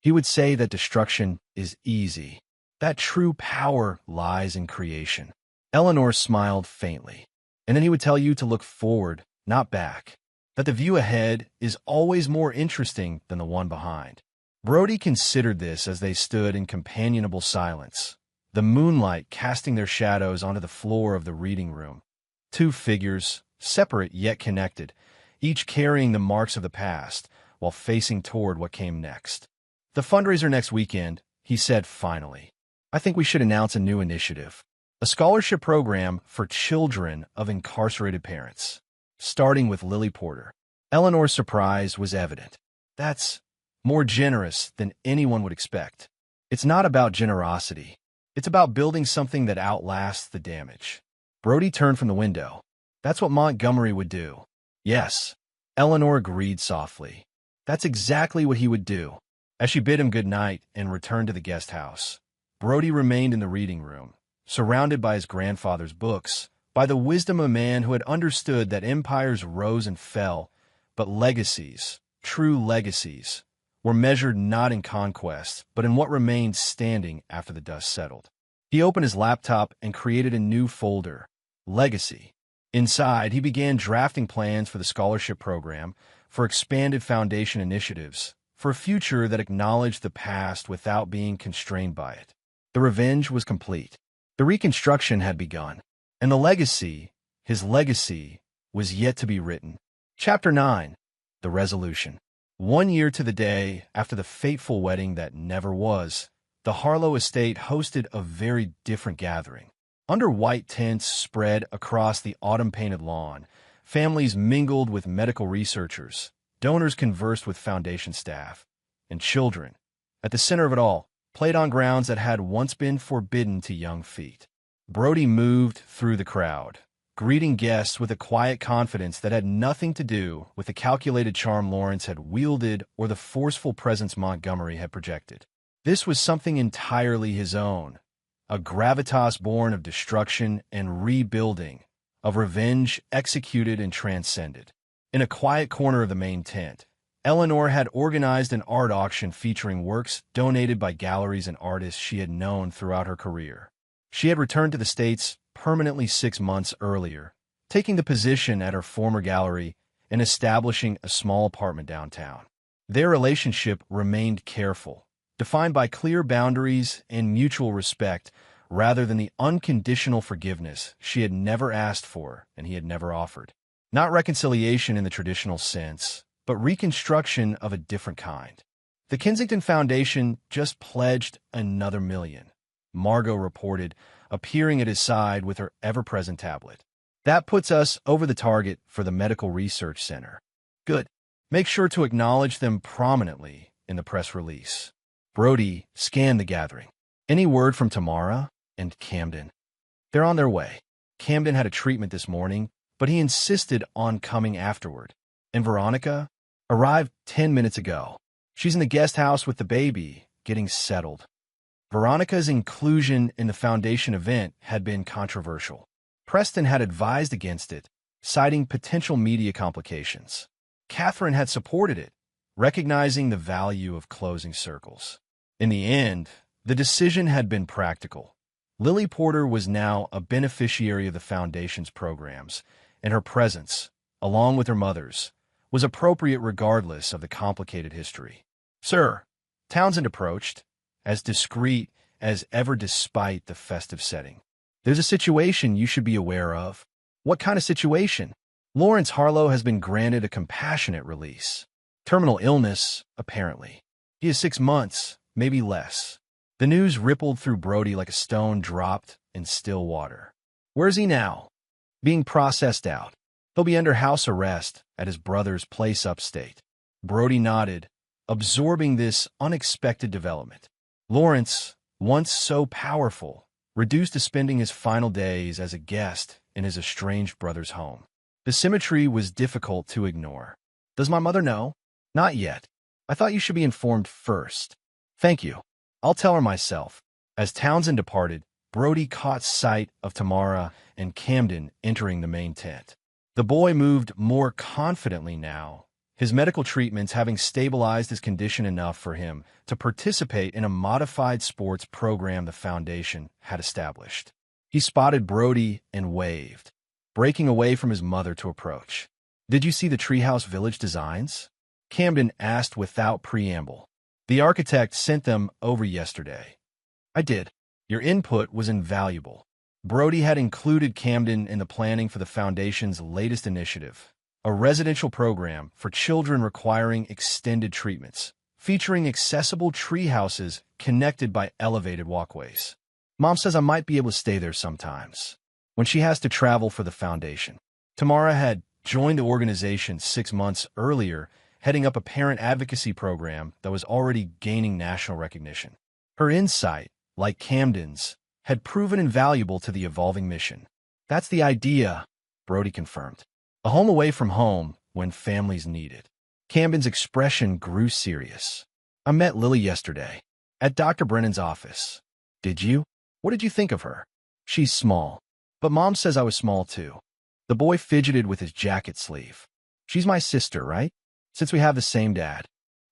He would say that destruction is easy, that true power lies in creation. Eleanor smiled faintly, and then he would tell you to look forward, not back, that the view ahead is always more interesting than the one behind. Brody considered this as they stood in companionable silence, the moonlight casting their shadows onto the floor of the reading room. Two figures, separate yet connected, each carrying the marks of the past while facing toward what came next. The fundraiser next weekend, he said finally. I think we should announce a new initiative. A scholarship program for children of incarcerated parents, starting with Lily Porter. Eleanor's surprise was evident. That's more generous than anyone would expect. It's not about generosity. It's about building something that outlasts the damage. Brody turned from the window. That's what Montgomery would do. Yes, Eleanor agreed softly. That's exactly what he would do. As she bid him good night and returned to the guest house, Brody remained in the reading room, surrounded by his grandfather's books, by the wisdom of a man who had understood that empires rose and fell, but legacies, true legacies, were measured not in conquest, but in what remained standing after the dust settled. He opened his laptop and created a new folder, Legacy. Inside, he began drafting plans for the scholarship program, for expanded foundation initiatives, for a future that acknowledged the past without being constrained by it. The revenge was complete. The reconstruction had begun. And the legacy, his legacy, was yet to be written. Chapter 9. The Resolution. 1 year to the day after the fateful wedding that never was, the Harlow estate hosted a very different gathering. Under white tents spread across the autumn-painted lawn, families mingled with medical researchers, donors conversed with foundation staff, and children, at the center of it all, played on grounds that had once been forbidden to young feet. Brody moved through the crowd, greeting guests with a quiet confidence that had nothing to do with the calculated charm Lawrence had wielded or the forceful presence Montgomery had projected. This was something entirely his own, a gravitas born of destruction and rebuilding, of revenge executed and transcended. In a quiet corner of the main tent, Eleanor had organized an art auction featuring works donated by galleries and artists she had known throughout her career. She had returned to the States permanently 6 months earlier, taking the position at her former gallery and establishing a small apartment downtown. Their relationship remained careful, defined by clear boundaries and mutual respect rather than the unconditional forgiveness she had never asked for and he had never offered. Not reconciliation in the traditional sense, but reconstruction of a different kind. The Kensington Foundation just pledged another $1 million, Margot reported, appearing at his side with her ever-present tablet. That puts us over the target for the Medical Research Center. Good. Make sure to acknowledge them prominently in the press release. Brody scanned the gathering. Any word from Tamara and Camden? They're on their way. Camden had a treatment this morning, but he insisted on coming afterward. And Veronica arrived 10 minutes ago. She's in the guest house with the baby, getting settled. Veronica's inclusion in the foundation event had been controversial. Preston had advised against it, citing potential media complications. Catherine had supported it, recognizing the value of closing circles. In the end, the decision had been practical. Lily Porter was now a beneficiary of the Foundation's programs, and her presence, along with her mother's, was appropriate regardless of the complicated history. Sir, Townsend approached, as discreet as ever despite the festive setting. There's a situation you should be aware of. What kind of situation? Lawrence Harlow has been granted a compassionate release. Terminal illness, apparently. He is 6 months, maybe less. The news rippled through Brody like a stone dropped in still water. Where's he now? Being processed out. He'll be under house arrest at his brother's place upstate. Brody nodded, absorbing this unexpected development. Lawrence, once so powerful, reduced to spending his final days as a guest in his estranged brother's home. The symmetry was difficult to ignore. Does my mother know? Not yet. I thought you should be informed first. Thank you. I'll tell her myself. As Townsend departed, Brody caught sight of Tamara and Camden entering the main tent. The boy moved more confidently now, his medical treatments having stabilized his condition enough for him to participate in a modified sports program the Foundation had established. He spotted Brody and waved, breaking away from his mother to approach. "Did you see the Treehouse Village designs?" Camden asked without preamble. "The architect sent them over yesterday." "I did. Your input was invaluable." Brody had included Camden in the planning for the Foundation's latest initiative, a residential program for children requiring extended treatments, featuring accessible tree houses connected by elevated walkways. Mom says I might be able to stay there sometimes, when she has to travel for the Foundation. Tamara had joined the organization 6 months earlier, heading up a parent advocacy program that was already gaining national recognition. Her insight, like Camden's, had proven invaluable to the evolving mission. "That's the idea," Brody confirmed. "A home away from home when families need it." Camden's expression grew serious. "I met Lily yesterday, at Dr. Brennan's office." "Did you? What did you think of her?" "She's small, but Mom says I was small too." The boy fidgeted with his jacket sleeve. "She's my sister, right? Since we have the same dad."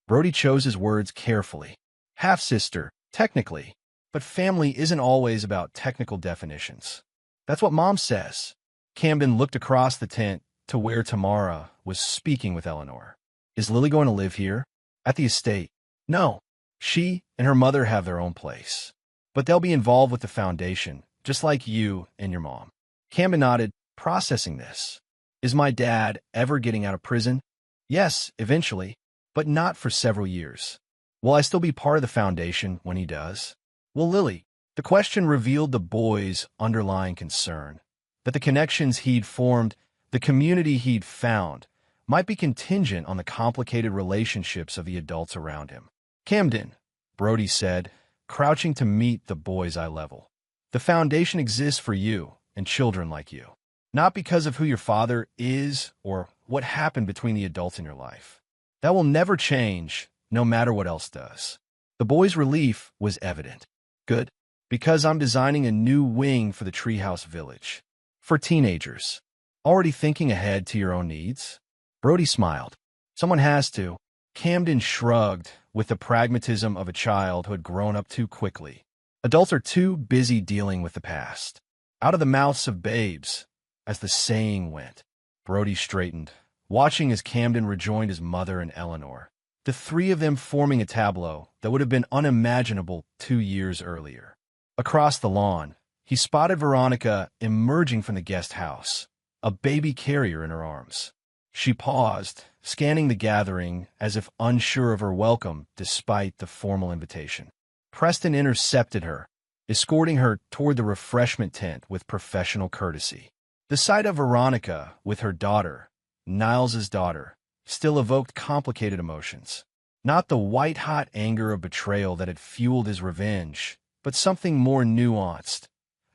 Brody chose his words carefully. "Half-sister, technically, but family isn't always about technical definitions." "That's what Mom says." Camden looked across the tent to where Tamara was speaking with Eleanor. "Is Lily going to live here? At the estate?" "No. She and her mother have their own place. But they'll be involved with the Foundation, just like you and your mom." Camden nodded, processing this. "Is my dad ever getting out of prison?" "Yes, eventually, but not for several years." "Will I still be part of the Foundation when he does?" "Well, Lily," the question revealed the boy's underlying concern, that the connections he'd formed, the community he'd found, might be contingent on the complicated relationships of the adults around him. "Camden," Brody said, crouching to meet the boy's eye level, "the Foundation exists for you and children like you, not because of who your father is or what happened between the adults in your life. That will never change, no matter what else does." The boy's relief was evident. "Good, because I'm designing a new wing for the Treehouse Village. For teenagers. Already thinking ahead to your own needs?" Brody smiled. "Someone has to." Camden shrugged with the pragmatism of a child who had grown up too quickly. Adults are too busy dealing with the past. "Out of the mouths of babes," as the saying went. Brody straightened, watching as Camden rejoined his mother and Eleanor, the three of them forming a tableau that would have been unimaginable 2 years earlier. Across the lawn, he spotted Veronica emerging from the guest house, a baby carrier in her arms. She paused, scanning the gathering as if unsure of her welcome despite the formal invitation. Preston intercepted her, escorting her toward the refreshment tent with professional courtesy. The sight of Veronica with her daughter, Niles's daughter, still evoked complicated emotions. Not the white-hot anger of betrayal that had fueled his revenge, but something more nuanced,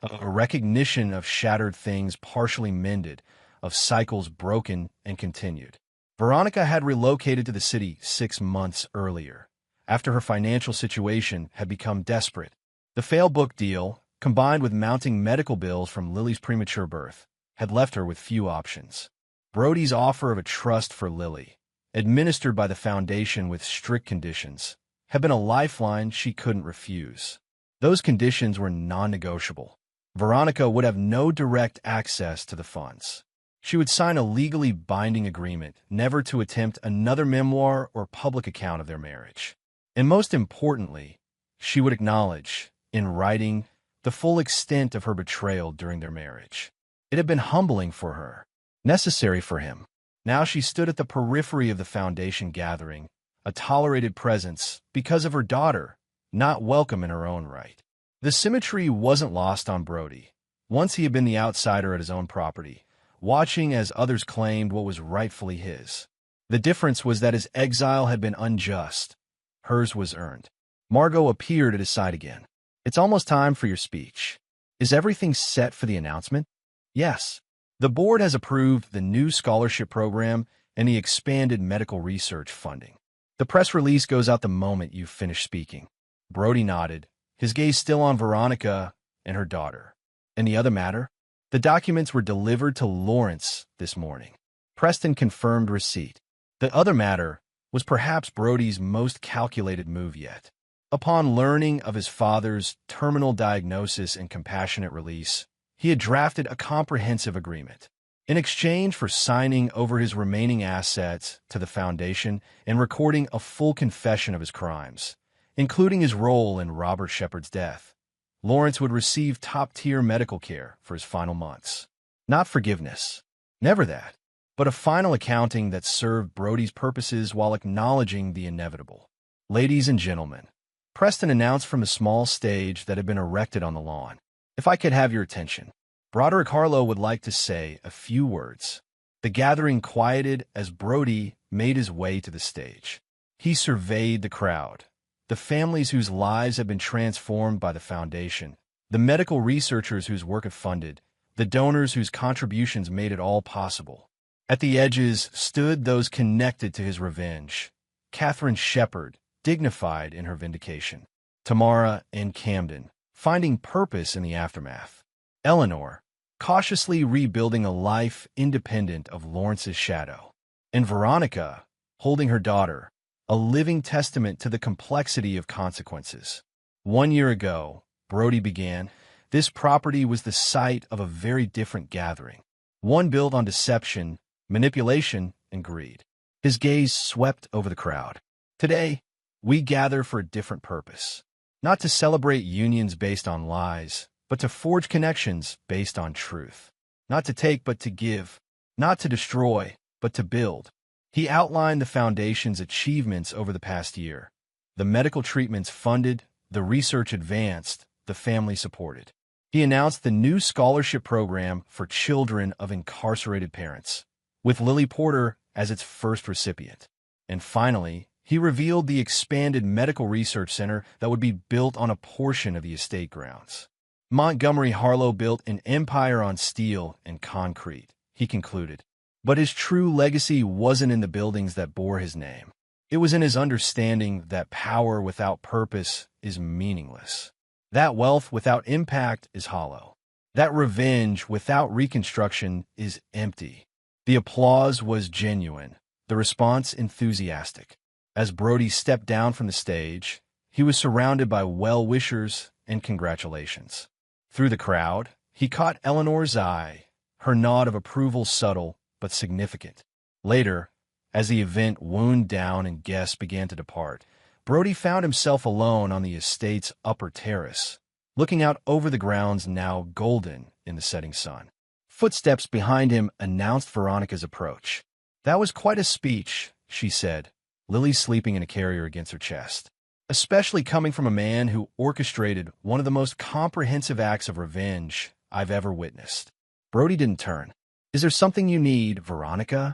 a recognition of shattered things partially mended, of cycles broken and continued. Veronica had relocated to the city 6 months earlier, after her financial situation had become desperate. The failed book deal, combined with mounting medical bills from Lily's premature birth, had left her with few options. Brody's offer of a trust for Lily, administered by the Foundation with strict conditions, had been a lifeline she couldn't refuse. Those conditions were non-negotiable. Veronica would have no direct access to the funds. She would sign a legally binding agreement never to attempt another memoir or public account of their marriage. And most importantly, she would acknowledge, in writing, the full extent of her betrayal during their marriage. It had been humbling for her, necessary for him. Now she stood at the periphery of the Foundation gathering, a tolerated presence because of her daughter, not welcome in her own right. The symmetry wasn't lost on Brody. Once he had been the outsider at his own property, watching as others claimed what was rightfully his. The difference was that his exile had been unjust. Hers was earned. Margot appeared at his side again. "It's almost time for your speech. Is everything set for the announcement?" "Yes. The board has approved the new scholarship program and the expanded medical research funding. The press release goes out the moment you finish speaking." Brody nodded, his gaze still on Veronica and her daughter. "And the other matter?" "The documents were delivered to Lawrence this morning." Preston confirmed receipt. The other matter was perhaps Brody's most calculated move yet. Upon learning of his father's terminal diagnosis and compassionate release, he had drafted a comprehensive agreement. In exchange for signing over his remaining assets to the foundation and recording a full confession of his crimes, including his role in Robert Shepard's death, Lawrence would receive top-tier medical care for his final months. Not forgiveness, never that, but a final accounting that served Brody's purposes while acknowledging the inevitable. "Ladies and gentlemen," Preston announced from a small stage that had been erected on the lawn, "if I could have your attention, Broderick Harlow would like to say a few words." The gathering quieted as Brody made his way to the stage. He surveyed the crowd, the families whose lives had been transformed by the foundation, the medical researchers whose work it funded, the donors whose contributions made it all possible. At the edges stood those connected to his revenge. Catherine Shepard, dignified in her vindication. Tamara and Camden, finding purpose in the aftermath. Eleanor, cautiously rebuilding a life independent of Lawrence's shadow. And Veronica, holding her daughter, a living testament to the complexity of consequences. 1 year ago, Brody began, this property was the site of a very different gathering, one built on deception, manipulation, and greed. His gaze swept over the crowd. Today, we gather for a different purpose. Not to celebrate unions based on lies, but to forge connections based on truth. Not to take, but to give. Not to destroy, but to build. He outlined the foundation's achievements over the past year. The medical treatments funded, the research advanced, the family supported. He announced the new scholarship program for children of incarcerated parents, with Lily Porter as its first recipient. And finally, he revealed the expanded medical research center that would be built on a portion of the estate grounds. Montgomery Harlow built an empire on steel and concrete, he concluded. But his true legacy wasn't in the buildings that bore his name. It was in his understanding that power without purpose is meaningless. That wealth without impact is hollow. That revenge without reconstruction is empty. The applause was genuine, the response enthusiastic. As Brody stepped down from the stage, he was surrounded by well-wishers and congratulations. Through the crowd, he caught Eleanor's eye, her nod of approval subtle but significant. Later, as the event wound down and guests began to depart, Brody found himself alone on the estate's upper terrace, looking out over the grounds now golden in the setting sun. Footsteps behind him announced Veronica's approach. "That was quite a speech," she said, Lily sleeping in a carrier against her chest. "Especially coming from a man who orchestrated one of the most comprehensive acts of revenge I've ever witnessed." Brody didn't turn. "Is there something you need, Veronica?"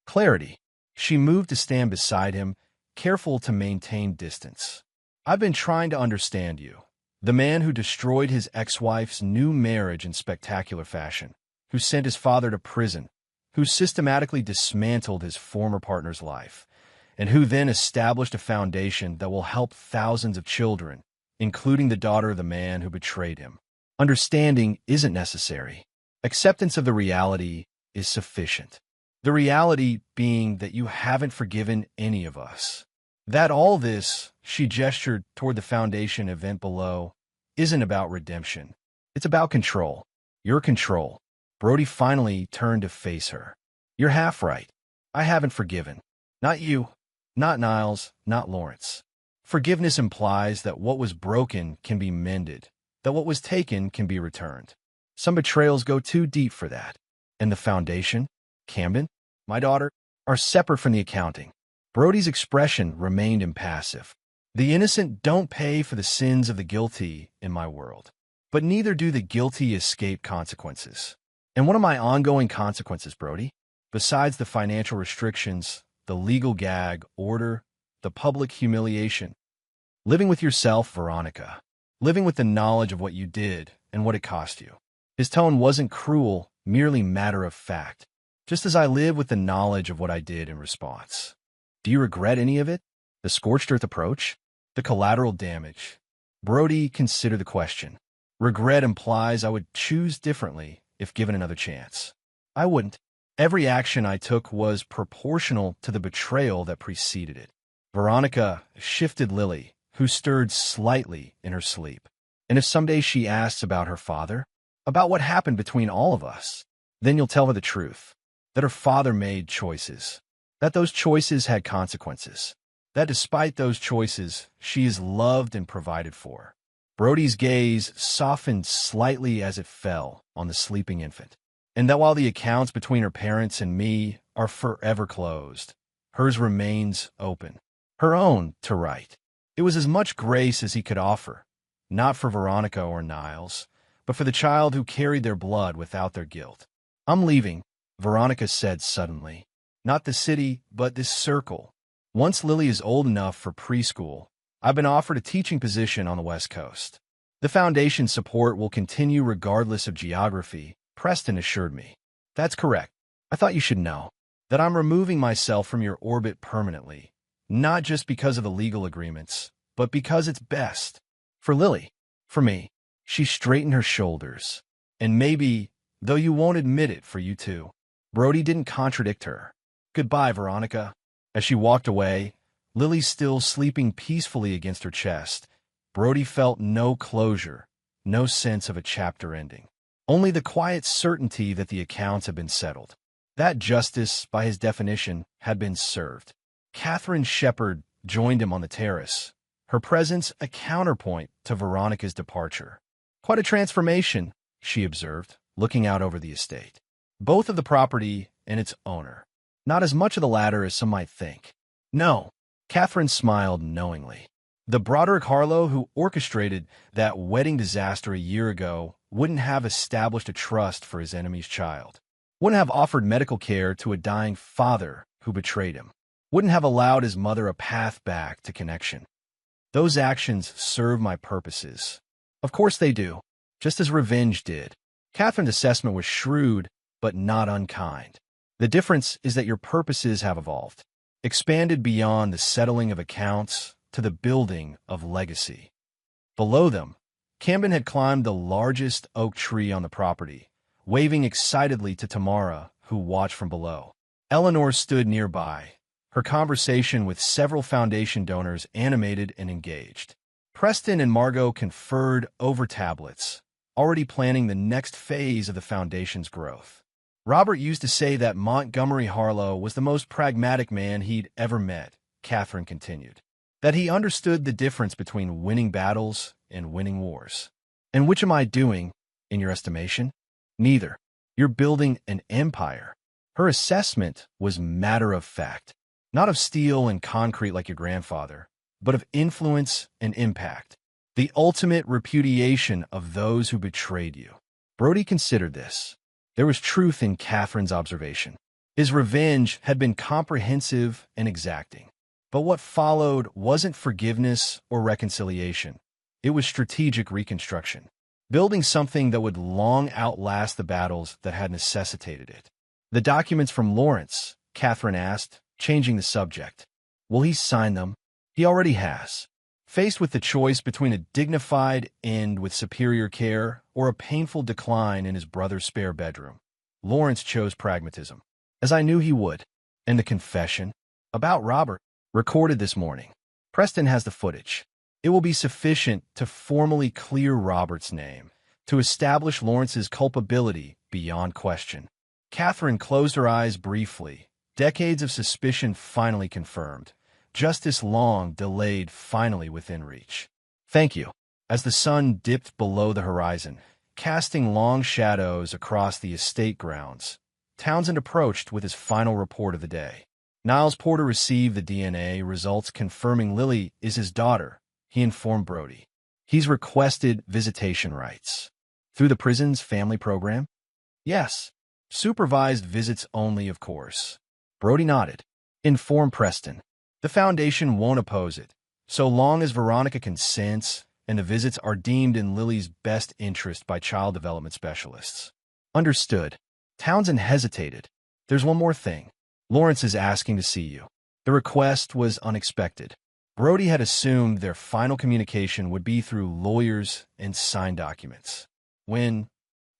"Clarity." She moved to stand beside him, careful to maintain distance. "I've been trying to understand you. The man who destroyed his ex-wife's new marriage in spectacular fashion, who sent his father to prison, who systematically dismantled his former partner's life, and who then established a foundation that will help thousands of children, including the daughter of the man who betrayed him. Understanding isn't necessary. Acceptance of the reality is sufficient. The reality being that you haven't forgiven any of us. That all this," she gestured toward the foundation event below, "isn't about redemption. It's about control. Your control." Brody finally turned to face her. "You're half right. I haven't forgiven. Not you. Not Niles. Not Lawrence. Forgiveness implies that what was broken can be mended, that what was taken can be returned. Some betrayals go too deep for that. And the foundation, Camden, my daughter, are separate from the accounting." Brody's expression remained impassive. "The innocent don't pay for the sins of the guilty in my world, but neither do the guilty escape consequences. And what are my ongoing consequences, Brody? Besides the financial restrictions, the legal gag order, the public humiliation. Living with yourself, Veronica. Living with the knowledge of what you did and what it cost you. His tone wasn't cruel, merely matter of fact. Just as I live with the knowledge of what I did in response. Do you regret any of it? The scorched earth approach? The collateral damage? Brody, consider the question. Regret implies I would choose differently if given another chance. I wouldn't. Every action I took was proportional to the betrayal that preceded it. Veronica shifted Lily, who stirred slightly in her sleep. And if someday she asks about her father, about what happened between all of us, then you'll tell her the truth, that her father made choices, that those choices had consequences, that despite those choices, she is loved and provided for. Brody's gaze softened slightly as it fell on the sleeping infant, and that while the accounts between her parents and me are forever closed, hers remains open, her own to write. It was as much grace as he could offer, not for Veronica or Niles, but for the child who carried their blood without their guilt. I'm leaving, Veronica said suddenly. Not the city, but this circle. Once Lily is old enough for preschool, I've been offered a teaching position on the West Coast. The foundation support will continue regardless of geography, Preston assured me. That's correct. I thought you should know that I'm removing myself from your orbit permanently, not just because of the legal agreements, but because it's best. For Lily, for me. She straightened her shoulders. And maybe, though you won't admit it, for you too. Brody didn't contradict her. Goodbye, Veronica. As she walked away, Lily still sleeping peacefully against her chest, Brody felt no closure, no sense of a chapter ending. Only the quiet certainty that the accounts had been settled. That justice, by his definition, had been served. Catherine Shepard joined him on the terrace, her presence a counterpoint to Veronica's departure. Quite a transformation, she observed, looking out over the estate. Both of the property and its owner. Not as much of the latter as some might think. No, Catherine smiled knowingly. The Broderick Harlow who orchestrated that wedding disaster a year ago wouldn't have established a trust for his enemy's child. Wouldn't have offered medical care to a dying father who betrayed him. Wouldn't have allowed his mother a path back to connection. Those actions serve my purposes. Of course they do, just as revenge did. Catherine's assessment was shrewd, but not unkind. The difference is that your purposes have evolved, expanded beyond the settling of accounts to the building of legacy. Below them, Camden had climbed the largest oak tree on the property, waving excitedly to Tamara, who watched from below. Eleanor stood nearby, her conversation with several foundation donors animated and engaged. Preston and Margot conferred over tablets, already planning the next phase of the foundation's growth. Robert used to say that Montgomery Harlow was the most pragmatic man he'd ever met, Catherine continued. That he understood the difference between winning battles and winning wars. And which am I doing, in your estimation? Neither. You're building an empire. Her assessment was matter of fact, not of steel and concrete like your grandfather, but of influence and impact. The ultimate repudiation of those who betrayed you. Brody considered this. There was truth in Catherine's observation. His revenge had been comprehensive and exacting. But what followed wasn't forgiveness or reconciliation. It was strategic reconstruction, building something that would long outlast the battles that had necessitated it. The documents from Lawrence, Catherine asked, changing the subject. Will he sign them? He already has. Faced with the choice between a dignified end with superior care or a painful decline in his brother's spare bedroom, Lawrence chose pragmatism, as I knew he would. And the confession about Robert, recorded this morning. Preston has the footage. It will be sufficient to formally clear Robert's name, to establish Lawrence's culpability beyond question. Catherine closed her eyes briefly. Decades of suspicion finally confirmed. Justice long delayed finally within reach. Thank you. As the sun dipped below the horizon, casting long shadows across the estate grounds, Townsend approached with his final report of the day. Niles Porter received the DNA results confirming Lily is his daughter, he informed Brody. He's requested visitation rights. Through the prison's family program? Yes. Supervised visits only, of course. Brody nodded. Inform Preston. The Foundation won't oppose it, so long as Veronica consents and the visits are deemed in Lily's best interest by child development specialists. Understood. Townsend hesitated. There's one more thing. Lawrence is asking to see you. The request was unexpected. Brody had assumed their final communication would be through lawyers and signed documents. When,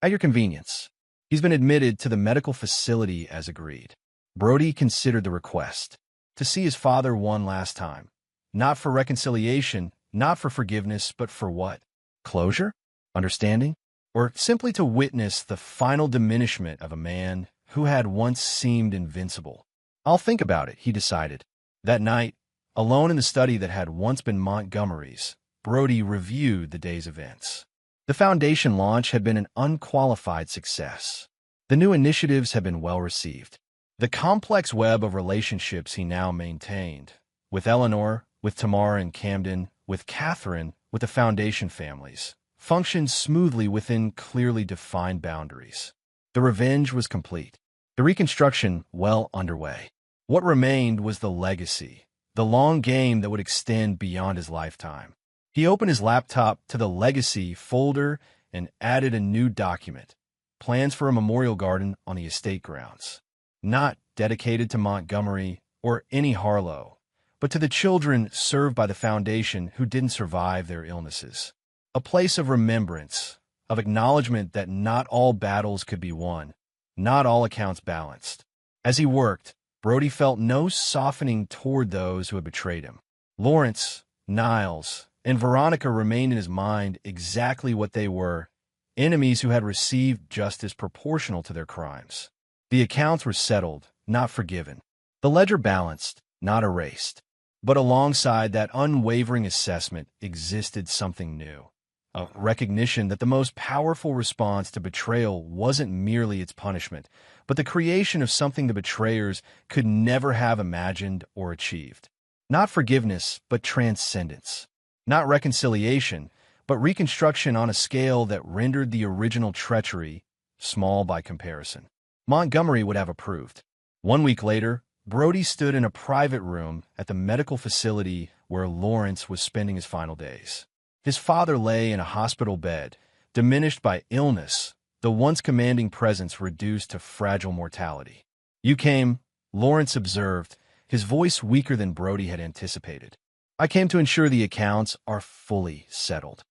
at your convenience, he's been admitted to the medical facility as agreed. Brody considered the request. To see his father one last time. Not for reconciliation, not for forgiveness, but for what? Closure? Understanding? Or simply to witness the final diminishment of a man who had once seemed invincible? I'll think about it, he decided. That night, alone in the study that had once been Montgomery's, Brody reviewed the day's events. The Foundation launch had been an unqualified success. The new initiatives had been well received. The complex web of relationships he now maintained, with Eleanor, with Tamara and Camden, with Catherine, with the Foundation families, functioned smoothly within clearly defined boundaries. The revenge was complete. The reconstruction well underway. What remained was the legacy, the long game that would extend beyond his lifetime. He opened his laptop to the legacy folder and added a new document, plans for a memorial garden on the estate grounds. Not dedicated to Montgomery or any Harlow, but to the children served by the Foundation who didn't survive their illnesses. A place of remembrance, of acknowledgement that not all battles could be won, not all accounts balanced. As he worked, Brody felt no softening toward those who had betrayed him. Lawrence, Niles, and Veronica remained in his mind exactly what they were, enemies who had received justice proportional to their crimes. The accounts were settled, not forgiven. The ledger balanced, not erased. But alongside that unwavering assessment existed something new. A recognition that the most powerful response to betrayal wasn't merely its punishment, but the creation of something the betrayers could never have imagined or achieved. Not forgiveness, but transcendence. Not reconciliation, but reconstruction on a scale that rendered the original treachery small by comparison. Montgomery would have approved. 1 week later, Brody stood in a private room at the medical facility where Lawrence was spending his final days. His father lay in a hospital bed, diminished by illness, the once commanding presence reduced to fragile mortality. "You came," Lawrence observed, his voice weaker than Brody had anticipated. "I came to ensure the accounts are fully settled."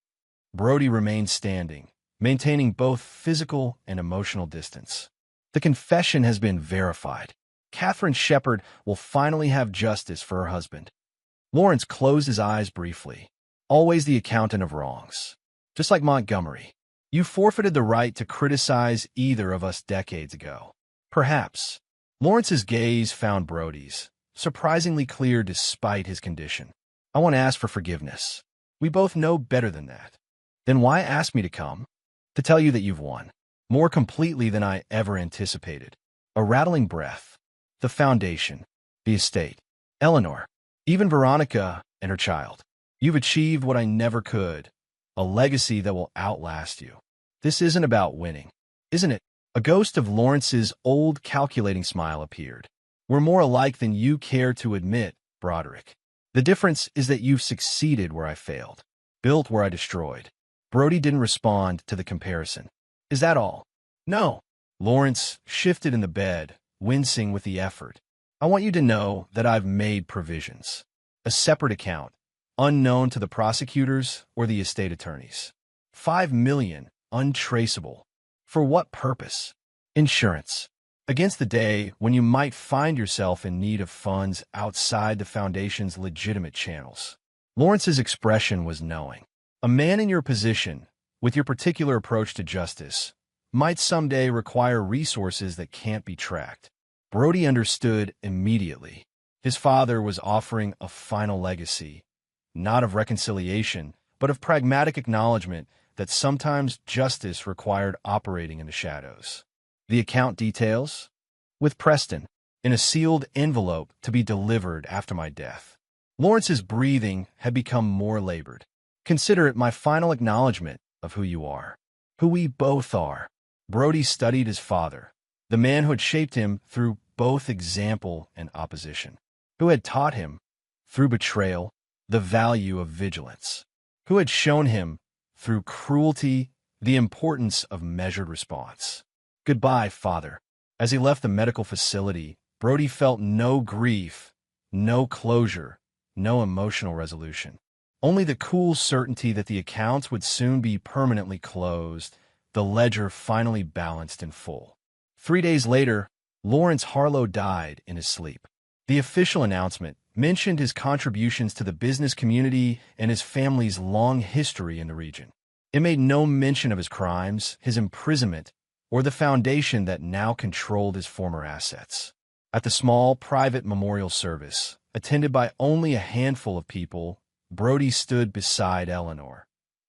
Brody remained standing, maintaining both physical and emotional distance. "The confession has been verified. Catherine Shepard will finally have justice for her husband." Lawrence closed his eyes briefly. "Always the accountant of wrongs. Just like Montgomery. You forfeited the right to criticize either of us decades ago." Perhaps. Lawrence's gaze found Brody's, surprisingly clear despite his condition. "I want to ask for forgiveness. We both know better than that." "Then why ask me to come?" "To tell you that you've won. More completely than I ever anticipated." A rattling breath. "The Foundation. The estate. Eleanor. Even Veronica and her child. You've achieved what I never could. A legacy that will outlast you. This isn't about winning, isn't it?" A ghost of Lawrence's old calculating smile appeared. "We're more alike than you care to admit, Broderick. The difference is that you've succeeded where I failed. Built where I destroyed." Brody didn't respond to the comparison. "Is that all?" "No." Lawrence shifted in the bed, wincing with the effort. "I want you to know that I've made provisions. A separate account, unknown to the prosecutors or the estate attorneys. 5 million, untraceable. For what purpose? Insurance. Against the day when you might find yourself in need of funds outside the Foundation's legitimate channels." Lawrence's expression was knowing. A man in your position, with your particular approach to justice, might someday require resources that can't be tracked. Brody understood immediately. His father was offering a final legacy, not of reconciliation, but of pragmatic acknowledgement that sometimes justice required operating in the shadows. The account details? With Preston, in a sealed envelope to be delivered after my death. Lawrence's breathing had become more labored. "Consider it my final acknowledgement of who you are. Who we both are. Brody studied his father, the man who had shaped him through both example and opposition, who had taught him, through betrayal, the value of vigilance, who had shown him, through cruelty, the importance of measured response. Goodbye, father. As he left the medical facility, Brody felt no grief, no closure, no emotional resolution. Only the cool certainty that the accounts would soon be permanently closed, the ledger finally balanced in full. 3 days later, Lawrence Harlow died in his sleep. The official announcement mentioned his contributions to the business community and his family's long history in the region. It made no mention of his crimes, his imprisonment, or the foundation that now controlled his former assets. At the small, private memorial service, attended by only a handful of people, Brody stood beside Eleanor,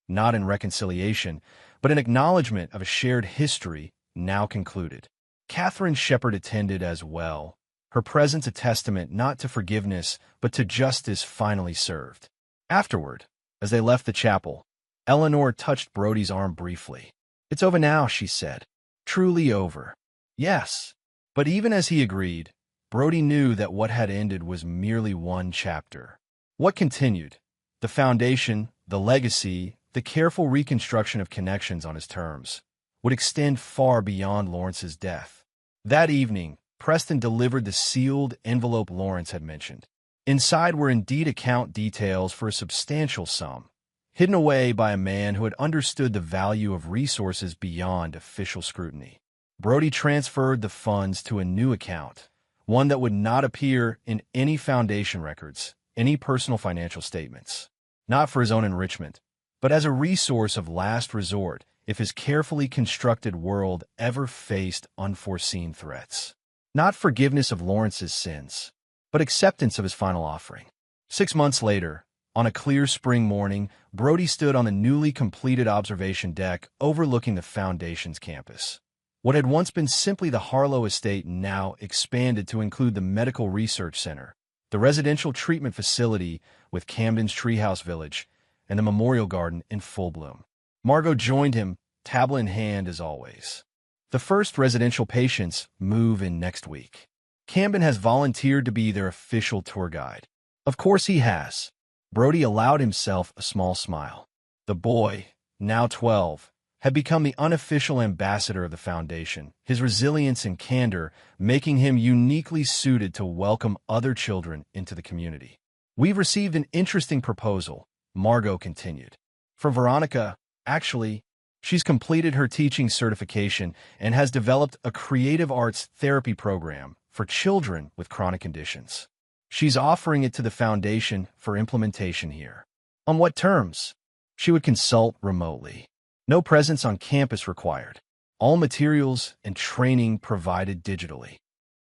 not in reconciliation, but in acknowledgement of a shared history now concluded. Catherine Shepard attended as well, her presence a testament not to forgiveness, but to justice finally served. Afterward, as they left the chapel, Eleanor touched Brody's arm briefly. "It's over now," she said. "Truly over." Yes. But even as he agreed, Brody knew that what had ended was merely one chapter. What continued? The foundation, the legacy, the careful reconstruction of connections on his terms, would extend far beyond Lawrence's death. That evening, Preston delivered the sealed envelope Lawrence had mentioned. Inside were indeed account details for a substantial sum, hidden away by a man who had understood the value of resources beyond official scrutiny. Brody transferred the funds to a new account, one that would not appear in any foundation records, any personal financial statements, not for his own enrichment, but as a resource of last resort if his carefully constructed world ever faced unforeseen threats. Not forgiveness of Lawrence's sins, but acceptance of his final offering. 6 months later, on a clear spring morning, Brody stood on the newly completed observation deck overlooking the Foundation's campus. What had once been simply the Harlow estate now expanded to include the Medical Research Center, the residential treatment facility with Camden's Treehouse Village, and the Memorial Garden in full bloom. Margot joined him, tablet in hand as always. The first residential patients move in next week. Camden has volunteered to be their official tour guide. Of course he has. Brody allowed himself a small smile. The boy, now 12, had become the unofficial ambassador of the Foundation, his resilience and candor making him uniquely suited to welcome other children into the community. "We've received an interesting proposal," Margot continued. "From Veronica, actually. She's completed her teaching certification and has developed a creative arts therapy program for children with chronic conditions. She's offering it to the Foundation for implementation here." "On what terms?" "She would consult remotely. No presence on campus required. All materials and training provided digitally."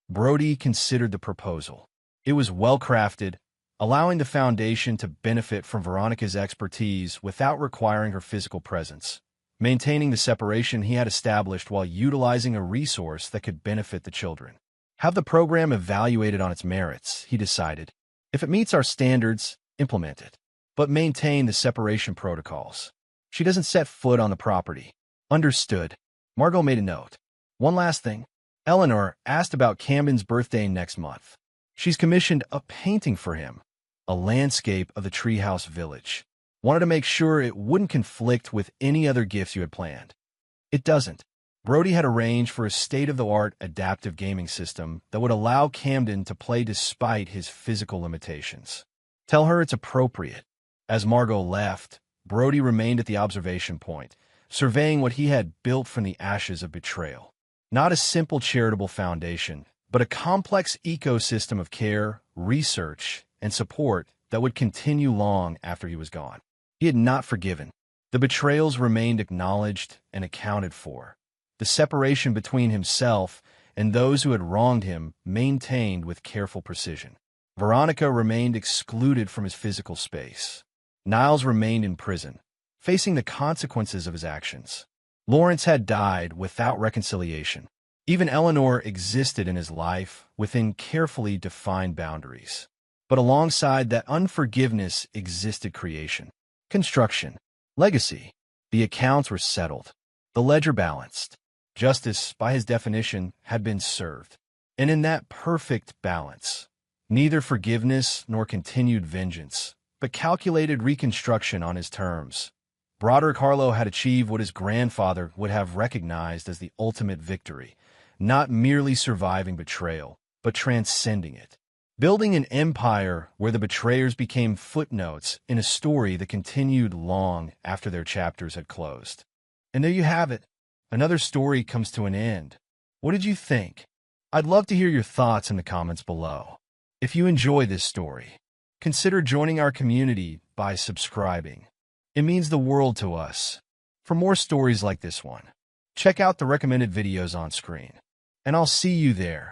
Brody considered the proposal. It was well-crafted, allowing the Foundation to benefit from Veronica's expertise without requiring her physical presence, maintaining the separation he had established while utilizing a resource that could benefit the children. Have the program evaluated on its merits, he decided. If it meets our standards, implement it. But maintain the separation protocols. She doesn't set foot on the property. Understood. Margot made a note. One last thing. Eleanor asked about Camden's birthday next month. She's commissioned a painting for him, a landscape of the Treehouse Village. Wanted to make sure it wouldn't conflict with any other gifts you had planned. It doesn't. Brody had arranged for a state-of-the-art adaptive gaming system that would allow Camden to play despite his physical limitations. Tell her it's appropriate. As Margot left, Brody remained at the observation point, surveying what he had built from the ashes of betrayal. Not a simple charitable foundation, but a complex ecosystem of care, research, and support that would continue long after he was gone. He had not forgiven. The betrayals remained acknowledged and accounted for. The separation between himself and those who had wronged him maintained with careful precision. Veronica remained excluded from his physical space. Niles remained in prison, facing the consequences of his actions. Lawrence had died without reconciliation. Even Eleanor existed in his life within carefully defined boundaries. But alongside that unforgiveness existed creation, construction, legacy. The accounts were settled, the ledger balanced. Justice, by his definition, had been served. And in that perfect balance, neither forgiveness nor continued vengeance, but calculated reconstruction on his terms, Broderick Harlow had achieved what his grandfather would have recognized as the ultimate victory, not merely surviving betrayal, but transcending it. Building an empire where the betrayers became footnotes in a story that continued long after their chapters had closed. And there you have it. Another story comes to an end. What did you think? I'd love to hear your thoughts in the comments below. If you enjoy this story, consider joining our community by subscribing. It means the world to us. For more stories like this one, check out the recommended videos on screen. And I'll see you there.